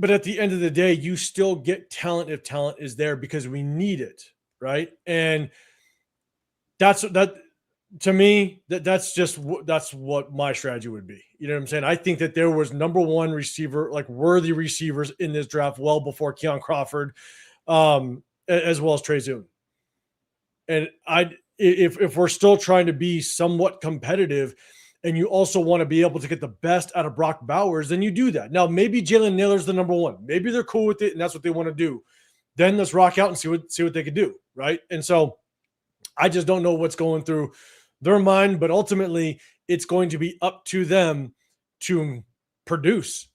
at the end of the day, you still get talent if talent is there because we need it, right? And that's to me, that's what my strategy would be. You know what I'm saying? I think that there was number one receiver, like worthy receivers in this draft well before Keon Crawford, as well as Trey Zuhn. And if we're still trying to be somewhat competitive and you also want to be able to get the best out of Brock Bowers, then you do that. Now, maybe Jalen Nailor's the number one. Maybe they're cool with it and that's what they want to do. Then let's rock out and see what they can do, right? And so I just don't know what's going through their mind, but ultimately it's going to be up to them to produce.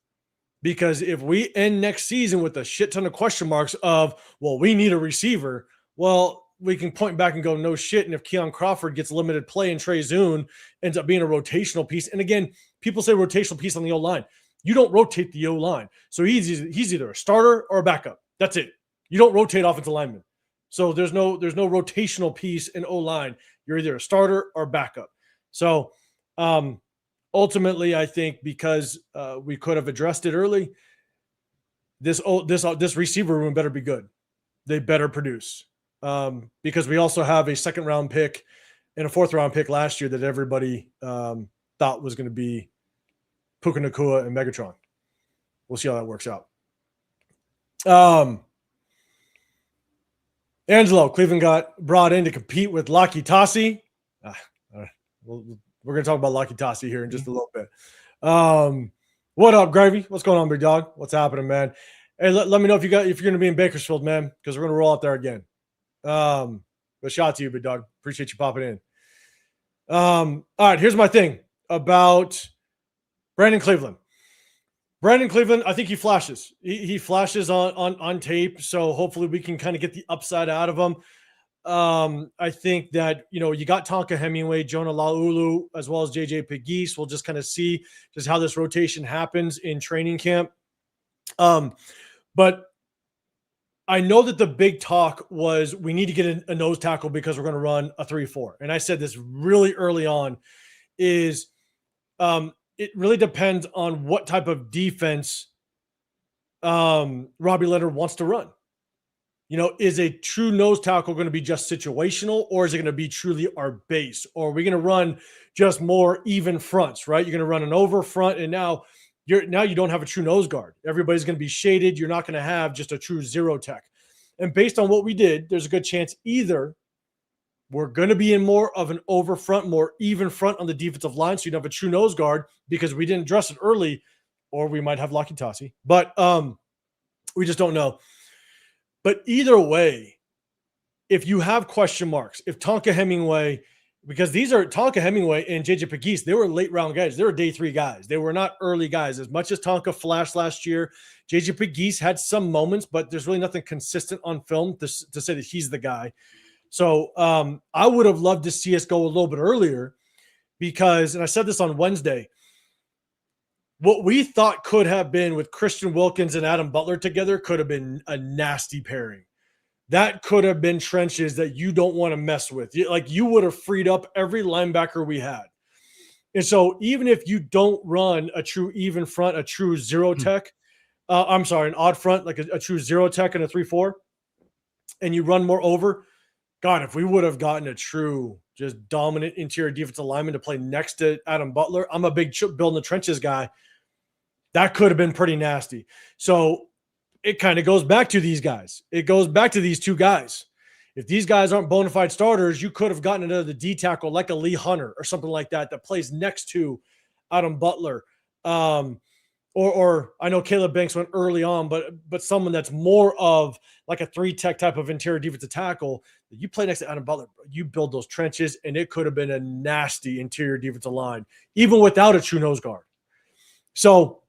Because if we end next season with a shit ton of question marks of, well, we need a receiver, well, we can point back and go, no shit. And if Keon Crawford gets limited play and Trey Zuhn ends up being a rotational piece, and again, people say rotational piece on the O-line. You don't rotate the O-line. So he's either a starter or a backup. That's it. You don't rotate offensive linemen. So there's no rotational piece in O-line. You're either a starter or backup. So ultimately, I think because we could have addressed it early, this receiver room better be good. They better produce. Because we also have a second-round pick and a fourth-round pick last year that everybody thought was going to be Puka Nacua and Megatron. We'll see how that works out. Angelo, Cleveland got brought in to compete with Lucky Tasi. We're going to talk about Lucky Tasi here in just a little bit. What up, Gravy? What's going on, big dog? What's happening, man? Hey, let me know if you're going to be in Bakersfield, man, because we're going to roll out there again. But shout out to you, big dog. Appreciate you popping in. All right, here's my thing about Brandon Cleveland. Brandon Cleveland, I think he flashes. He flashes on tape, so hopefully we can kind of get the upside out of him. I think that, you got Tonka Hemingway, Jonah Laulu, as well as JJ Pegues. We'll just kind of see just how this rotation happens in training camp. But I know that the big talk was we need to get a nose tackle because we're going to run a 3-4. And I said this really early on is it really depends on what type of defense Robbie Leonard wants to run. Is a true nose tackle going to be just situational, or is it going to be truly our base? Or are we going to run just more even fronts, right? You're going to run an over front, and now you don't have a true nose guard. Everybody's going to be shaded. You're not going to have just a true zero tech. And based on what we did, there's a good chance either we're going to be in more of an over front, more even front on the defensive line, so you'd have a true nose guard because we didn't address it early, or we might have Lucky Tasi. But we just don't know. But either way, if you have question marks, if Tonka Hemingway, because these are Tonka Hemingway and JJ Pegues, they were late round guys. They were day 3 guys. They were not early guys. As much as Tonka flashed last year, JJ Pegues had some moments, but there's really nothing consistent on film to say that he's the guy. So I would have loved to see us go a little bit earlier because, and I said this on Wednesday, what we thought could have been with Christian Wilkins and Adam Butler together could have been a nasty pairing. That could have been trenches that you don't want to mess with. Like, you would have freed up every linebacker we had. And so even if you don't run a true even front, a true zero tech, an odd front, like a true zero tech and a 3-4, and you run more over, God, if we would have gotten a true just dominant interior defensive lineman to play next to Adam Butler, I'm a big building the trenches guy. That could have been pretty nasty. So it kind of goes back to these guys. It goes back to these two guys. If these guys aren't bona fide starters, you could have gotten another D tackle like a Lee Hunter or something like that plays next to Adam Butler. Or I know Caleb Banks went early on, but someone that's more of like a 3-tech type of interior defensive tackle. You play next to Adam Butler, you build those trenches, and it could have been a nasty interior defensive line, even without a true nose guard. So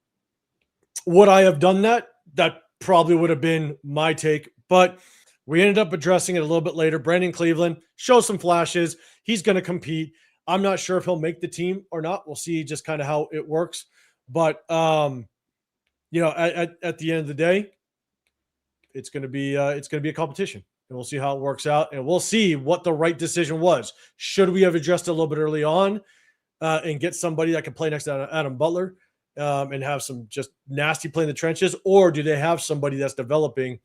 would I have done that? That probably would have been my take, but we ended up addressing it a little bit later. Brandon Cleveland shows some flashes. He's going to compete. I'm not sure if he'll make the team or not. We'll see just kind of how it works. But, at the end of the day, it's going to be a competition, and we'll see how it works out, and we'll see what the right decision was. Should we have adjusted a little bit early on and get somebody that can play next to Adam Butler and have some just nasty play in the trenches, or do they have somebody that's developing?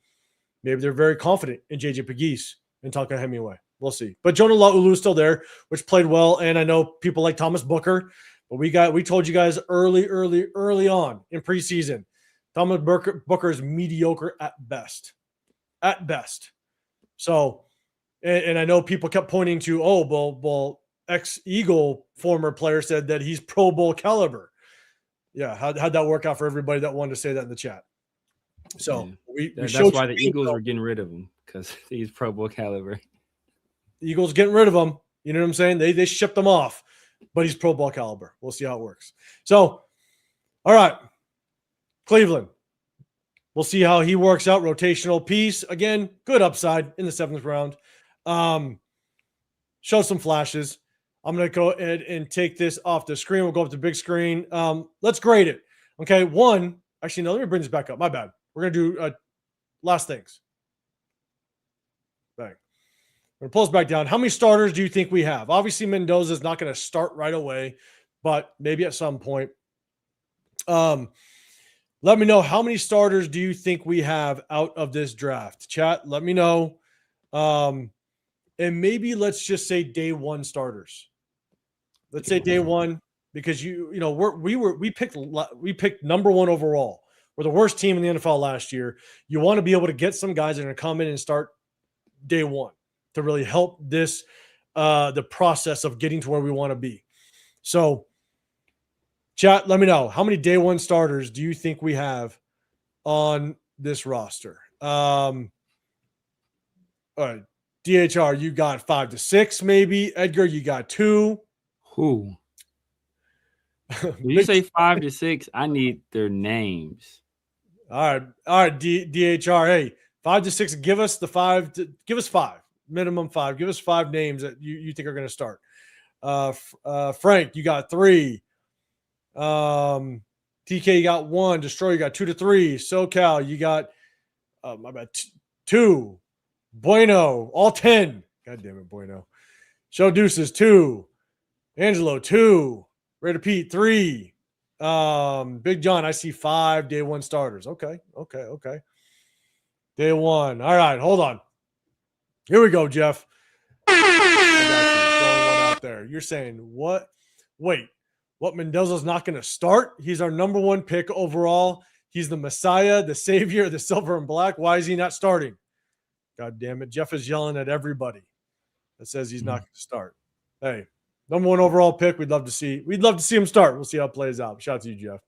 Maybe they're very confident in JJ Pegues and Tonka Hemingway. We'll see. But Jonah Laulu is still there, which played well, and I know people like Thomas Booker, but we told you guys early on in preseason, Thomas Booker is mediocre at best. At best. So, and I know people kept pointing to, well, ex-Eagle former player said that he's Pro Bowl caliber. Yeah, how'd that work out for everybody that wanted to say that in the chat? So that's why the Eagles are getting rid of him, because he's Pro Bowl caliber. The Eagles getting rid of him. You know what I'm saying? They shipped him off, but he's Pro Bowl caliber. We'll see how it works. So, all right. Cleveland. We'll see how he works out. Rotational piece. Again, good upside in the 7th round. Show some flashes. I'm going to go ahead and take this off the screen. We'll go up to the big screen. Let's grade it. Okay, actually, no, let me bring this back up. My bad. We're going to do last things. Bang. We're going to pull this back down. How many starters do you think we have? Obviously, Mendoza is not going to start right away, but maybe at some point. Let me know, how many starters do you think we have out of this draft? Chat, let me know. And maybe let's just say day 1 starters. Let's say day 1, because we picked number 1 overall. We're the worst team in the NFL last year. You want to be able to get some guys that are going to come in and start day 1 to really help this the process of getting to where we want to be. So, chat, let me know, how many day 1 starters do you think we have on this roster? All right, DHR, you got 5 to 6, maybe. Edgar, you got 2. Who? When you say 5 to 6, I need their names. All right, DHR. Hey, 5 to 6. Give us 5. Minimum 5. Give us 5 names that you think are going to start. Frank, you got 3. TK, you got 1. Destroy, you got 2 to 3. SoCal, you got 2. Bueno, all 10. God damn it, Bueno. Show Deuces, 2. Angelo, 2. Raider Pete, 3. Big John, I see 5 day 1 starters. Okay. Day 1. All right, hold on. Here we go, Jeff. I got you. Throwing one out there. You're saying what? Wait, what? Mendoza's not going to start? He's our number 1 pick overall. He's the Messiah, the Savior, the Silver and Black. Why is he not starting? God damn it. Jeff is yelling at everybody that says he's not going to start. Hey, number 1 overall pick. We'd love to see him start. We'll see how it plays out. Shout out to you, Jeff.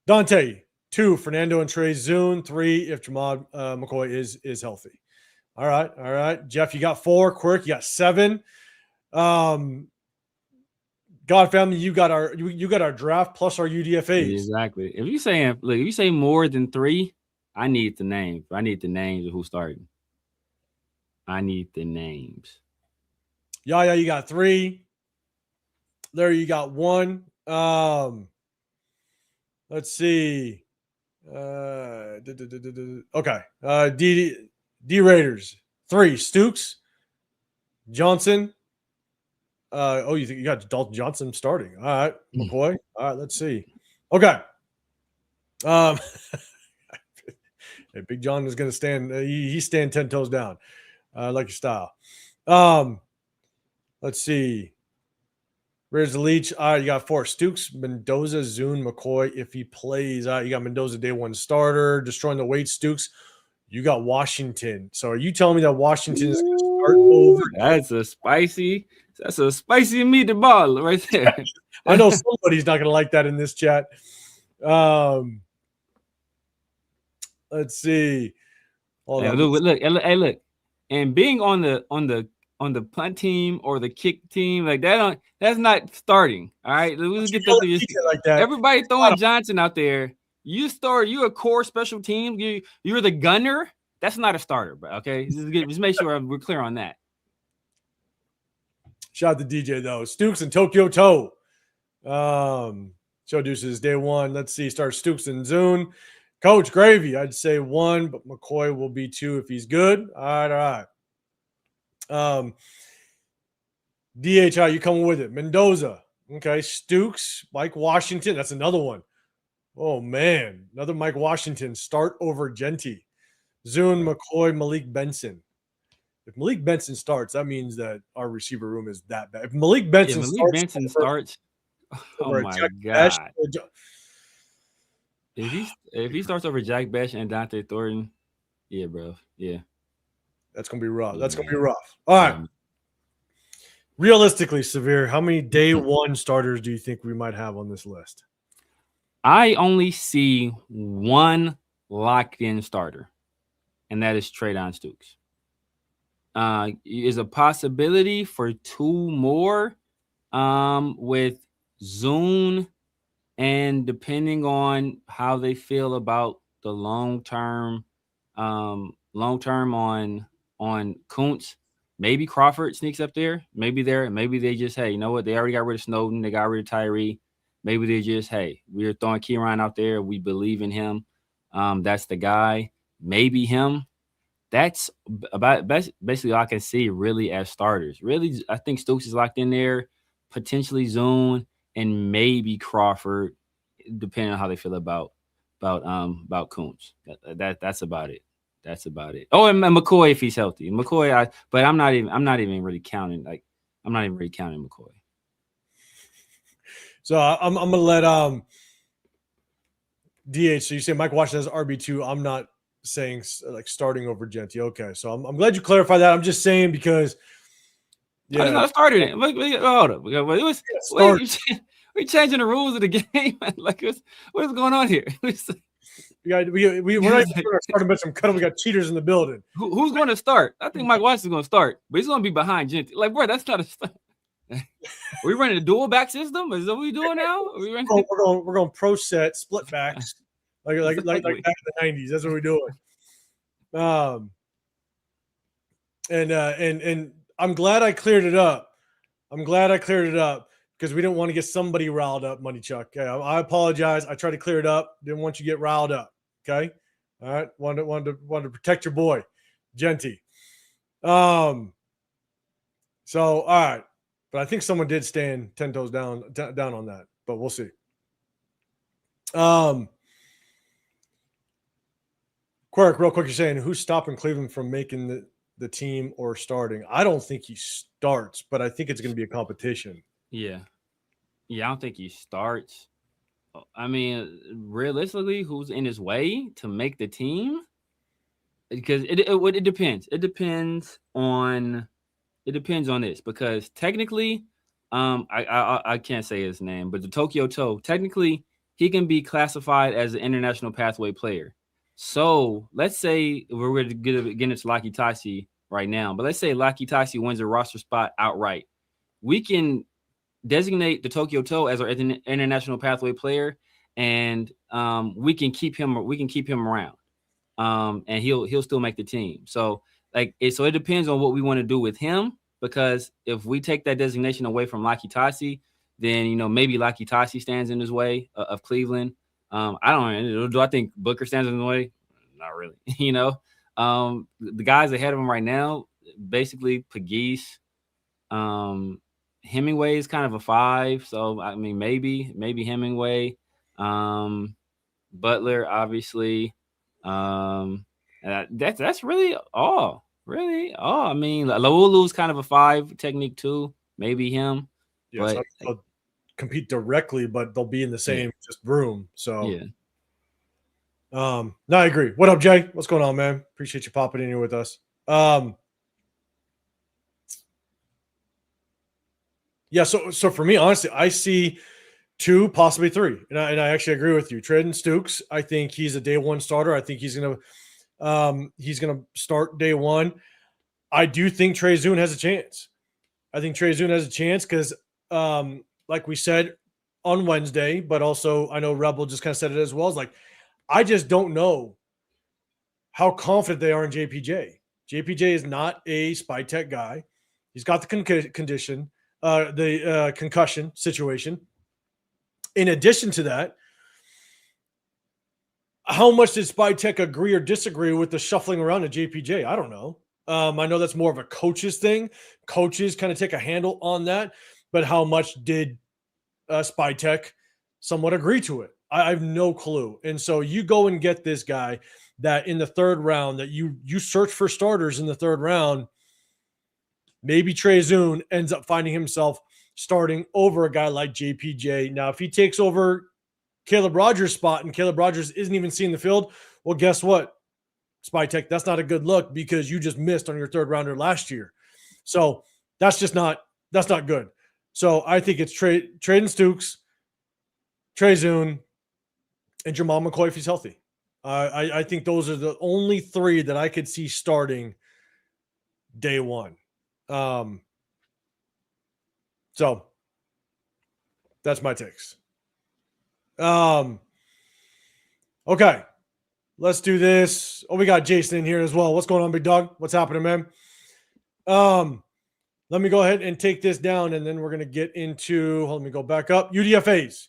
Dante, 2. Fernando and Trey Zuhn. 3 if Jamal McCoy is healthy. All right. Jeff, you got 4. Quirk, you got 7. God family, you got our draft plus our UDFAs. Exactly. If you say more than 3, I need the names. I need the names of who's starting. I need the names. Yeah, you got 3. Larry, you got 1. Let's see. Okay. D Raiders, 3. Stokes, Johnson. You think you got Dalton Johnson starting? All right, McCoy. All right, let's see. Okay. Hey, Big John is going to stand. He's standing 10 toes down. I like your style. Let's see. Raiders the Leech. All right, you got 4. Stokes, Mendoza, Zuhn, McCoy. If he plays, you got Mendoza day 1 starter, destroying the weight. Stokes. You got Washington. So are you telling me that Washington is going to start over? That's a spicy meatball right there. I know somebody's not going to like that in this chat. Let's see. Look. And being on the on the punt team or the kick team. Like that's not starting. All right. Let's get that through. Like that. Everybody throwing Johnson out there. You a core special team. You're the gunner. That's not a starter, but okay. Just make sure we're clear on that. Shout out to DJ though. Stokes and Tokyo Toe. Show deuces day one. Let's see. Start Stokes and Zuhn. Coach Gravy. I'd say 1, but McCoy will be 2 if he's good. All right. DHI, you coming with it? Mendoza. Okay. Stokes, Mike Washington. That's another one. Oh man, another Mike Washington. Start over Genty. Zuhn, McCoy, Malik Benson. If Malik Benson starts, that means that our receiver room is that bad. If Malik Benson starts, oh my God. If he starts over Jack Besh and Dante Thornton, yeah, bro. Yeah. That's gonna be rough. That's gonna be rough. All right. Realistically, Severe, how many day one starters do you think we might have on this list? I only see one locked-in starter, and that is Traydon Stokes. Is a possibility for 2 more with Zuhn, and depending on how they feel about the long term on Kuntz, maybe Crawford sneaks up there. Maybe they just, hey, you know what? They already got rid of Snowden. They got rid of Tyree. Maybe they just, hey, we're throwing Kieran out there. We believe in him. That's the guy. Maybe him. That's about basically all I can see really as starters. Really, I think Stokes is locked in there. Potentially Zuhn and maybe Crawford, depending on how they feel about Kuntz. That's about it. That's about it. Oh, and McCoy if he's healthy. McCoy, but I'm not even really counting. Like, I'm not even really counting McCoy. So I'm gonna let DH. So you say Mike Washington has RB2. I'm not saying like starting over Genty. Okay, so I'm glad you clarified that. I'm just saying because I just not started it. Hold up. We're changing the rules of the game. Like what's going on here? We're not even going to start a bunch of cuddle. We got cheaters in the building. Who's going to start? I think Mike Washington's going to start, but he's going to be behind Genty. Like, bro, that's not a start. Are we running a dual back system? Is that what we doing now? We're going pro set split backs like back in the 90s. That's what we're doing. And I'm glad I cleared it up. Because we didn't want to get somebody riled up, Money Chuck. Okay, I apologize. I tried to clear it up. Didn't want you to get riled up. Okay, all right. Wanted to protect your boy, Genty. So all right, but I think someone did stand 10 toes down on that. But we'll see. Quirk, real quick, you're saying who's stopping Cleveland from making the team or starting? I don't think he starts, but I think it's going to be a competition. Yeah, I don't think he starts. I mean, realistically, who's in his way to make the team? Because it depends. It depends on this because technically, I can't say his name, but the Tokyo Toe, technically, he can be classified as an international pathway player. So let's say we're going to get into Lucky Tasi right now, but let's say Lucky Tasi wins a roster spot outright. We can designate the Tokyo Toe as our international pathway player, and we can keep him around, and he'll still make the team. So it depends on what we want to do with him, because if we take that designation away from Lucky Tasi, then maybe Lucky Tasi stands in his way of Cleveland. I don't know. Do I think Booker stands in the way? Not really. The guys ahead of him right now, basically Pegues, Hemingway is kind of a 5, so I mean maybe Hemingway, Butler obviously, that's really all. I mean, Laulu's kind of a 5 technique too, maybe him. Yeah, but they'll compete directly, but they'll be in the same just room. So yeah. No, I agree. What up, Jay? What's going on, man? Appreciate you popping in here with us. Yeah, so for me, honestly, I see 2, possibly 3, and I actually agree with you. Traydon Stokes, I think he's a day one starter. I think he's gonna start day one. I do think Trey Zuhn has a chance. I think Trey Zuhn has a chance because, like we said on Wednesday, but also I know Rebel just kind of said it as well. It's like, I just don't know how confident they are in JPJ. JPJ is not a spy tech guy. He's got the concussion situation. In addition to that, how much did spy tech agree or disagree with the shuffling around of JPJ? I don't know. I know that's more of a coach's thing. Coaches kind of take a handle on that, but how much did spy tech somewhat agree to it? I have no clue. And so you go and get this guy that in the third round, that you search for starters in the third round. Maybe Trey Zuhn ends up finding himself starting over a guy like JPJ. Now, if he takes over Caleb Rogers' spot and Caleb Rogers isn't even seeing the field, well, guess what? Spy Tech, that's not a good look because you just missed on your third rounder last year. So that's not good. So I think it's Traydon Stokes, Trey Zuhn, and Jamal McCoy if he's healthy. I think those are the only three that I could see starting day one. So that's my takes. Okay. Let's do this. Oh, we got Jason in here as well. What's going on, big dog? What's happening, man? Let me go ahead and take this down, and then we're going to get into, let me go back up, UDFAs.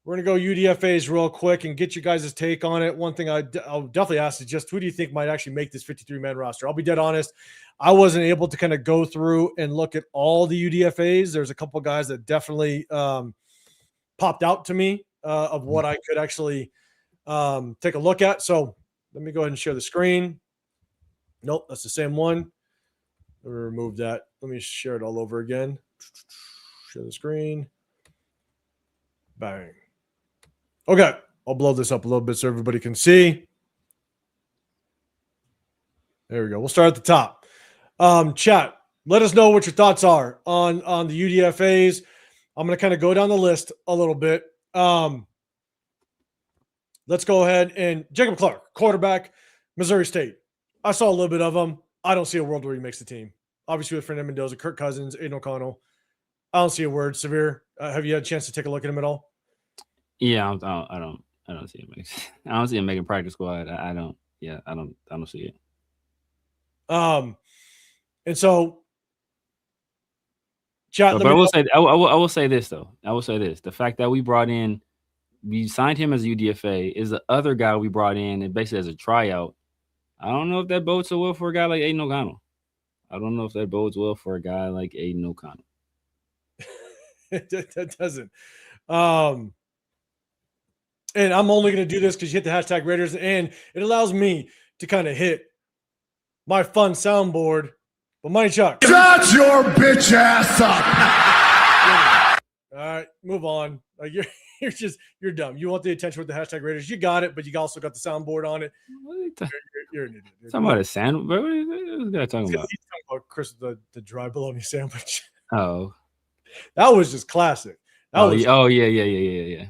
We're going to go UDFAs real quick and get you guys' take on it. One thing I'll definitely ask is just who do you think might actually make this 53-man roster? I'll be dead honest. I wasn't able to kind of go through and look at all the UDFAs. There's a couple guys that definitely popped out to me of what I could actually take a look at. So let me go ahead and share the screen. Nope, that's the same one. Let me remove that. Let me share it all over again. Share the screen. Bang. Okay, I'll blow this up a little bit so everybody can see. There we go. We'll start at the top. Chat, let us know what your thoughts are on the UDFAs. I'm going to kind of go down the list a little bit. Let's go ahead and Jacob Clark, quarterback, Missouri State. I saw a little bit of him. I don't see a world where he makes the team. Obviously with Fernando Mendoza, Kirk Cousins, Aiden O'Connell. I don't see a word. Severe. Have you had a chance to take a look at him at all? Yeah, I don't see him. I don't see him making practice squad. I don't see it. And so, chat. But I will say this though. I will say this: the fact that we signed him as a UDFA is the other guy we brought in and basically as a tryout. I don't know if that bodes so well for a guy like Aiden O'Connell. That doesn't. And I'm only going to do this because you hit the hashtag Raiders, and it allows me to kind of hit my fun soundboard. But Money Chuck, shut your bitch ass up. All right, move on. Like you're dumb. You want the attention with the hashtag Raiders. You got it, but you also got the soundboard on it. You're an idiot. Talking about a sandwich? What are you talking about? He's talking about Chris, the dry bologna sandwich. Oh, that was just classic. Yeah.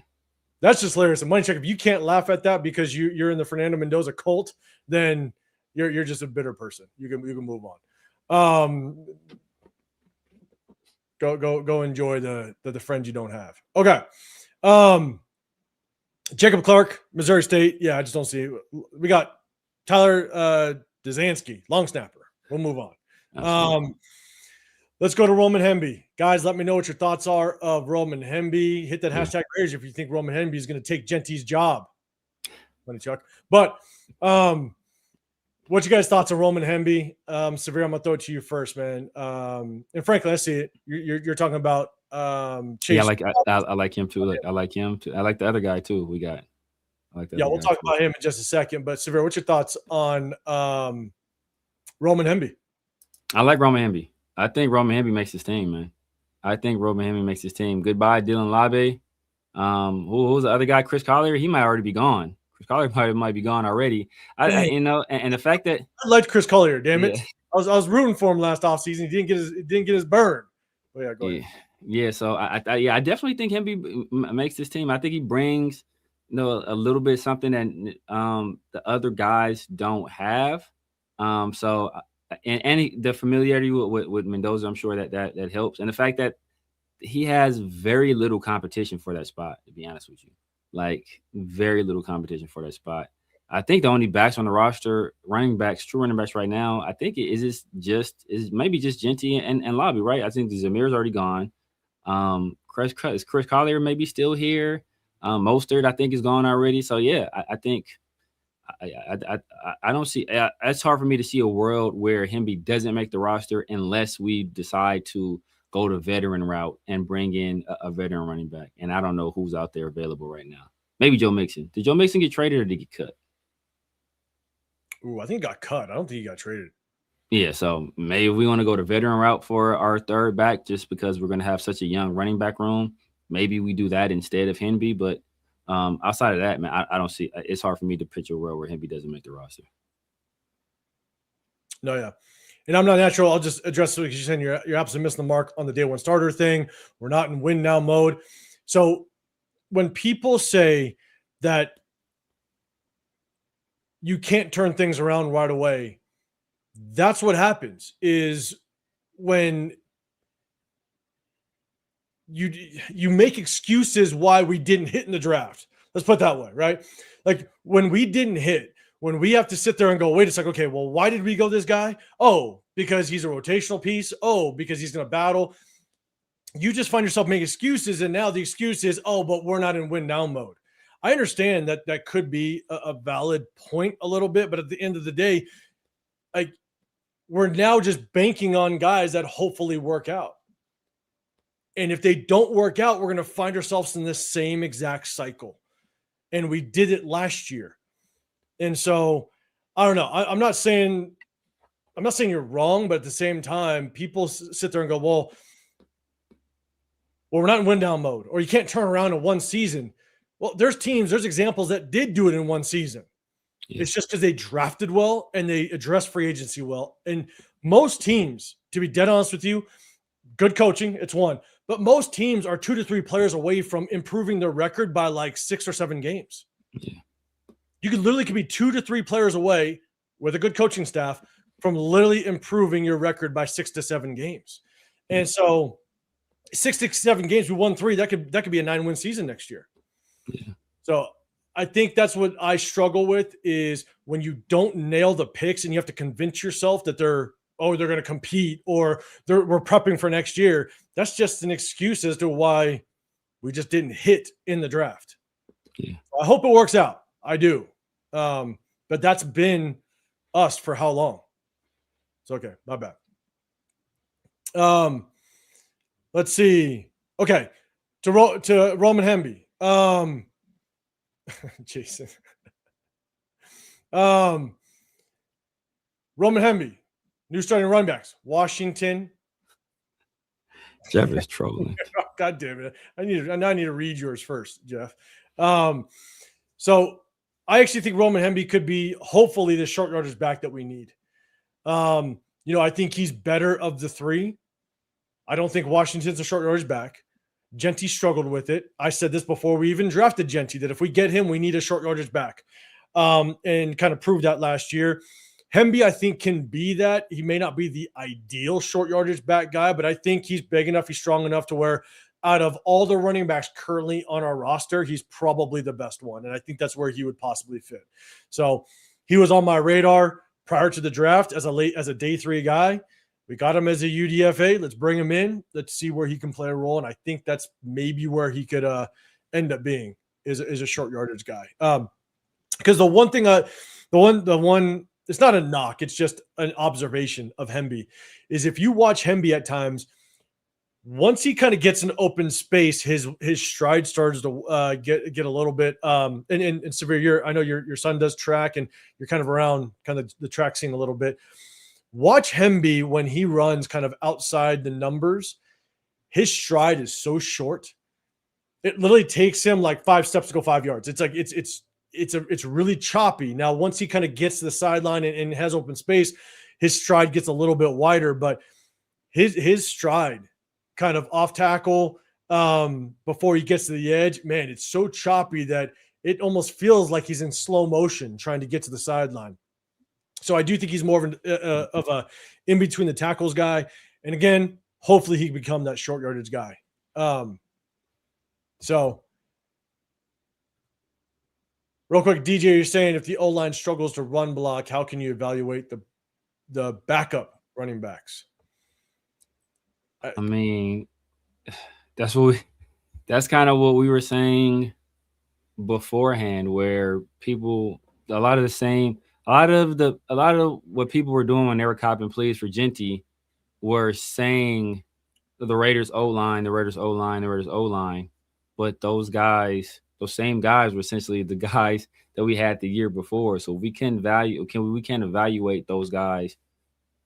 That's just hilarious. And Money Check, if you can't laugh at that because you're in the Fernando Mendoza cult, then you're just a bitter person. You can move on. Go enjoy the friends you don't have. Okay. Jacob Clark, Missouri State. Yeah, I just don't see it. We got Tyler Dzansky, long snapper. We'll move on. Let's go to Roman Hemby. Guys, let me know what your thoughts are of Roman Hemby. Hit that hashtag Raiders if you think Roman Hemby is going to take Genty's job. Money Chuck. But what's you guys' thoughts on Roman Hemby? Severe, I'm going to throw it to you first, man. And frankly, I see it. You're talking about Chase. Yeah, I like him too. I like him too. I like the other guy too. We'll talk about him in just a second. But Severe, what's your thoughts on Roman Hemby? I like Roman Hemby. I think Roman Hemby makes his team, man. Goodbye, Dylan Labe. Who's the other guy? Chris Collier. He might already be gone. Chris Collier might be gone already. And the fact that I liked Chris Collier. Damn it, I was rooting for him last offseason. He didn't get his burn. But yeah, go ahead. Yeah. So I definitely think Hemby makes this team. I think he brings a little bit something that the other guys don't have. So and the familiarity with Mendoza, I'm sure that helps. And the fact that he has very little competition for that spot, to be honest with you, like very little competition for that spot. I think the only backs on the roster, true running backs right now, I think is maybe just Genty and Lobby, right? I think Zamir's already gone. Chris Collier maybe still here. Mostert, I think, is gone already. So yeah, I think I don't see. It's hard for me to see a world where Hemby doesn't make the roster unless we decide to go the veteran route and bring in a veteran running back. And I don't know who's out there available right now. Maybe Joe Mixon. Did Joe Mixon get traded or did he get cut? Ooh, I think he got cut. I don't think he got traded. Yeah, so maybe we want to go the veteran route for our third back just because we're going to have such a young running back room. Maybe we do that instead of Hemby. But outside of that, man, I don't see – it's hard for me to picture a world where Hemby doesn't make the roster. No, yeah. And I'm not natural. I'll just address what you're saying. You're absolutely missing the mark on the day one starter thing. We're not in win now mode. So when people say that you can't turn things around right away, that's what happens is when you make excuses why we didn't hit in the draft. Let's put it that way, right? Like when we didn't hit, when we have to sit there and go, wait a second, okay, well, why did we go this guy? Oh, because he's a rotational piece. Oh, because he's going to battle. You just find yourself making excuses, and now the excuse is, oh, but we're not in win now mode. I understand that that could be a valid point a little bit, but at the end of the day, like we're now just banking on guys that hopefully work out. And if they don't work out, we're going to find ourselves in this same exact cycle. And we did it last year. And so I don't know. I'm not saying you're wrong, but at the same time, people sit there and go, well, we're not in win down mode, or you can't turn around in one season. Well, there's examples that did do it in one season. Yeah. It's just because they drafted well and they addressed free agency well. And most teams, to be dead honest with you, good coaching, it's one. But most teams are 2 to 3 players away from improving their record by like 6 or 7 games. Yeah. You could be 2 to 3 players away with a good coaching staff from literally improving your record by 6 to 7 games. And so 6 to 7 games, we won 3. That could be a 9-win season next year. Yeah. So I think that's what I struggle with is when you don't nail the picks and you have to convince yourself that they're going to compete or we're prepping for next year. That's just an excuse as to why we just didn't hit in the draft. Yeah. I hope it works out. I do. But that's been us for how long? It's okay. My bad. Let's see. Okay. To Roman Hemby. Jason. Roman Hemby. New starting running backs. Washington. Jeff is trolling. God damn it. I need to read yours first, Jeff. So I actually think Roman Hemby could be hopefully the short yardage back that we need. I think he's better of the 3. I don't think Washington's a short yardage back. Genty struggled with it. I said this before we even drafted Genty, that if we get him, we need a short yardage back. And kind of proved that last year. Hemby, I think, can be that. He may not be the ideal short yardage back guy, but I think he's big enough, he's strong enough to where out of all the running backs currently on our roster, he's probably the best one. And I think that's where he would possibly fit. So he was on my radar prior to the draft as a day 3 guy. We got him as a UDFA. Let's bring him in. Let's see where he can play a role. And I think that's maybe where he could end up being is a short yardage guy. Because the one thing, it's not a knock. It's just an observation of Hemby is if you watch Hemby at times, once he kind of gets an open space, his stride starts to get a little bit. And Severe, I know your son does track and you're kind of around kind of the track scene a little bit. Watch Hemby when he runs kind of outside the numbers. His stride is so short. It literally takes him like 5 steps to go 5 yards. It's like it's really choppy. Now, once he kind of gets to the sideline and has open space, his stride gets a little bit wider, but his stride kind of off tackle before he gets to the edge, man, it's so choppy that it almost feels like he's in slow motion trying to get to the sideline. So I do think he's more of a in between the tackles guy. And again, hopefully he can become that short yardage guy. So real quick, DJ, you're saying if the O-line struggles to run block, how can you evaluate the backup running backs? I mean, that's kind of what we were saying beforehand, where a lot of what people were doing when they were copping pleas for Genty were saying the Raiders O-line, but those same guys were essentially the guys that we had the year before. So we can't evaluate those guys,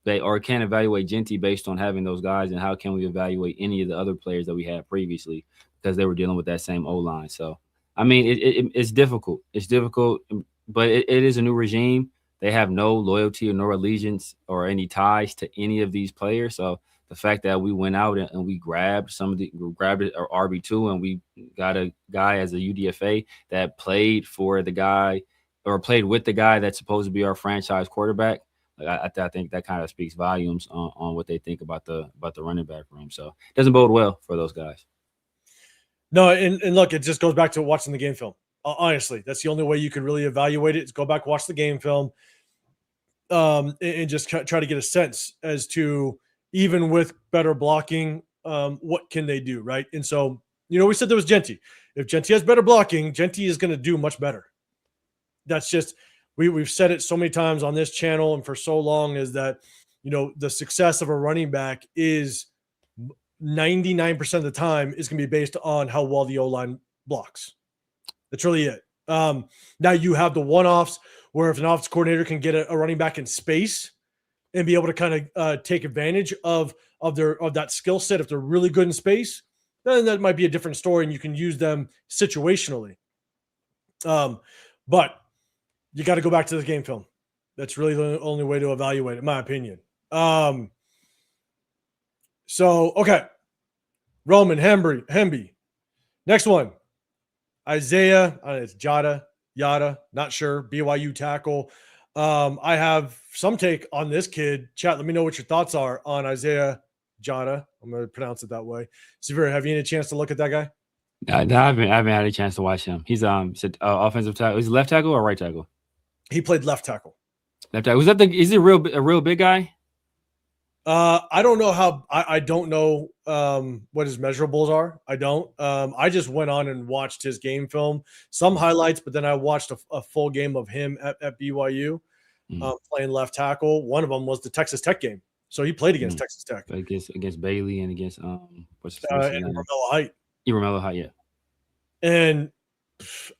or can't evaluate Genty based on having those guys, and how can we evaluate any of the other players that we had previously because they were dealing with that same O-line. So I mean, it's difficult. It's difficult, but it is a new regime. They have no loyalty or no allegiance or any ties to any of these players. So the fact that we went out and we grabbed RB2 and we got a guy as a UDFA that played for the guy or played with the guy that's supposed to be our franchise quarterback. I think that kind of speaks volumes on what they think about the running back room. So it doesn't bode well for those guys. No, and look, it just goes back to watching the game film. Honestly, that's the only way you can really evaluate it is go back, watch the game film, and just try to get a sense as to, even with better blocking, what can they do, right? And so, we said there was Genty. If Genty has better blocking, Genty is going to do much better. That's just, we've said it so many times on this channel and for so long, is that, the success of a running back is 99% of the time is going to be based on how well the O-line blocks. That's really it. Now you have the one-offs where if an offensive coordinator can get a running back in space and be able to kind of take advantage of that skill set, if they're really good in space, then that might be a different story and you can use them situationally. But you got to go back to the game film. That's really the only way to evaluate it, in my opinion. So, okay. Roman, Hemby. Next one. Isaiah, it's Yada, not sure. BYU tackle. I have some take on this kid. Chat, let me know what your thoughts are on Isaiah Jada. I'm going to pronounce it that way. Severe, have you had a chance to look at that guy? I haven't had a chance to watch him. He's offensive tackle. Is he left tackle or right tackle? He played left tackle. Left tackle. Is he a real big guy? I don't know how. I don't know what his measurables are. I don't. I just went on and watched his game film, some highlights, but then I watched a full game of him at BYU playing left tackle. One of them was the Texas Tech game, so he played against Texas Tech, against Bailey and against and Romello Height. Romello Height, yeah. And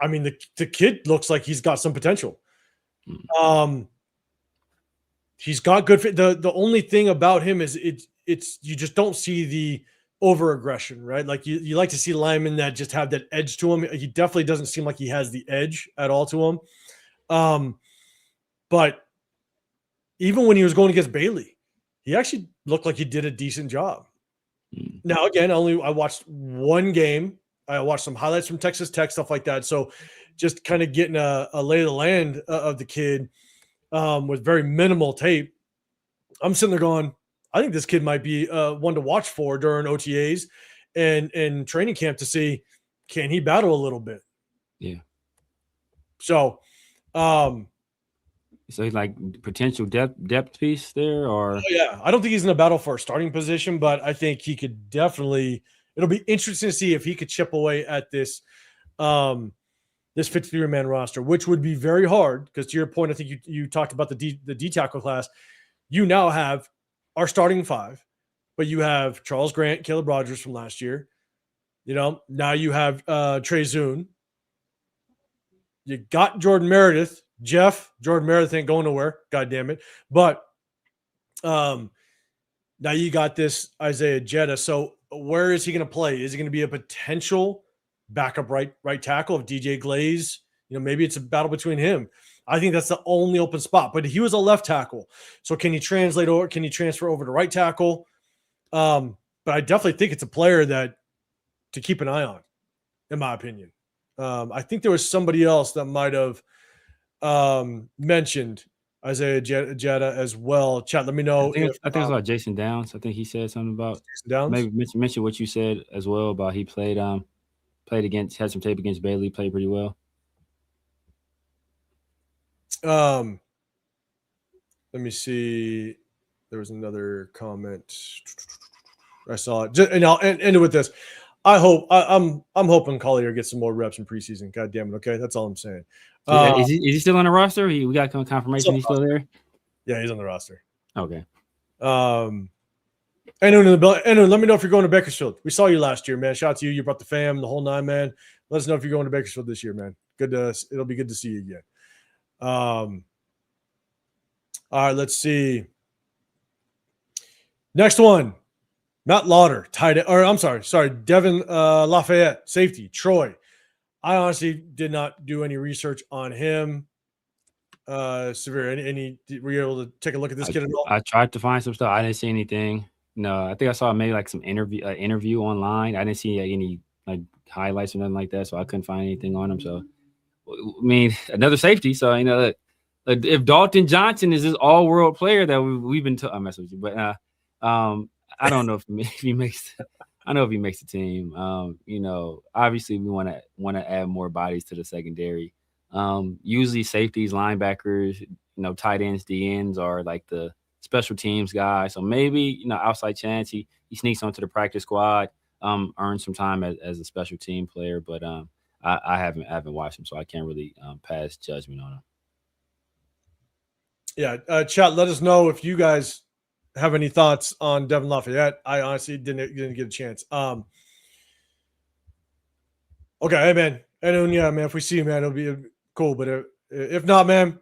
I mean, the kid looks like he's got some potential. He's got good fit. The only thing about him is it's you just don't see the over aggression, right? Like you like to see linemen that just have that edge to him. He definitely doesn't seem like he has the edge at all to him. But even when he was going against Bailey, he actually looked like he did a decent job. Now, again, I watched one game. I watched some highlights from Texas Tech, stuff like that. So just kind of getting a lay of the land of the kid with very minimal tape. I'm sitting there going, I think this kid might be one to watch for during OTAs and training camp to see, can he battle a little bit? Yeah. So he's like potential depth piece there, or yeah, I don't think he's in a battle for a starting position, but I think he could definitely. It'll be interesting to see if he could chip away at this this 53-man roster, which would be very hard because, to your point, I think you talked about the D tackle class. You now have our starting five, but you have Charles Grant, Caleb Rogers from last year. Now you have Trey Zuhn. You got Jordan Meredith. Jordan Meredith ain't going nowhere. God damn it. But now you got this Isaiah Jetta. So where is he going to play? Is he going to be a potential backup right tackle of DJ Glaze? Maybe it's a battle between him. I think that's the only open spot. But he was a left tackle. So can he translate over? Can he transfer over to right tackle? But I definitely think it's a player that to keep an eye on, in my opinion. I think there was somebody else that might have mentioned Isaiah Jetta as well. Chat, let me know. I think it's about Jason Downs. I think he said something about Jason Downs. Maybe mention what you said as well about he played had some tape against Bailey, played pretty well. Let me see. There was another comment. I saw it. And I'll end it with this. I'm hoping Collier gets some more reps in preseason. God damn it. Okay, that's all I'm saying. Is he still on the roster? We got confirmation he's still there. Yeah, he's on the roster. Okay. Anyone let me know if you're going to Bakersfield. We saw you last year, man. Shout out to you. You brought the fam, the whole nine, man. Let us know if you're going to Bakersfield this year, man. It'll be good to see you again. All right, let's see. Next one. Matt Lauder, tight end, or I'm sorry, Devin Lafayette, safety, Troy. I honestly did not do any research on him. Severe, were you able to take a look at this kid at all? I tried to find some stuff. I didn't see anything. No, I think I saw maybe like some interview online. I didn't see any like highlights or nothing like that, so I couldn't find anything on him. So, I mean, another safety. So, if Dalton Johnson is this all-world player that we've been I'm messing with you, but I don't know if he makes. I know if he makes the team. Obviously we want to add more bodies to the secondary. Usually safeties, linebackers, tight ends, DNs are like the special teams guys. So maybe outside chance he sneaks onto the practice squad, earns some time as a special team player. But I haven't watched him, so I can't really pass judgment on him. Yeah, chat. Let us know if you guys have any thoughts on Devin Lafayette. I honestly didn't get a chance. Okay, hey man, and yeah, man, if we see him, man, it'll be cool. But if not, man,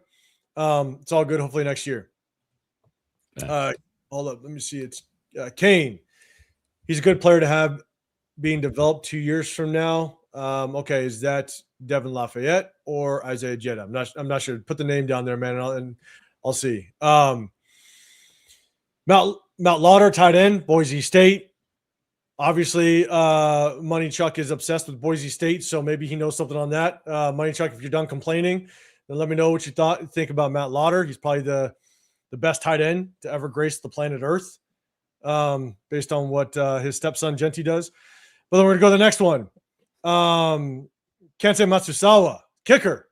it's all good. Hopefully next year. Hold up, let me see. It's Kane. He's a good player to have being developed 2 years from now. Okay, is that Devin Lafayette or Isaiah Jetta? I'm not sure. Put the name down there, man, and I'll see. Mount Lauder, tight end, Boise State. Obviously, Money Chuck is obsessed with Boise State, so maybe he knows something on that. Money Chuck, if you're done complaining, then let me know what you think about Matt Lauder. He's probably the best tight end to ever grace the planet Earth, based on what his stepson Genti does. But then we're going to go to the next one. Kensei Matsusawa, kicker.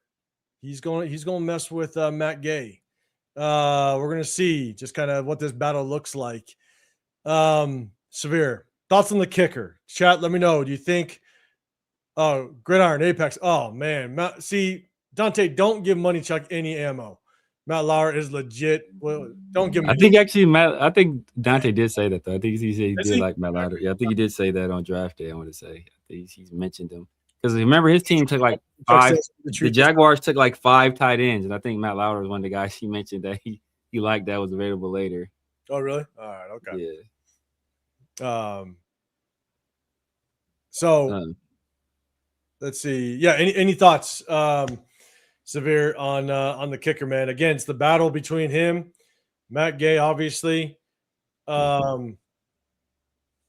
He's going to mess with Matt Gay. We're going to see just kind of what this battle looks like. Severe thoughts on the kicker. Chat, let me know. Do you think Gridiron, Apex? Oh, man. See, Dante, don't give Money Chuck any ammo. Matt Lauer is legit. Well, don't give him. I think Dante did say that, though. I think he said he did like Matt Lauer. Yeah, I think he did say that on draft day, I want to say. I think he's mentioned him. Because remember, his team took like 5. The Jaguars took like 5 tight ends, and I think Matt Lauer was one of the guys he mentioned that he liked that was available later. Oh, really? All right, okay. Yeah. So let's see. Yeah, any thoughts, Severe, on the kicker, man? Again, it's the battle between him, Matt Gay, obviously. I'm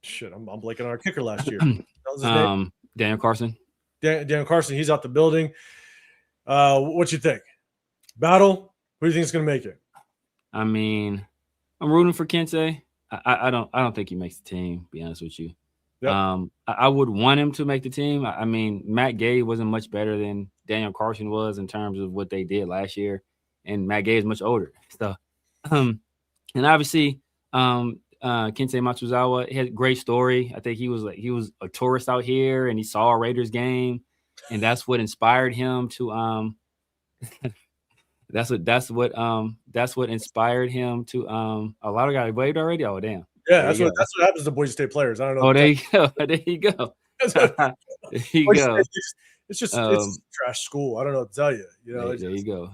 blanking on our kicker last year. That was his name? Daniel Carson. Daniel Carson, he's out the building. What you think? Battle? Who do you think is going to make it? I mean, I'm rooting for Kensei. I don't think he makes the team, to be honest with you. Yep. I would want him to make the team. I mean, Matt Gay wasn't much better than Daniel Carson was in terms of what they did last year, and Matt Gay is much older. So, and obviously, Kensei Matsuzawa had a great story. I think he was a tourist out here, and he saw a Raiders game, and that's what inspired him to that's what inspired him to a lot of guys waved already. Oh damn. Yeah, that's what happens to Boise State players. I don't know. Oh, there you go. There you go. There you go. It's just it's trash school. I don't know what to tell you. There you go.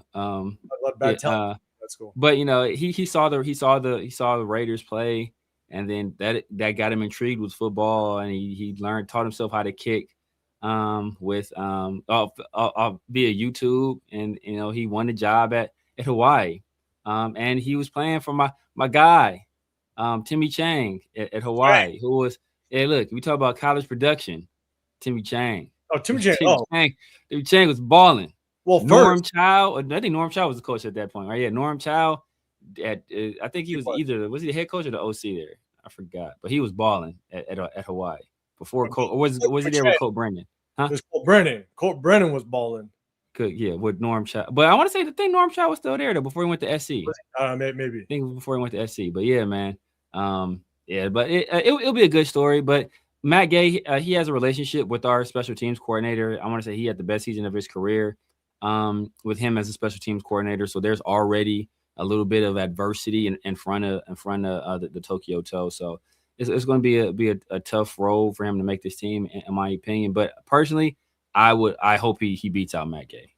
Bad talent. That's cool. But he saw the Raiders play, and then that got him intrigued with football, and he taught himself how to kick with via YouTube, and he won the job at Hawaii, and he was playing for my guy. Timmy Chang at Hawaii, who was, look, we talk about college production. Timmy Chang. Oh, Timmy Chang. Timmy Chang was balling. Well, Norm first, Chow. I think Norm Chow was the coach at that point, right? Yeah, Norm Chow. I think he was he the head coach or the OC there? I forgot, but he was balling at Hawaii before Colt. Or was he there with Colt Brennan? Huh? there's Colt Brennan. Colt Brennan was balling. Yeah, with Norm Chow. But I want to say the thing Norm Chow was still there though before he went to SC. Maybe. I think it was before he went to SC. But yeah, man. Yeah, but it'll be a good story. But Matt Gay, he has a relationship with our special teams coordinator. I want to say he had the best season of his career with him as a special teams coordinator. So there's already a little bit of adversity in front of the Tokyo Toe. So it's going to be a tough role for him to make this team, in my opinion. But personally, I hope he beats out Matt Gay.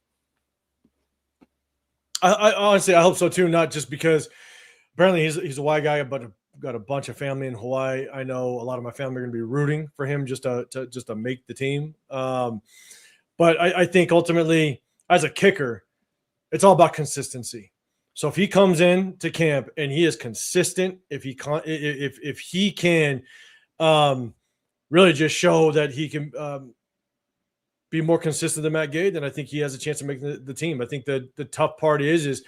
I honestly, I hope so too. Not just because apparently he's a Hawaii guy, but got a bunch of family in Hawaii. I know a lot of my family are going to be rooting for him just to make the team. But I think ultimately, as a kicker, it's all about consistency. So if he comes in to camp and he is consistent, if he can really just show that he can be more consistent than Matt Gay, then I think he has a chance of making the team. I think the tough part is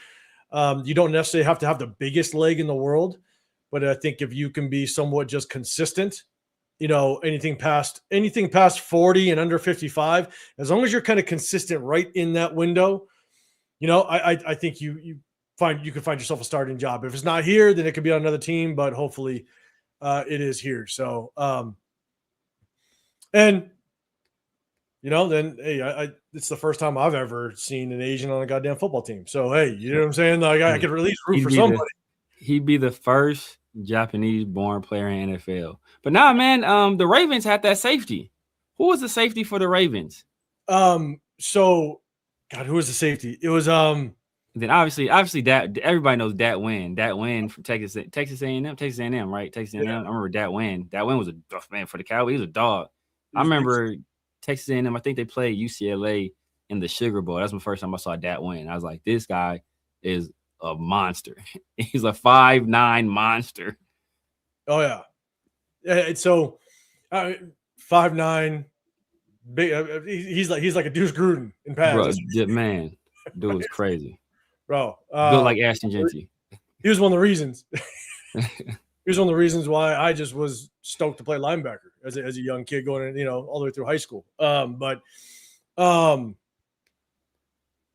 you don't necessarily have to have the biggest leg in the world, but I think if you can be somewhat just consistent, anything past 40 and under 55, as long as you're kind of consistent right in that window, I think you can find yourself a starting job. If it's not here, then it could be on another team, but hopefully it is here. So, then hey, it's the first time I've ever seen an Asian on a goddamn football team. So hey, you know what I'm saying? Like I could at least root for somebody. He'd be the first Japanese-born player in NFL. But now, man, the Ravens had that safety. Who was the safety for the Ravens? So, God, who was the safety? It was Then obviously that everybody knows Dat Win. Dat Win from Texas A&M, right? Texas A&M. I remember Dat Win. Dat Win was a man for the Cowboys. He was a dog. I remember Texas A&M. I think they played UCLA in the Sugar Bowl. That's the first time I saw Dat Win. I was like, this guy is a monster. He's a 5'9" monster. Oh yeah. So 5'9", big. He's like a Deuce Gruden in pass. Bro, man, dude was crazy. Bro, built like Ashton Genty. He was one of the reasons. He was one of the reasons why I just was stoked to play linebacker as a young kid going in, all the way through high school.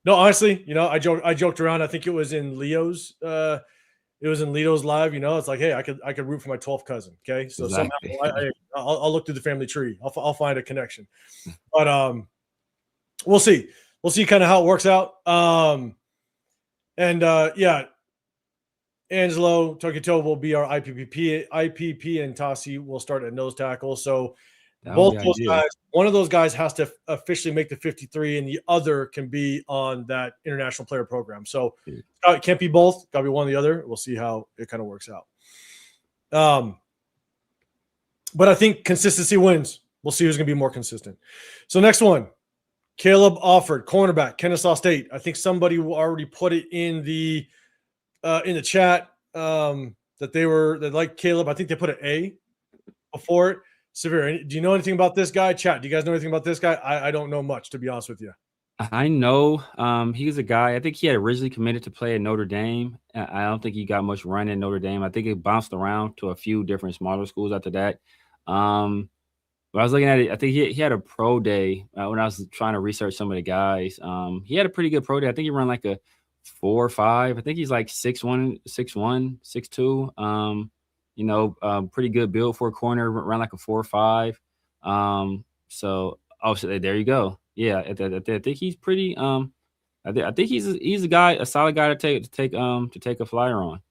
No, honestly, I joked around. I think it was in Leo's. It was in Lito's live. It's like, hey, I could root for my 12th cousin. Okay, so exactly. somehow I'll look through the family tree. I'll find a connection. But we'll see. We'll see kind of how it works out. Yeah, Angelo Tokito will be our IPP, and Tasi will start at nose tackle. So both those guys, one of those guys has to officially make the 53, and the other can be on that international player program. So it can't be both. Got to be one or the other. We'll see how it kind of works out. But I think consistency wins. We'll see who's going to be more consistent. So next one, Caleb Offord, cornerback, Kennesaw State. I think somebody already put it in the chat that they like Caleb. I think they put an A before it. Severe. Do you know anything about this guy? Chat, do you guys know anything about this guy? I don't know much, to be honest with you. I know he's a guy. I think he had originally committed to play at Notre Dame. I don't think he got much run in Notre Dame. I think he bounced around to a few different smaller schools after that. But I was looking at it. I think he had a pro day when I was trying to research some of the guys. He had a pretty good pro day. I think he ran like a 4.5. I think he's like 6'1", 6'2". Pretty good build for a corner, ran like a 4.5. So there you go. Yeah, I think he's pretty. I think he's a solid guy to take a flyer on.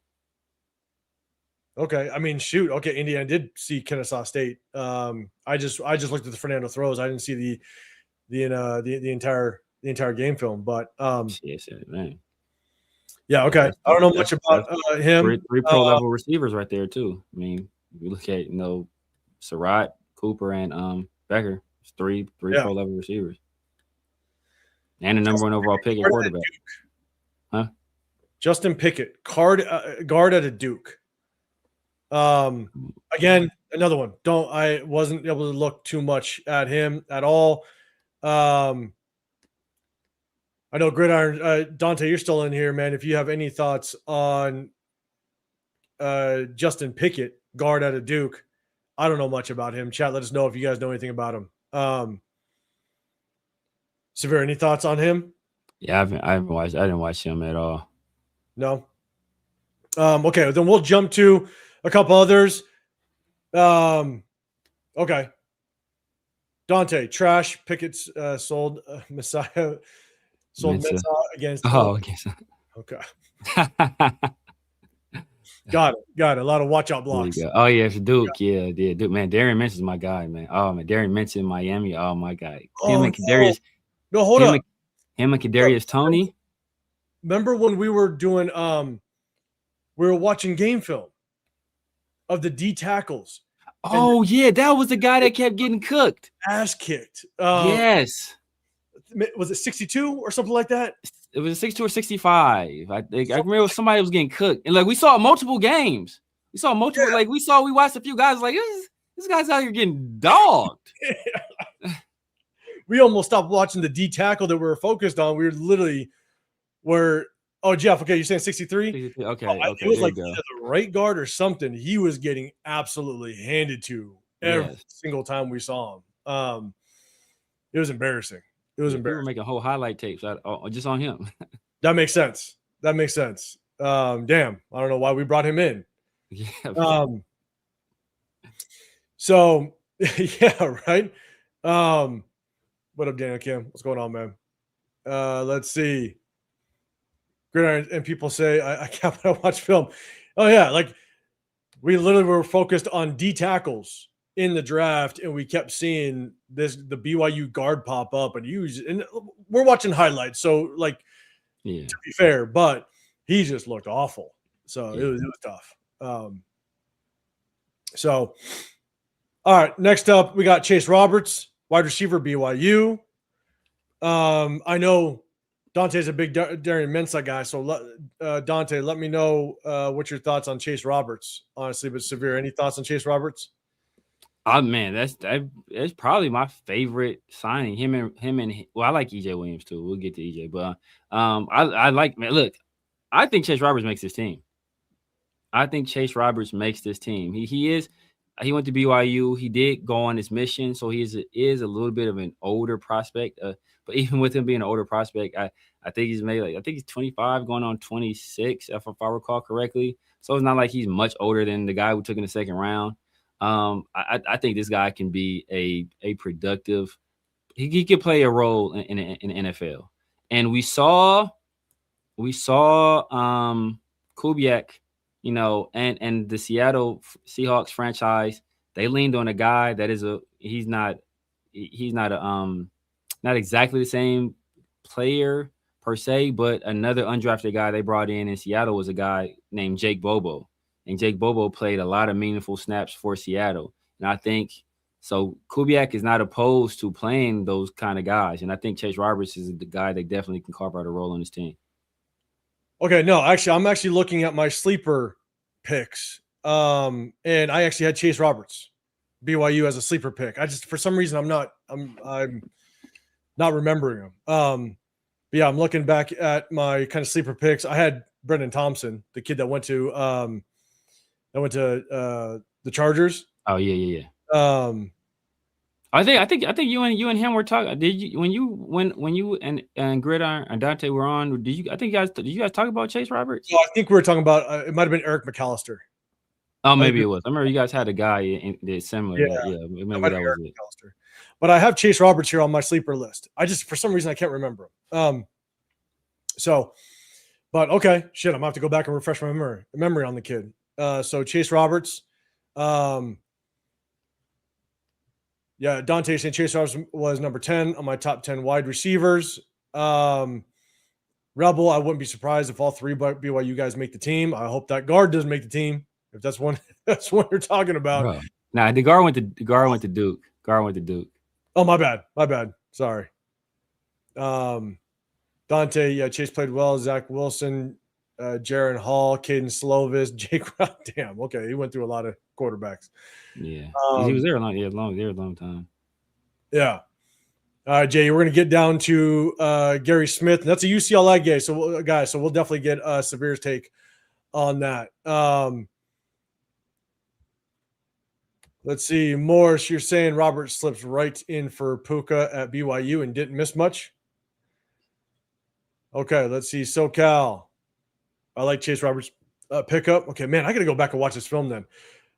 Okay, I mean, shoot. Okay, Indiana did see Kennesaw State. I just looked at the Fernando throws. I didn't see the entire game film, but yes, man. Yeah, okay. I don't know much about him. Three pro level receivers right there too. I mean, if you look at Surratt, Cooper, and Becker, it's three pro level receivers, and the number one overall pick at quarterback. Huh? Justin Pickett, guard at a Duke. Again, another one. I wasn't able to look too much at him at all. I know Gridiron, Dante, you're still in here, man. If you have any thoughts on Justin Pickett, guard out of Duke, I don't know much about him. Chat, let us know if you guys know anything about him. Severe, any thoughts on him? Yeah, I didn't watch him at all. No. Okay, then we'll jump to a couple others. Okay. Dante, trash. Pickett's sold Messiah. Sold Mensa against. Oh, okay. Okay. Got it. A lot of watch out blocks. Oh yeah, it's Duke. Yeah, Duke. Man, Darian Minson's my guy, man. Oh man, Darian Minson, Miami. Oh my God. Him and Kadarius. No, hold up. Him and Kadarius Toney. Remember when we were doing we were watching game film of the D tackles. Oh yeah, that was the guy that kept getting cooked. Ass kicked. Yes. Was it 62 or something like that? It was 62 or 65. I remember somebody was getting cooked. And like we saw multiple games. We saw multiple, we watched a few guys like this guy's out here getting dogged. We almost stopped watching the D tackle that we were focused on. We were Jeff, okay, you're saying 63? Okay. It was like either the right guard or something. He was getting absolutely handed to every single time we saw him. It was embarrassing. It was embarrassing. We were making whole highlight tapes just on him. That makes sense. Damn, I don't know why we brought him in. Yeah. So yeah, right. What up, Daniel Kim? What's going on, man? Let's see. Gridiron, and people say I can't watch film. Oh yeah, like we literally were focused on D tackles in the draft, and we kept seeing the BYU guard pop up, and we're watching highlights. So like, to be fair, but he just looked awful. So it was tough. So all right, next up we got Chase Roberts, wide receiver, BYU. I know Dante's a big Darian Mensah guy, so Dante, let me know what your thoughts on Chase Roberts, honestly, but Severe. Any thoughts on Chase Roberts? Man, that's probably my favorite signing. Him and I like EJ Williams too. We'll get to EJ, but I like, man. Look, I think Chase Roberts makes this team. He went to BYU. He did go on his mission, so he is a little bit of an older prospect. But even with him being an older prospect, I think he's 25, going on 26, if I recall correctly. So it's not like he's much older than the guy who took in the second round. I think this guy can be a productive. He could play a role in the NFL. And we saw Kubiak, and the Seattle Seahawks franchise, they leaned on a guy that is he's not exactly the same player per se, but another undrafted guy they brought in Seattle was a guy named Jake Bobo. And Jake Bobo played a lot of meaningful snaps for Seattle. And I think so Kubiak is not opposed to playing those kind of guys. And I think Chase Roberts is the guy that definitely can carve out a role on his team. Okay, no, actually, I'm actually looking at my sleeper picks. And I actually had Chase Roberts, BYU, as a sleeper pick. I just, for some reason, I'm not remembering him. But yeah, I'm looking back at my kind of sleeper picks. I had Brendan Thompson, the kid that went to the Chargers. Oh yeah. I think you and him were talking. Did you when you and Gridiron and Dante were on? Did you guys talk about Chase Roberts? I think we were talking about it. Might have been Eric McAllister. Oh, maybe it was. I remember you guys had a guy similar. Yeah, maybe that was it. McAllister. But I have Chase Roberts here on my sleeper list. I just, for some reason, I can't remember him. But okay, shit, I'm gonna have to go back and refresh my memory on the kid. So Chase Roberts. Yeah, Dante saying Chase Roberts was number 10 on my top 10 wide receivers. Rebel, I wouldn't be surprised if all three BYU guys make the team. I hope that guard doesn't make the team. If that's one you're talking about. Bro. Nah, the guard went to Duke. Guard went to Duke. Oh, my bad. Sorry. Dante, yeah, Chase played well. Zach Wilson, Jaron Hall, Caden Slovis, Jake. Damn, okay, he went through a lot of quarterbacks. Yeah, he was there a long time. Yeah. All right, Jay, we're going to get down to Gary Smith. That's a UCLA guy, so we'll definitely get Severe's take on that. Let's see. Morris, you're saying Robert slips right in for Puka at BYU and didn't miss much? Okay, let's see. SoCal. I like Chase Roberts' pickup. Okay, man, I got to go back and watch this film then.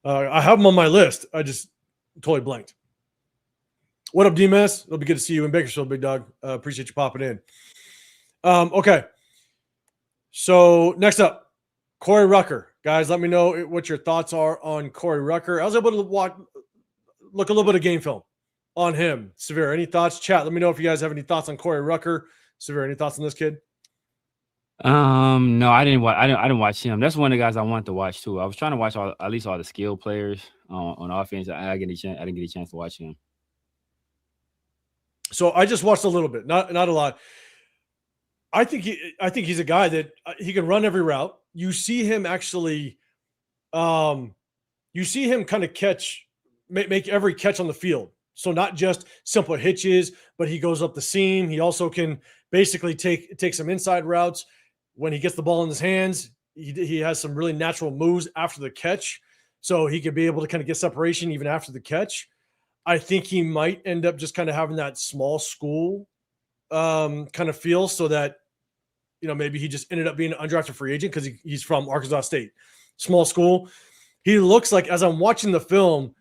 I have him on my list. I just totally blanked. What up, D-Mess? It'll be good to see you in Bakersfield, big dog. Appreciate you popping in. Okay. So next up, Corey Rucker. Guys, let me know what your thoughts are on Corey Rucker. I was able to look a little bit of game film on him. Severe, any thoughts? Chat, let me know if you guys have any thoughts on Corey Rucker. Severe, any thoughts on this kid? No, I didn't watch him. That's one of the guys I wanted to watch too. I was trying to watch at least all the skill players on offense. I didn't get a chance to watch him. So I just watched a little bit, not a lot. I think he's a guy that he can run every route. You see him actually, you see him kind of make every catch on the field. So not just simple hitches, but he goes up the seam. He also can basically take some inside routes when he gets the ball in his hands. He has some really natural moves after the catch, so he could be able to kind of get separation even after the catch. I think he might end up just kind of having that small school kind of feel, so that, maybe he just ended up being an undrafted free agent because he's from Arkansas State. Small school. He looks like, as I'm watching the film,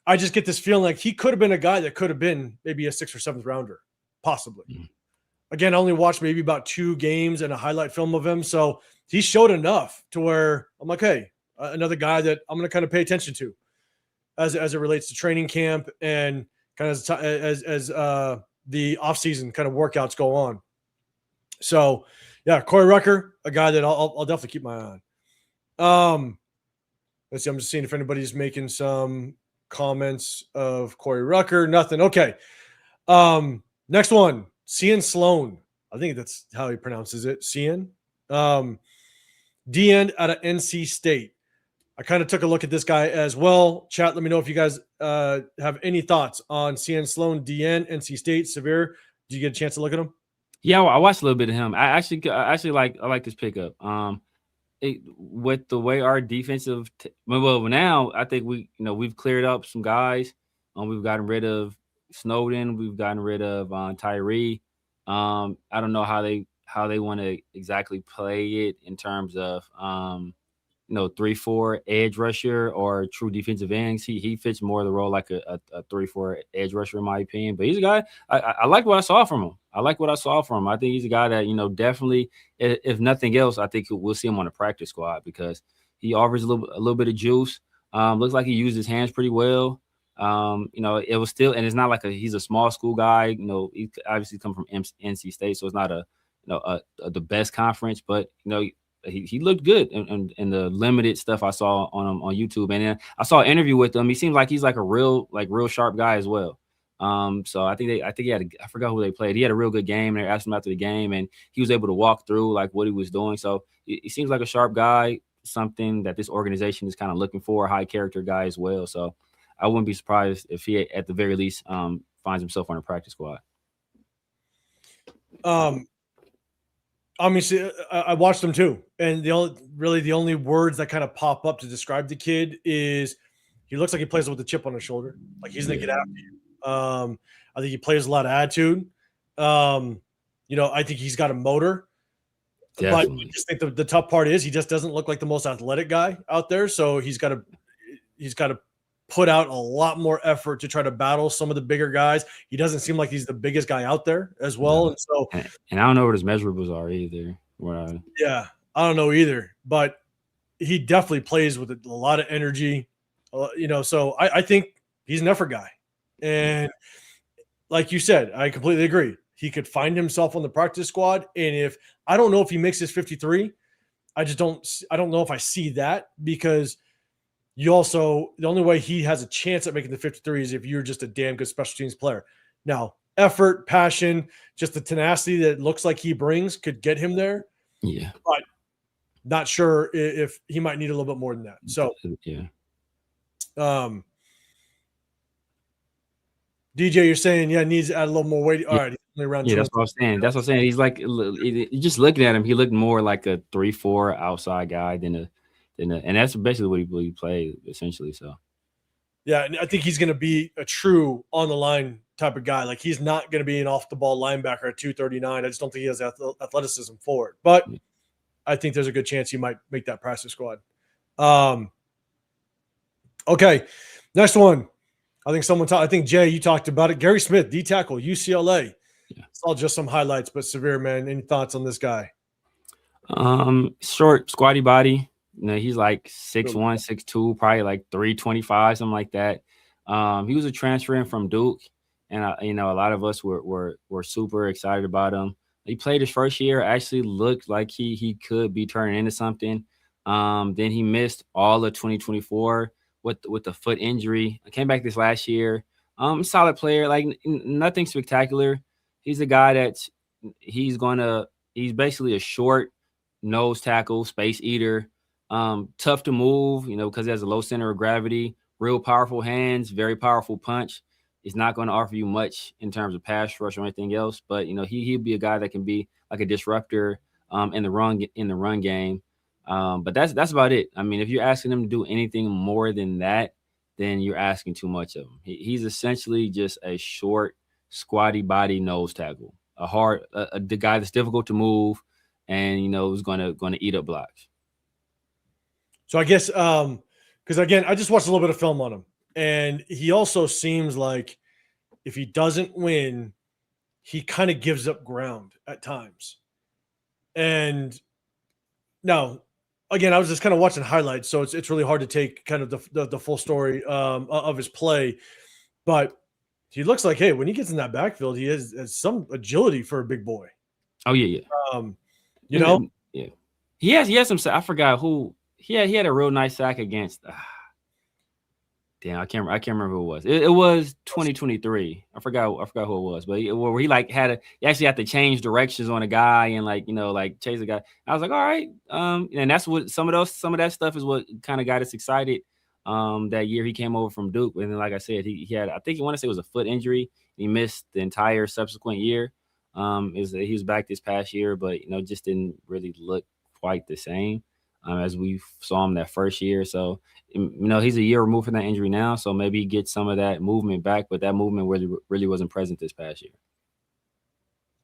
I just get this feeling like he could have been a guy that could have been maybe a 6th or 7th rounder, possibly. Mm-hmm. Again, I only watched maybe about 2 games and a highlight film of him, so he showed enough to where I'm like, hey, another guy that I'm going to kind of pay attention to as it relates to training camp and kind of as the offseason kind of workouts go on. So, yeah, Corey Rucker, a guy that I'll definitely keep my eye on. Let's see. I'm just seeing if anybody's making some comments of Corey Rucker. Nothing. Okay. Next one, Cian Sloan. I think that's how he pronounces it. Cian. D-end out of NC State. I kind of took a look at this guy as well. Chat, let me know if you guys have any thoughts on Cian Sloan, D-end, NC State. Severe, did you get a chance to look at him? Yeah, I watched a little bit of him. I actually like this pickup. With the way our defensive, now I think we've cleared up some guys. We've gotten rid of Snowden. We've gotten rid of Tyree. I don't know how they want to exactly play it in terms of 3-4 edge rusher or true defensive ends. He fits more the role like a 3-4 edge rusher in my opinion. But he's a guy I like what I saw from him. I think he's a guy that definitely, if nothing else, I think we'll see him on the practice squad because he offers a little bit of juice. Looks like he used his hands pretty well. It was still, and it's not like he's a small school guy. He obviously come from NC State, so it's not the best conference, but he looked good in the limited stuff I saw on him on YouTube. And then I saw an interview with him. He seems like he's like a real sharp guy as well. So I think he had I forgot who they played. He had a real good game. And they asked him after the game, and he was able to walk through like what he was doing. So he seems like a sharp guy, something that this organization is kind of looking for, a high character guy as well. So I wouldn't be surprised if he at the very least finds himself on a practice squad. Obviously, I watched him too, and the only words that kind of pop up to describe the kid is he looks like he plays with a chip on his shoulder, like he's gonna get after you. I think he plays a lot of attitude. I think he's got a motor, Definitely. But I just think the tough part is he just doesn't look like the most athletic guy out there. So he's got to put out a lot more effort to try to battle some of the bigger guys. He doesn't seem like he's the biggest guy out there as well. And so, and I don't know what his measurables are either. Yeah, I don't know either, but he definitely plays with a lot of energy, so I think he's an effort guy. And like you said, I completely agree. He could find himself on the practice squad. And I don't know if he makes his 53, I don't know if I see that, because the only way he has a chance at making the 53 is if you're just a damn good special teams player. Now, effort, passion, just the tenacity that it looks like he brings could get him there. Yeah. But not sure if he might need a little bit more than that. So, yeah. DJ, you're saying, needs to add a little more weight. All right. He's only around that's what I'm saying. That's what I'm saying. He's like, just looking at him, he looked more like a 3-4 outside guy than and that's basically what he played essentially. So, yeah, and I think he's going to be a true on the line type of guy. Like, he's not going to be an off the ball linebacker at 239. I just don't think he has athleticism for it. But I think there's a good chance he might make that practice squad. Okay, next one. I think Jay, you talked about it. Gary Smith, D tackle, UCLA. Yeah. It's all just some highlights, but severe, man. Any thoughts on this guy? Short, squatty body. He's like 6'1", 6'2", probably like 325, something like that. He was a transfer in from Duke, and a lot of us were super excited about him. He played his first year, actually looked like he could be turning into something. Then he missed all of 2024 with the foot injury. I came back this last year. Solid player, like nothing spectacular. He's a guy he's basically a short nose tackle, space eater, tough to move, because he has a low center of gravity, real powerful hands, very powerful punch. He's not going to offer you much in terms of pass rush or anything else, but he'll be a guy that can be like a disruptor in the run game. But that's about it. I mean, if you're asking him to do anything more than that, then you're asking too much of him. He's essentially just a short, squatty body nose tackle, the guy that's difficult to move, and who's going to eat up blocks. So I guess because again, I just watched a little bit of film on him, and he also seems like if he doesn't win, he kind of gives up ground at times. And now, again, I was just kind of watching highlights, so it's really hard to take kind of the full story of his play. But he looks like, hey, when he gets in that backfield, he has some agility for a big boy. Oh yeah. Yeah. He has some. I forgot who. He had a real nice sack against. Damn, I can't remember who it was. It was 2023. I forgot who it was, but where he he actually had to change directions on a guy and chase a guy. I was like, all right, and that's what some of that stuff is what kind of got us excited. That year he came over from Duke, and then like I said, he had, I think you want to say it was a foot injury. He missed the entire subsequent year. He was back this past year, but just didn't really look quite the same as we saw him that first year. So he's a year removed from that injury now, so maybe he gets some of that movement back, but that movement really wasn't present this past year.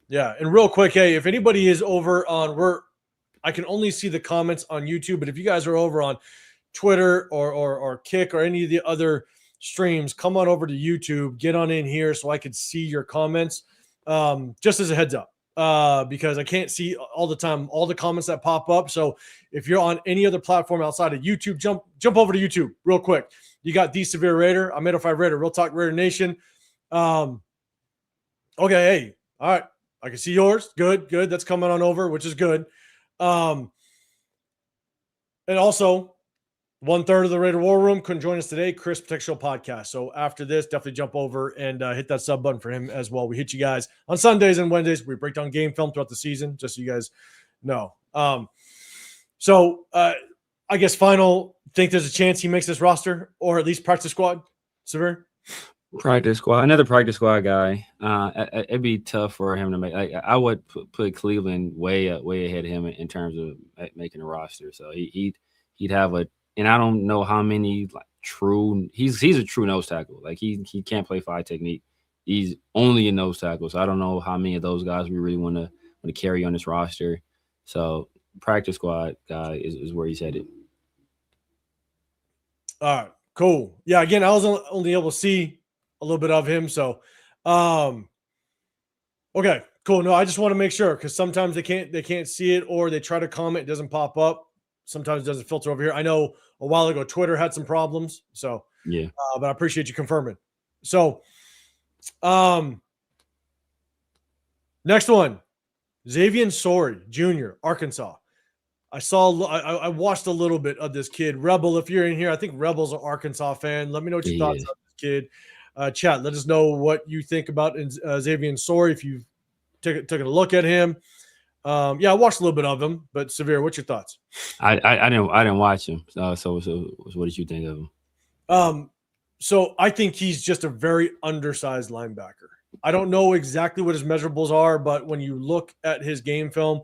Yeah, and real quick, hey, if anybody is over on I can only see the comments on YouTube, but if you guys are over on Twitter or Kick or any of the other streams, come on over to YouTube, get on in here so I could see your comments. Just as a heads up, because I can't see all the time all the comments that pop up. So if you're on any other platform outside of YouTube, jump over to YouTube real quick. You got The Severe Raider, I'm 805 Raider, Real Talk Raider Nation. Okay, hey, all right, I can see yours. Good. That's coming on over, which is good. And also, 1/3 of the Raider War Room couldn't join us today. Chris Protect Show podcast. So after this, definitely jump over and hit that sub button for him as well. We hit you guys on Sundays and Wednesdays. We break down game film throughout the season, just so you guys know. So I guess think there's a chance he makes this roster or at least practice squad. Severe? Practice squad, another practice squad guy. It'd be tough for him to make. I would put Cleveland way ahead of him in terms of making a roster. So he'd have and I don't know how many he's a true nose tackle. Like he can't play 5 technique. He's only a nose tackle. So I don't know how many of those guys we really want to carry on this roster. So practice squad guy is where he's headed. All right, cool. Yeah, again, I was only able to see a little bit of him. So okay, cool. No, I just want to make sure because sometimes they can't see it or they try to comment, it doesn't pop up. Sometimes it doesn't filter over here. I know a while ago Twitter had some problems. So yeah, but I appreciate you confirming. So next one, Xavier Sorey Jr., Arkansas. I watched a little bit of this kid. Rebel, if you're in here, I think Rebel's an Arkansas fan. Let me know what your thoughts on this kid. Chat, let us know what you think about Xavier Sorey if you've taken a look at him. I watched a little bit of him, but Severe, what's your thoughts? I didn't watch him. So what did you think of him? So I think he's just a very undersized linebacker. I don't know exactly what his measurables are, but when you look at his game film,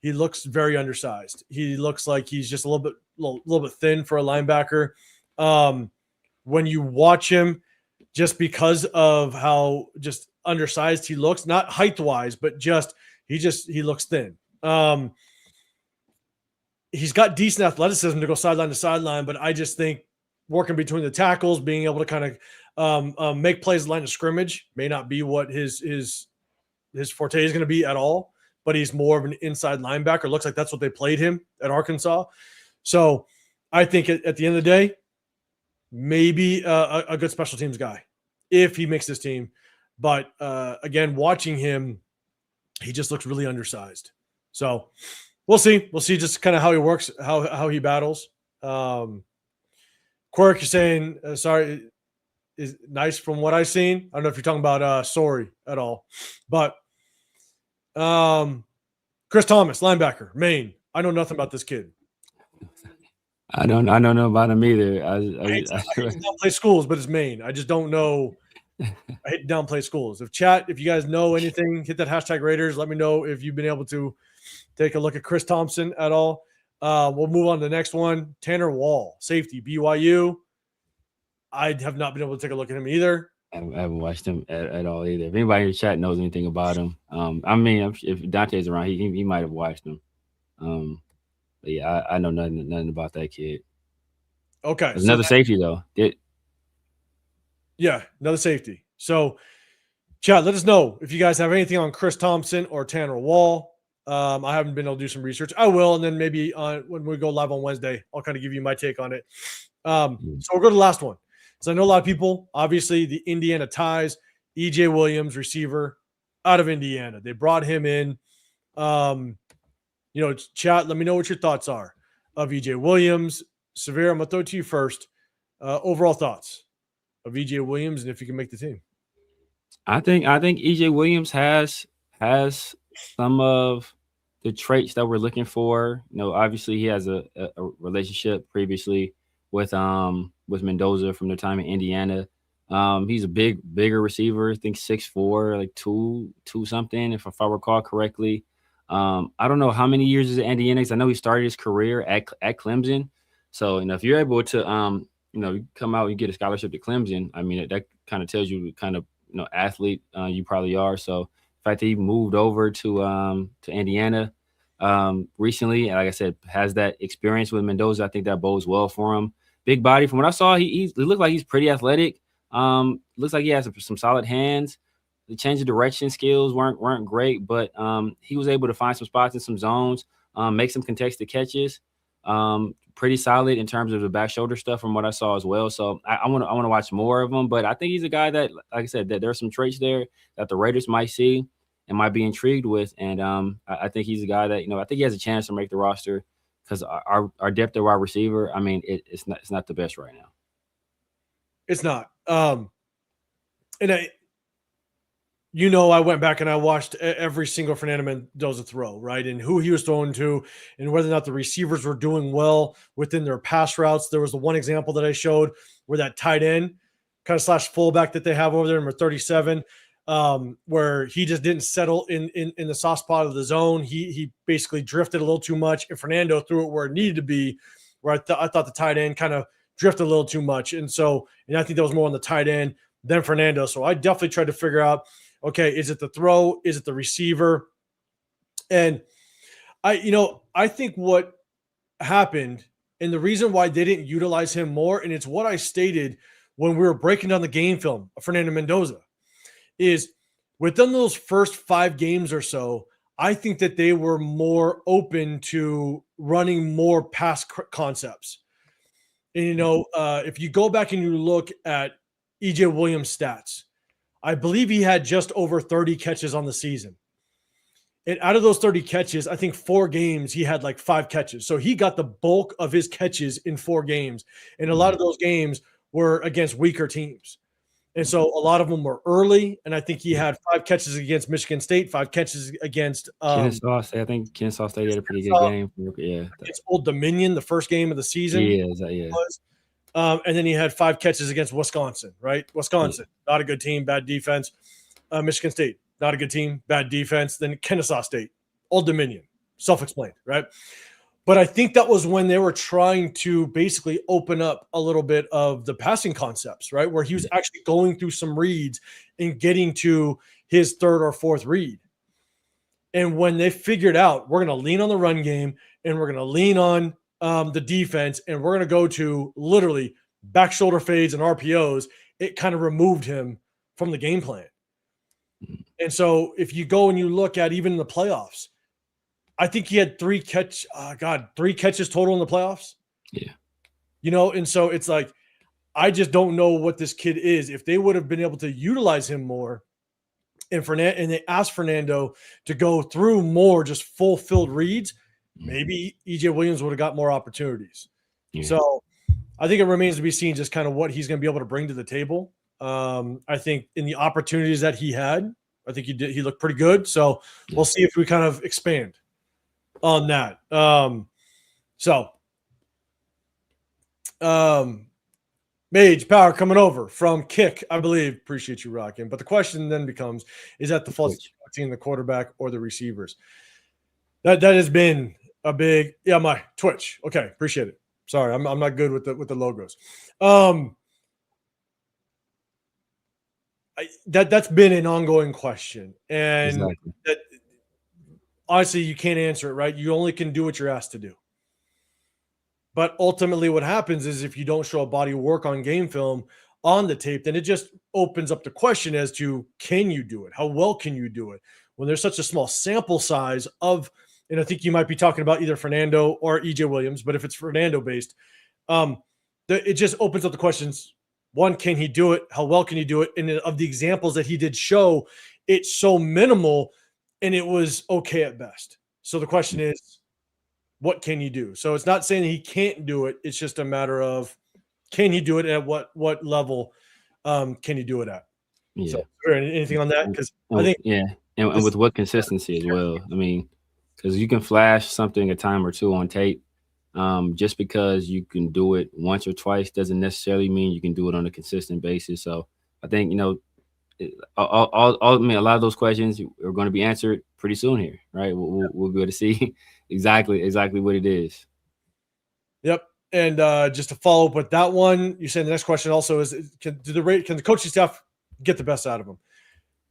he looks very undersized. He looks like he's just a little bit thin for a linebacker. When you watch him, just because of how just undersized he looks, not height wise, but he looks thin. He's got decent athleticism to go sideline to sideline, but I just think working between the tackles, being able to kind of make plays line of scrimmage may not be what his forte is going to be at all, but he's more of an inside linebacker. Looks like that's what they played him at Arkansas. So I think at the end of the day, maybe a good special teams guy if he makes this team. But again, watching him, he just looks really undersized. So we'll see. We'll see just kind of how he works, how he battles. Quirk, you're saying, sorry, is nice from what I've seen. I don't know if you're talking about sorry at all. But Chris Thomas, linebacker, Maine. I know nothing about this kid. I don't know about him either. I hate to downplay schools, but it's Maine. I just don't know. I hate to downplay schools. If you guys know anything, hit that hashtag Raiders. Let me know if you've been able to take a look at Chris Thompson at all. We'll move on to the next one. Tanner Wall, safety, BYU. I have not been able to take a look at him either. I haven't watched him at all either. If anybody in the chat knows anything about him, I mean, if Dante's around, he might have watched him. But yeah, I know nothing about that kid. Okay, there's another safety though. Yeah, another safety. So, chat, let us know if you guys have anything on Chris Thompson or Tanner Wall. I haven't been able to do some research. I will, and then maybe when we go live on Wednesday, I'll kind of give you my take on it. So we'll go to the last one. So I know a lot of people, obviously, the Indiana ties, EJ Williams, receiver, out of Indiana. They brought him in. Chat, let me know what your thoughts are of EJ Williams. Severe, I'm going to throw it to you first. Overall thoughts of EJ Williams and if he can make the team. I think EJ Williams has some of the traits that we're looking for. Obviously he has a relationship previously with Mendoza from their time in Indiana. He's a bigger receiver, I think 6'4", like 2 something, if I recall correctly. I don't know how many years is at Indiana. I know he started his career at Clemson. So, if you're able to, you come out, you get a scholarship to Clemson, I mean, that kind of tells you the kind of, athlete you probably are. So the fact that he moved over to Indiana recently, and like I said, has that experience with Mendoza, I think that bodes well for him. Big body. From what I saw, he looked like he's pretty athletic. Looks like he has some solid hands. The change of direction skills weren't great, but he was able to find some spots in some zones, make some contested catches. Pretty solid in terms of the back shoulder stuff from what I saw as well. So I want to watch more of him, but I think he's a guy that, like I said, that there's some traits there that the Raiders might see and might be intrigued with. And I think he's a guy that, I think he has a chance to make the roster because our depth at wide receiver, I mean, it's not the best right now. It's not. I went back and I watched every single Fernando Mendoza throw, right? And who he was throwing to and whether or not the receivers were doing well within their pass routes. There was the one example that I showed where that tight end kind of / fullback that they have over there, number 37, where he just didn't settle in the soft spot of the zone. He basically drifted a little too much, and Fernando threw it where it needed to be, where I thought the tight end kind of drifted a little too much. And I think that was more on the tight end than Fernando. So I definitely tried to figure out, okay, is it the throw? Is it the receiver? And I think what happened and the reason why they didn't utilize him more, and it's what I stated when we were breaking down the game film of Fernando Mendoza, is within those first 5 games or so, I think that they were more open to running more pass concepts. And, if you go back and you look at EJ Williams' stats, I believe he had just over 30 catches on the season. And out of those 30 catches, I think 4 games, he had like 5 catches. So he got the bulk of his catches in 4 games. And a lot of those games were against weaker teams. And so a lot of them were early. And I think he had 5 catches against Michigan State, 5 catches against Kennesaw State. I think Kennesaw State had a pretty good game. Yeah. It's Old Dominion, the first game of the season. Yeah. And then he had 5 catches against Wisconsin, right? Wisconsin, not a good team, bad defense. Michigan State, not a good team, bad defense. Then Kennesaw State, Old Dominion, self-explained, right? But I think that was when they were trying to basically open up a little bit of the passing concepts, right? Where he was actually going through some reads and getting to his 3rd or 4th read. And when they figured out we're going to lean on the run game and we're going to lean on the defense and we're going to go to literally back shoulder fades and RPOs, it kind of removed him from the game plan. And so if you go and you look at even in the playoffs, I think he had 3 catches total in the playoffs. Yeah. And so it's like, I just don't know what this kid is. If they would have been able to utilize him more and they asked Fernando to go through more just fulfilled reads, maybe EJ Williams would have got more opportunities. Yeah. So I think it remains to be seen just kind of what he's going to be able to bring to the table. I think in the opportunities that he had, I think he looked pretty good. So we'll see if we kind of expand on that. Mage Power coming over from Kick, I believe. Appreciate you rocking. But the question then becomes, is that the fault of the quarterback or the receivers? That has been a big my Twitch. Okay, appreciate it. Sorry, I'm not good with the logos. That's been an ongoing question. And that honestly, you can't answer it, right? You only can do what you're asked to do. But ultimately what happens is if you don't show a body of work on game film on the tape, then it just opens up the question as to, can you do it? How well can you do it? When there's such a small sample size of, and I think you might be talking about either Fernando or EJ Williams, but if it's Fernando based, it just opens up the questions. One, can he do it? How well can he do it? And of the examples that he did show, it's so minimal and it was okay at best. So the question is, what can you do? So it's not saying he can't do it. It's just a matter of, can he do it at what level can you do it at? Yeah. So, anything on that? Because I think and with what consistency as well. I mean, because you can flash something a time or two on tape. Just because you can do it once or twice doesn't necessarily mean you can do it on a consistent basis. So I think a lot of those questions are going to be answered pretty soon here, right? We'll be able to see exactly what it is. Yep. And just to follow up with that one, you said the next question also is, can the coaching staff get the best out of him?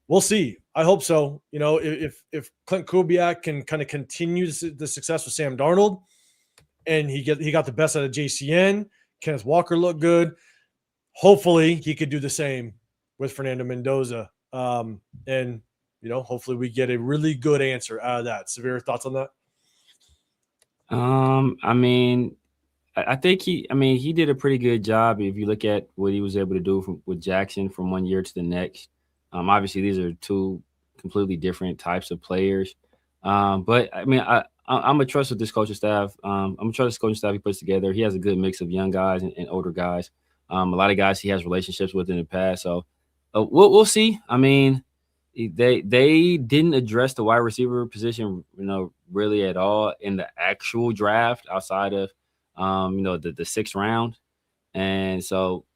We'll see. I hope so. If Clint Kubiak can kind of continue the success with Sam Darnold, and he got the best out of JCN, Kenneth Walker looked good. Hopefully he could do the same with Fernando Mendoza. And hopefully we get a really good answer out of that. Severe thoughts on that? I think he did a pretty good job. If you look at what he was able to do with Jackson from one year to the next, obviously these are 2 completely different types of players. But I mean, I'm a trust with this coaching staff. I'm a trust this coaching staff he puts together. He has a good mix of young guys and older guys. A lot of guys he has relationships with in the past. So we'll see. I mean, they didn't address the wide receiver position, really at all in the actual draft outside of, the 6th round. And so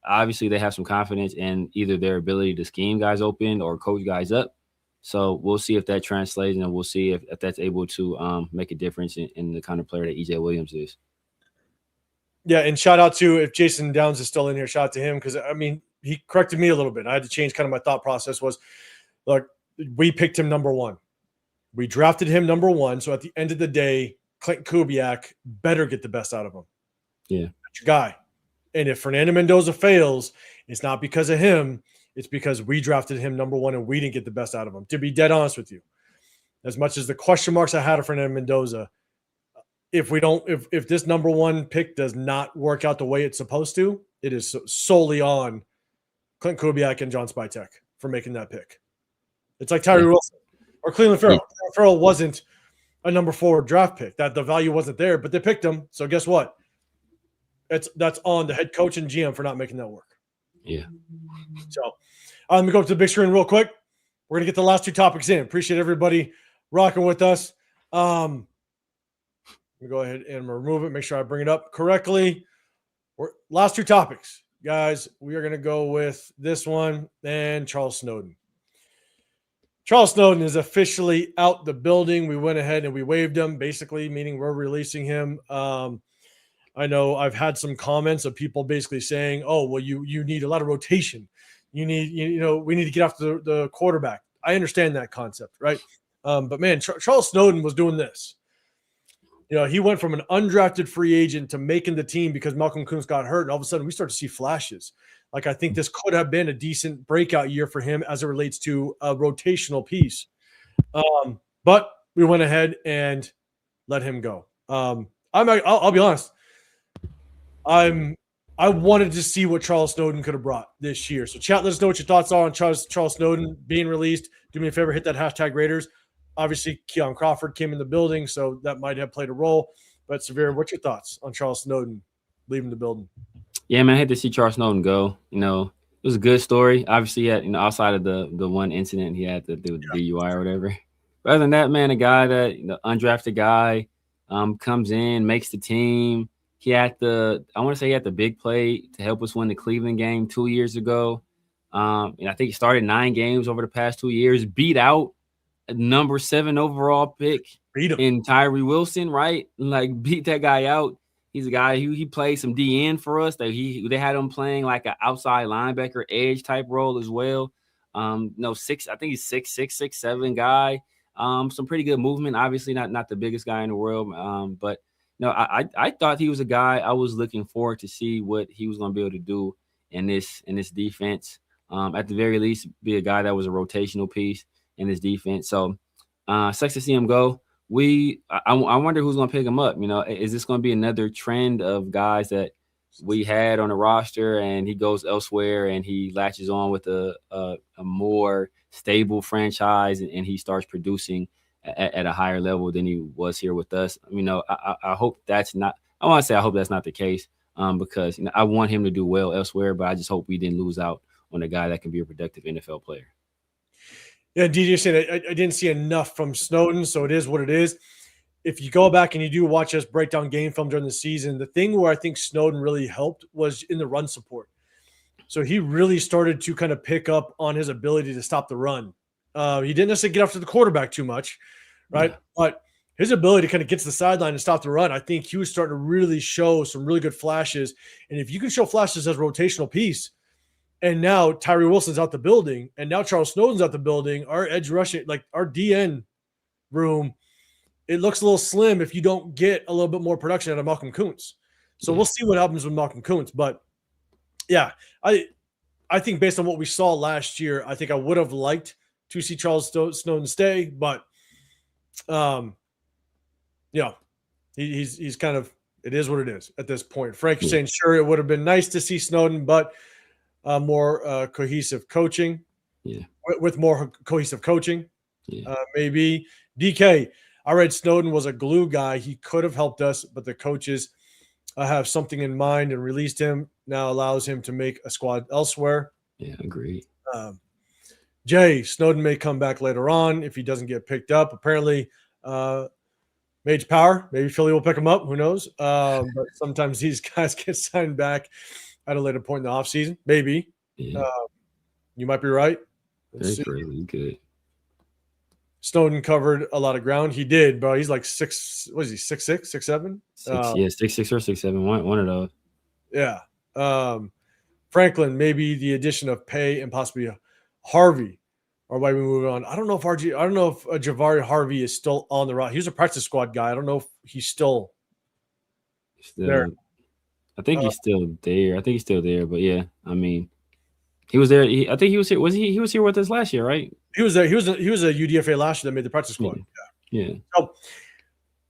obviously they have some confidence in either their ability to scheme guys open or coach guys up. So we'll see if that translates, and we'll see if that's able to make a difference in the kind of player that EJ Williams is. Yeah, and shout out to, if Jason Downs is still in here, shout out to him, because he corrected me a little bit. I had to change kind of my thought process. Was, look, we picked him number 1. We drafted him number 1. So at the end of the day, Clint Kubiak better get the best out of him. Yeah, that's your guy. And if Fernando Mendoza fails, it's not because of him. It's because we drafted him number 1 and we didn't get the best out of him. To be dead honest with you, as much as the question marks I had of Fernando Mendoza, if this number 1 pick does not work out the way it's supposed to, it is solely on Clint Kubiak and John Spytek for making that pick. It's like Tyree Wilson or Cleveland Farrell. Cleveland Farrell wasn't a number 4 draft pick. That the value wasn't there, but they picked him. So guess what? That's on the head coach and GM for not making that work. Yeah. So let me go up to the big screen real quick. We're going to get the last 2 topics in. Appreciate everybody rocking with us. Let me go ahead and remove it. Make sure I bring it up correctly. Last two topics, guys. We are going to go with this one and Charles Snowden. Charles Snowden is officially out the building. We went ahead and we waived him, basically, meaning we're releasing him. I know I've had some comments of people basically saying, "Oh, well, you need a lot of rotation. We need to get after the quarterback." I understand that concept, right? But man, Charles Snowden was doing this. He went from an undrafted free agent to making the team because Malcolm Kuntz got hurt, and all of a sudden we start to see flashes. Like, I think this could have been a decent breakout year for him as it relates to a rotational piece. But we went ahead and let him go. I'll be honest. I wanted to see what Charles Snowden could have brought this year. So chat, let us know what your thoughts are on Charles Snowden being released. Do me a favor, hit that hashtag Raiders. Obviously, Keon Crawford came in the building, so that might have played a role. But Severe, what's your thoughts on Charles Snowden leaving the building? Yeah, man, I had to see Charles Snowden go. It was a good story. Obviously, he had, outside of the one incident he had to do with DUI or whatever. But other than that, man, a guy that undrafted guy comes in, makes the team. He had the big play to help us win the Cleveland game 2 years ago. And I think he started 9 games over the past 2 years, beat out a number 7 overall pick in Tyree Wilson, right? Like, beat that guy out. He's a guy who he played some DN for us. They had him playing like an outside linebacker edge type role as well. I think he's 6'6", 6'7" guy. Some pretty good movement. Obviously not the biggest guy in the world. But I thought he was a guy I was looking forward to see what he was going to be able to do in this defense. At the very least, be a guy that was a rotational piece in this defense. So sucks to see him go. I wonder who's going to pick him up. Is this going to be another trend of guys that we had on the roster and he goes elsewhere and he latches on with a more stable franchise and he starts producing at a higher level than he was here with us? I hope that's not. I want to say I hope that's not the case because I want him to do well elsewhere, but I just hope we didn't lose out on a guy that can be a productive NFL player. Yeah, DJ said I didn't see enough from Snowden, so it is what it is. If you go back and you do watch us break down game film during the season, the thing where I think Snowden really helped was in the run support. So he really started to kind of pick up on his ability to stop the run. He didn't necessarily get after the quarterback too much, right? Yeah. But his ability to kind of get to the sideline and stop the run, I think he was starting to really show some really good flashes. And if you can show flashes as a rotational piece, and now Tyree Wilson's out the building, and now Charles Snowden's out the building, our edge rushing, like our DN room, it looks a little slim if you don't get a little bit more production out of Malcolm Kuntz. So we'll see what happens with Malcolm Kuntz. But, yeah, I think based on what we saw last year, I think I would have liked to see Charles Snowden stay. But, he's kind of – it is what it is at this point. Frank, you're saying, sure, it would have been nice to see Snowden, but – more cohesive coaching, with more cohesive coaching, maybe. DK, I read Snowden was a glue guy. He could have helped us, but the coaches have something in mind and released him. Now allows him to make a squad elsewhere. Yeah, agreed. Jay, Snowden may come back later on if he doesn't get picked up. Apparently, Mage Power, maybe Philly will pick him up. Who knows? But sometimes these guys get signed back at a later point in the offseason. Maybe. Yeah. You might be right. That's really good. Snowden covered a lot of ground. He did, bro. He's like 6. What is he? 6'6", 6'7"? 6'6" or 6'7". One of those. Yeah. Franklin, maybe the addition of Pay and possibly Harvey or why we move on. I don't know if Javari Harvey is still on the roster. He was a practice squad guy. I don't know if he's still there. I think he's still there. But yeah, I mean, he was there. I think he was here. He was here with us last year, right? He was there. He was a UDFA last year that made the practice squad. Yeah. So,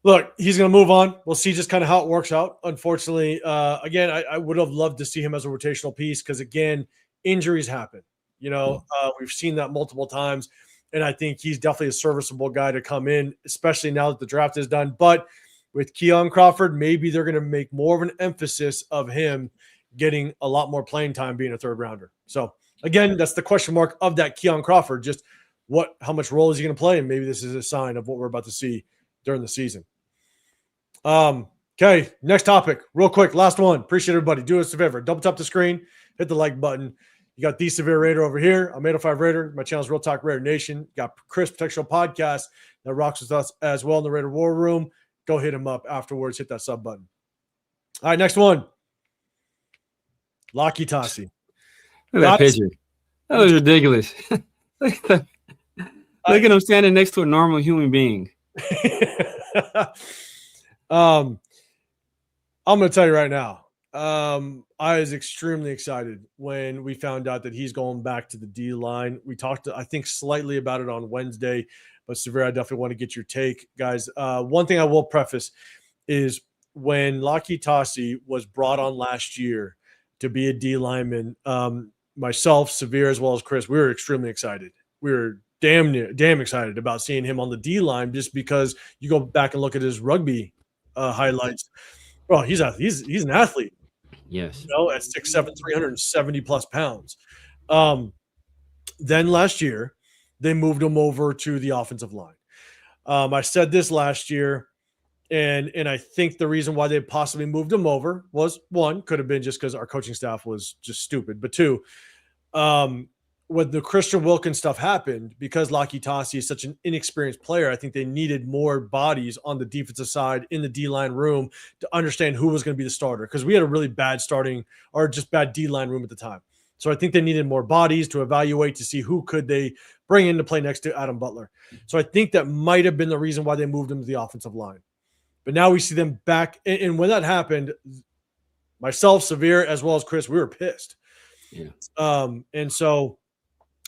look, he's going to move on. We'll see just kind of how it works out. Unfortunately, again, I would have loved to see him as a rotational piece because, again, injuries happen. We've seen that multiple times, and I think he's definitely a serviceable guy to come in, especially now that the draft is done. But with Keon Crawford, maybe they're going to make more of an emphasis of him getting a lot more playing time being a third rounder. So, again, that's the question mark of that Keon Crawford. Just how much role is he going to play? And maybe this is a sign of what we're about to see during the season. Okay, next topic, real quick, last one. Appreciate everybody. Do us a favor. Double tap the screen, hit the like button. You got the Severe Raider over here. I'm 805 Raider. My channel is Real Talk Raider Nation. You got Chris Protection Podcast that rocks with us as well in the Raider War Room. Go hit him up afterwards. Hit that sub button. All right, next one. Locky Tasi. Look at that picture. That was ridiculous. Look at him standing next to a normal human being. I'm going to tell you right now. I was extremely excited when we found out that he's going back to the D line. We talked, I think, slightly about it on Wednesday, but Severe, I definitely want to get your take, guys. One thing I will preface is when Locky Tasi was brought on last year to be a D lineman, myself, Severe, as well as Chris, we were extremely excited. We were damn excited about seeing him on the D line, just because you go back and look at his rugby highlights. Well, he's an athlete. Yes. You know, at 6'7", 370 plus pounds. Then last year, they moved him over to the offensive line. I said this last year, and I think the reason why they possibly moved him over was, one, could have been just because our coaching staff was just stupid. But two, when the Christian Wilkins stuff happened, because Locky Tasi is such an inexperienced player, I think they needed more bodies on the defensive side in the D-line room to understand who was going to be the starter, because we had a really bad starting or just bad D-line room at the time. So I think they needed more bodies to evaluate to see who could they bring in to play next to Adam Butler. So I think that might have been the reason why they moved him to the offensive line. But now we see them back. And when that happened, myself, Severe, as well as Chris, we were pissed. Yeah. And so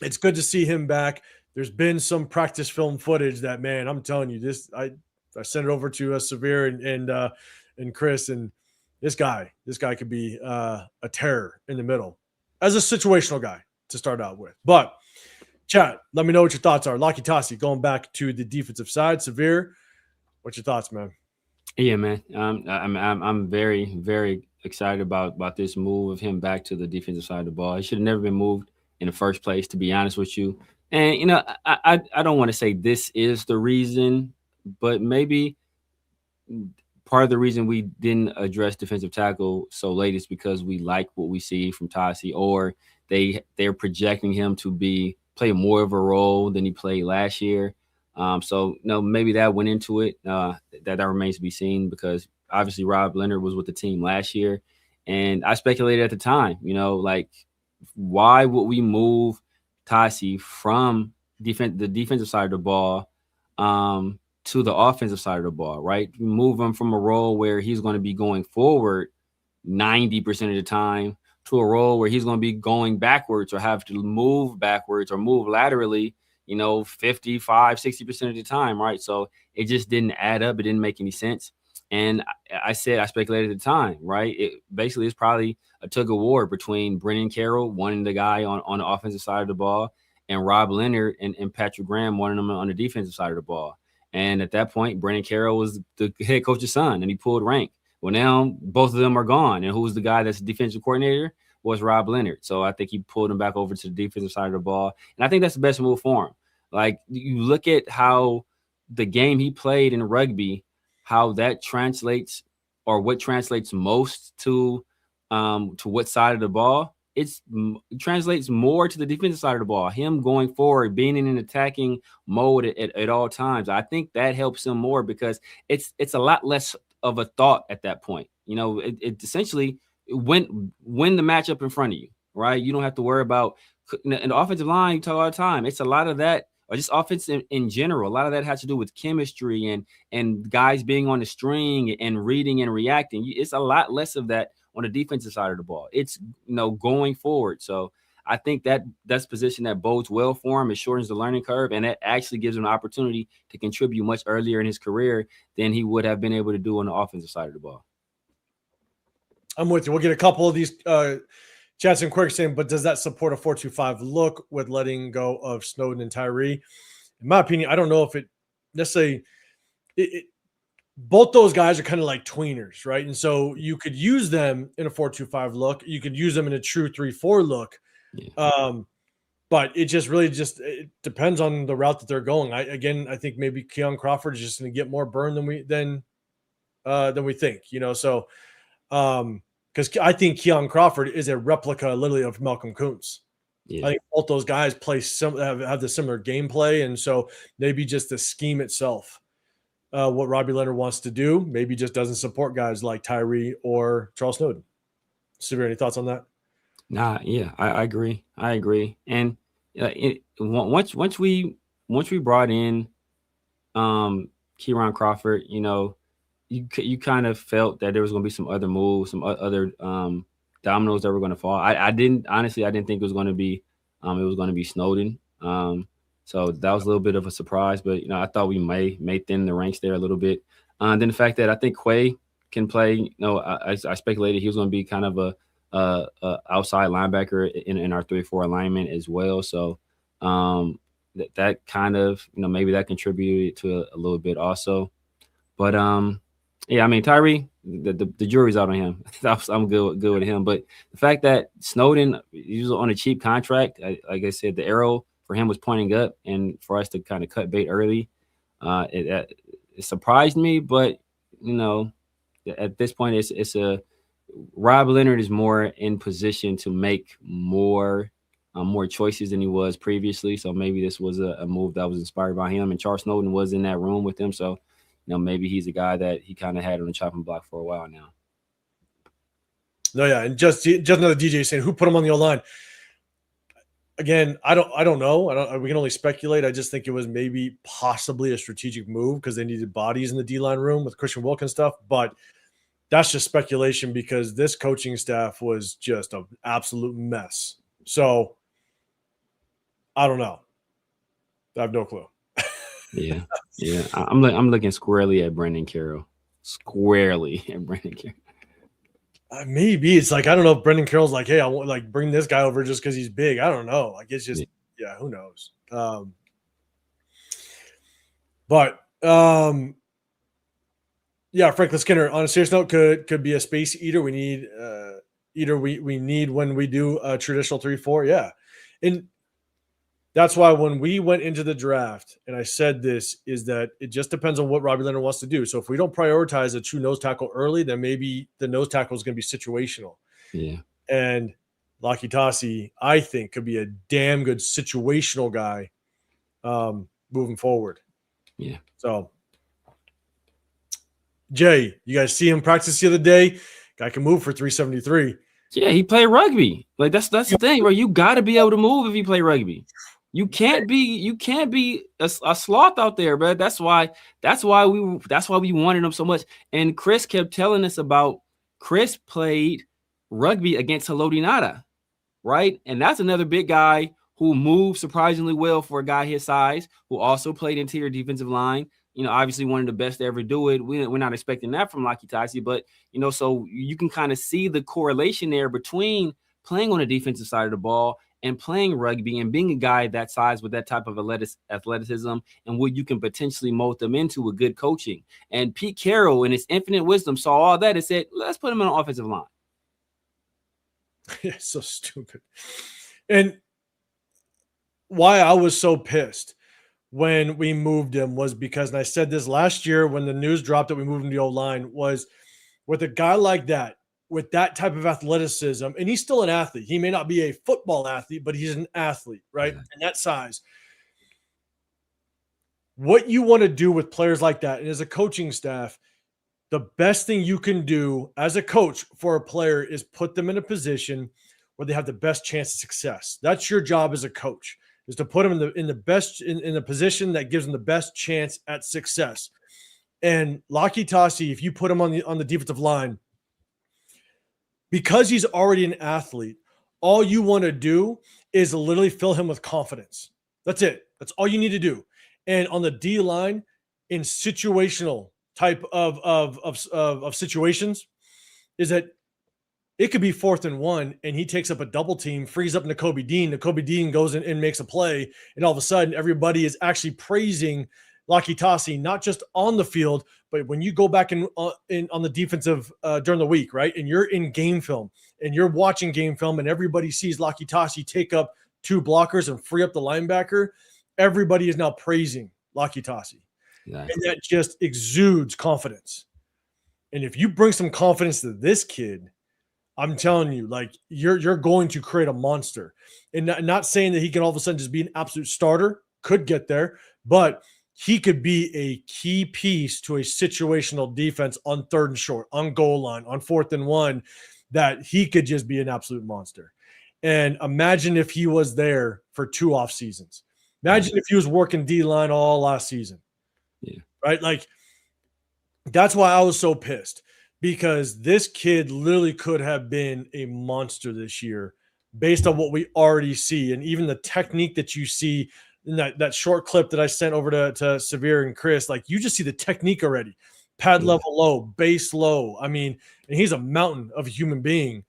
it's good to see him back. There's been some practice film footage that, man, I'm telling you, this I sent it over to Severe and Chris, and this guy could be a terror in the middle as a situational guy to start out with. But chat, let me know what your thoughts are. Locky Tasi going back to the defensive side. Severe, what's your thoughts, man? Yeah, man. I'm very, very excited about this move of him back to the defensive side of the ball. He should have never been moved in the first place, to be honest with you. And, you know, I don't want to say this is the reason, but maybe part of the reason we didn't address defensive tackle so late is because we like what we see from Tasi, or they're projecting him to play more of a role than he played last year. So, you know, maybe that went into it. That remains to be seen, because obviously Rob Leonard was with the team last year. And I speculated at the time, you know, like, why would we move Tasi from the defensive side of the ball to the offensive side of the ball, right? Move him from a role where he's going to be going forward 90% of the time to a role where he's going to be going backwards, or have to move backwards or move laterally, you know, 55, 60% of the time, right? So it just didn't add up. It didn't make any sense. And I speculated at the time, right? It basically is probably a tug of war between Brennan Carroll wanting the guy on the offensive side of the ball, and Rob Leonard and Patrick Graham wanting him on the defensive side of the ball. And at that point, Brennan Carroll was the head coach's son, and he pulled rank. Well, now both of them are gone. And who's the guy that's the defensive coordinator? Was Rob Leonard. So I think he pulled him back over to the defensive side of the ball. And I think that's the best move for him. Like, you look at how the game he played in rugby, how that translates, or what translates most to what side of the ball. It translates more to the defensive side of the ball. Him going forward, being in an attacking mode at all times. I think that helps him more, because it's a lot less of a thought at that point. You know, it essentially win the matchup in front of you, right? You don't have to worry about in the offensive line. You talk all the time. It's a lot of that. Or just offense in general. A lot of that has to do with chemistry and guys being on the string and reading and reacting. It's a lot less of that on the defensive side of the ball. It's, you know, going forward. So I think that's a position that bodes well for him. It shortens the learning curve, and it actually gives him an opportunity to contribute much earlier in his career than he would have been able to do on the offensive side of the ball. I'm with you. We'll get a couple of these chats in quick saying, but does that support a 4-2-5 look with letting go of Snowden and Tyree? In my opinion, I don't know if it necessarily both those guys are kind of like tweeners, right? And so you could use them in a 4-2-5 look. You could use them in a true 3-4 look. Yeah. But it just really it depends on the route that they're going. I think maybe Keon Crawford is just going to get more burn than than we think. So because I think Keon Crawford is a replica, literally, of Malcolm Kuntz. Yeah. I think both those guys have the similar gameplay, and so maybe just the scheme itself, what Robbie Leonard wants to do, maybe just doesn't support guys like Tyree or Charles Snowden. Severe, any thoughts on that? Nah, yeah, I agree. And once we brought in Kieran Crawford, you kind of felt that there was going to be some other moves, some other dominoes that were going to fall. I didn't think it was going to be Snowden. So that was a little bit of a surprise, but I thought we may thin the ranks there a little bit. Then the fact that I think Quay can play, I speculated he was going to be kind of a outside linebacker in our 3-4 alignment as well. So that kind of, maybe that contributed to a little bit also. But yeah, I mean, Tyree, the jury's out on him. I'm good with him. But the fact that Snowden, he was on a cheap contract, like I said, the arrow for him was pointing up, and for us to kind of cut bait early, it surprised me. But at this point, it's a Rob Leonard is more in position to make more choices than he was previously. So maybe this was a move that was inspired by him, and Charles Snowden was in that room with him. So maybe he's a guy that he kind of had on the chopping block for a while now. No, yeah, and just another DJ saying who put him on the O-line. Again, I don't know. We can only speculate. I just think it was maybe possibly a strategic move because they needed bodies in the D-line room with Christian Wilkins stuff. But that's just speculation because this coaching staff was just an absolute mess. So I don't know. I have no clue. Yeah. I'm looking squarely at Brendan Carroll. Maybe it's like I don't know if Brendan Carroll's like, hey, I want like bring this guy over just because he's big. I don't know. Like it's just who knows. Franklin Skinner, on a serious note, could be a space eater. We need we need when we do a traditional 3-4. Yeah. And that's why when we went into the draft, and I said this, is that it just depends on what Robbie Leonard wants to do. So if we don't prioritize a true nose tackle early, then maybe the nose tackle is going to be situational. Yeah. And Laki Tasi, I think, could be a damn good situational guy moving forward. Yeah. So, Jay, you guys see him practice the other day? Guy can move for 373. Yeah, he played rugby. Like that's the thing, bro. You got to be able to move if you play rugby. You can't be a sloth out there, bro. That's why we wanted him so much. And Chris kept telling us about Chris played rugby against Haloti Ngata, right? And that's another big guy who moved surprisingly well for a guy his size, who also played interior defensive line. Obviously one of the best to ever do it. We're not expecting that from Laki Tasi, but so you can kind of see the correlation there between playing on the defensive side of the ball and playing rugby and being a guy that size with that type of athleticism and what you can potentially mold them into with good coaching. And Pete Carroll, in his infinite wisdom, saw all that and said, let's put him on an offensive line. Yeah, so stupid. And why I was so pissed when we moved him was because, and I said this last year when the news dropped that we moved him to the O-line, was with a guy like that, with that type of athleticism, and he's still an athlete. He may not be a football athlete, but he's an athlete, right? Yeah. And that size. What you want to do with players like that, and as a coaching staff, the best thing you can do as a coach for a player is put them in a position where they have the best chance of success. That's your job as a coach, is to put them in the position that gives them the best chance at success. And Laki Tasi, if you put him on the defensive line, because he's already an athlete, all you want to do is literally fill him with confidence. That's it. That's all you need to do. And on the D line, in situational type of situations, is that it could be 4th and 1, and he takes up a double team, frees up Nakobe Dean. Nakobe Dean goes in and makes a play, and all of a sudden, everybody is actually praising Laki Tasi, not just on the field, but when you go back in on the defensive during the week, right? And you're in game film, and you're watching game film, and everybody sees Laki Tasi take up 2 blockers and free up the linebacker. Everybody is now praising Laki Tasi. Exactly. And that just exudes confidence. And if you bring some confidence to this kid, I'm telling you, like you're going to create a monster. And not saying that he can all of a sudden just be an absolute starter, could get there, but he could be a key piece to a situational defense on 3rd and short, on goal line, on 4th and 1, that he could just be an absolute monster. And imagine if he was there for 2 off seasons. Imagine if he was working D-line all last season. Yeah. Right? Like, that's why I was so pissed, because this kid literally could have been a monster this year based on what we already see. And even the technique that you see in that short clip that I sent over to Severe and Chris, like you just see the technique already. Pad level low, base low. I mean, and he's a mountain of a human being.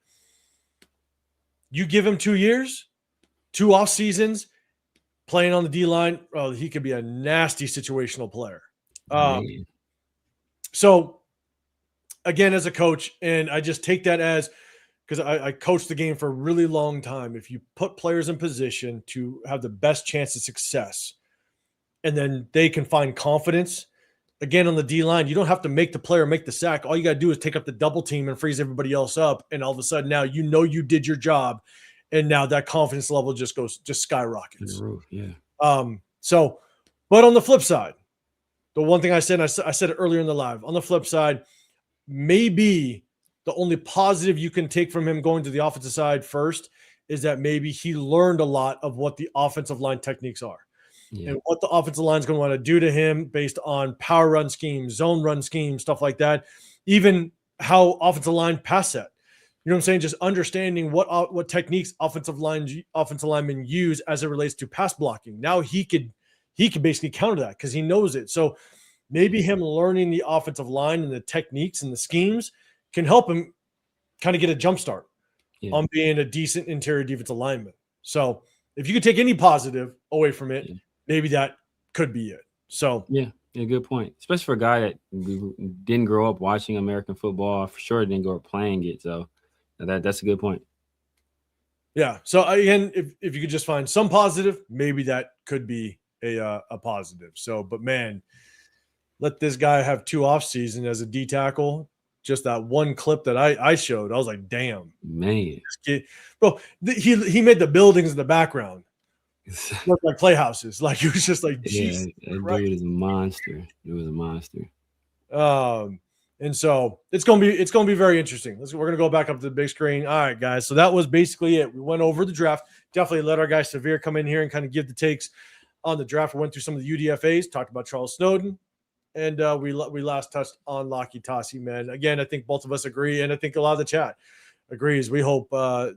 You give him 2 years, 2 off seasons, playing on the D-line, oh, he could be a nasty situational player. So, again, as a coach, and I just take that as, because I coached the game for a really long time, if you put players in position to have the best chance of success, and then they can find confidence, again, on the D-line, you don't have to make the player make the sack. All you got to do is take up the double team and freeze everybody else up, and all of a sudden now you know you did your job, and now that confidence level just skyrockets. Yeah. So, but on the flip side, the one thing I said it earlier in the live, on the flip side, maybe the only positive you can take from him going to the offensive side first is that maybe he learned a lot of what the offensive line techniques are. Yeah. And what the offensive line is going to want to do to him based on power run schemes, zone run schemes, stuff like that. Even how offensive line pass set. You know what I'm saying? Just understanding what techniques offensive linemen use as it relates to pass blocking. Now he could basically counter that because he knows it. So maybe him learning the offensive line and the techniques and the schemes can help him kind of get a jump start on being a decent interior defensive lineman. So if you could take any positive away from it, maybe that could be it. So yeah, good point. Especially for a guy that didn't grow up watching American football, for sure didn't grow up playing it. So that's a good point. Yeah. So again, if you could just find some positive, maybe that could be a positive. So, but man, let this guy have 2 off season as a D tackle. Just that one clip that I showed, I was like, damn, man, bro. He made the buildings in the background look like playhouses. Like he was just like, Jesus that dude is a monster. It was a monster. And so it's gonna be very interesting. We're gonna go back up to the big screen. All right, guys. So that was basically it. We went over the draft. Definitely let our guy Severe come in here and kind of give the takes on the draft. We went through some of the UDFAs, talked about Charles Snowden, and we last touched on Lockie Tasi, man. Again, I think both of us agree, and I think a lot of the chat agrees. We hope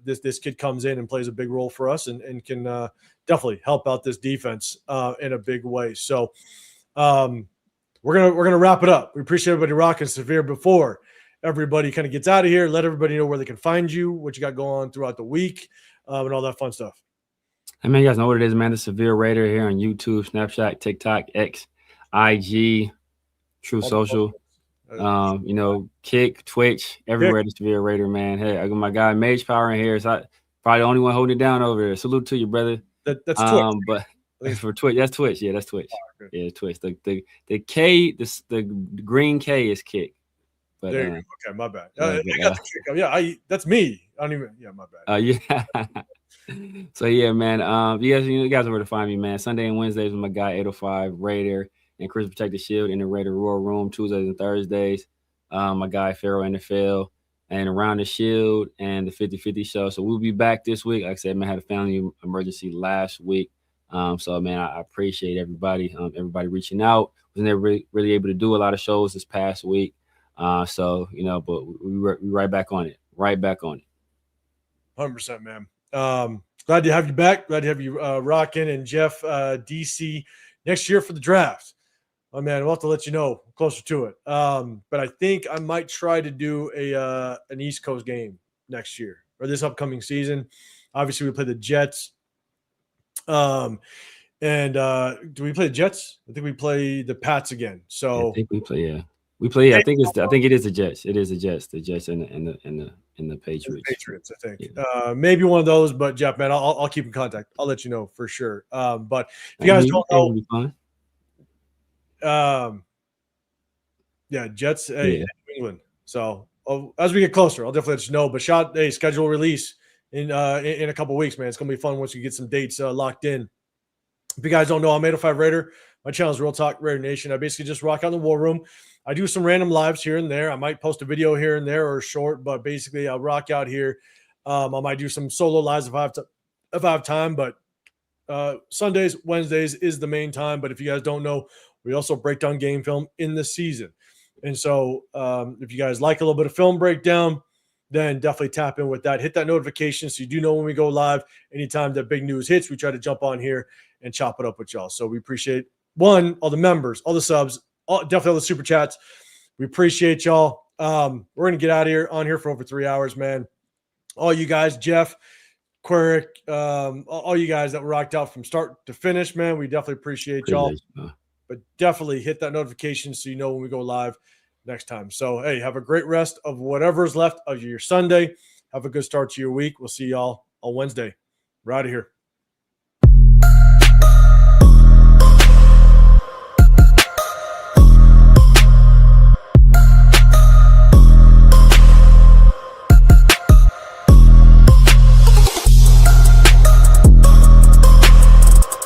this kid comes in and plays a big role for us and can definitely help out this defense in a big way. So we're gonna wrap it up. We appreciate everybody rocking Severe. Before everybody kind of gets out of here, let everybody know where they can find you, what you got going on throughout the week, and all that fun stuff. Hey man, you guys know what it is, man. The Severe Raider here on YouTube, Snapchat, TikTok, X, IG, True Social, Kick, Twitch, everywhere. The Severe Raider, man. Hey, I got my guy Mage Power in here. So probably the only one holding it down over there. Salute to you, brother. That's Twitch. But for Twitch, that's Twitch. Yeah, that's Twitch. Yeah, Twitch. The K, the green K is Kick. But there you go. Okay, my bad. I got the Kick. That's me. I don't even. Yeah, my bad. Yeah. So yeah, man. You guys know where to find me, man. Sunday and Wednesdays with my guy 805 Raider and Chris Protect the Shield in the Raider Roar Room. Tuesdays and Thursdays, my guy PharoahNFL and Around the Shield and the 50-50 show. So we'll be back this week. Like I said, man, I had a family emergency last week. So man, I appreciate everybody reaching out. Was never really able to do a lot of shows this past week. So but we're right back on it. 100%, man. Glad to have you back. Glad to have you rocking. And Jeff, DC next year for the draft. Oh man, we'll have to let you know closer to it. But I think I might try to do an East Coast game next year or this upcoming season. Obviously, we play the Jets. And do we play the Jets? I think we play the Pats again. So I think we play. Yeah, we play. Yeah, I think it is the Jets. It is the Jets. The Jets and the Patriots. The Patriots, I think. Yeah. Maybe one of those. But Jeff, man, I'll keep in contact. I'll let you know for sure. But if you guys don't know, Jets. Hey, New England. So as we get closer, I'll definitely let you know. But schedule release in a couple weeks, man. It's gonna be fun once we get some dates locked in. If you guys don't know, I'm 805 Raider. My channel is Real Talk Raider Nation. I basically just rock out in the war room. I do some random lives here and there. I might post a video here and there or short, but basically I'll rock out here. I might do some solo lives if I have time, but Sundays, Wednesdays is the main time. But if you guys don't know, we also break down game film in the season. And so if you guys like a little bit of film breakdown, then definitely tap in with that. Hit that notification so you do know when we go live. Anytime that big news hits, we try to jump on here and chop it up with y'all. So we appreciate, all the members, all the subs, definitely all the super chats. We appreciate y'all. We're going to get out of here on here for over 3 hours, man. All you guys, Jeff, Querick, all you guys that were rocked out from start to finish, man, we definitely appreciate y'all. But definitely hit that notification so you know when we go live next time. So, hey, have a great rest of whatever's left of your Sunday. Have a good start to your week. We'll see y'all on Wednesday. We're out of here.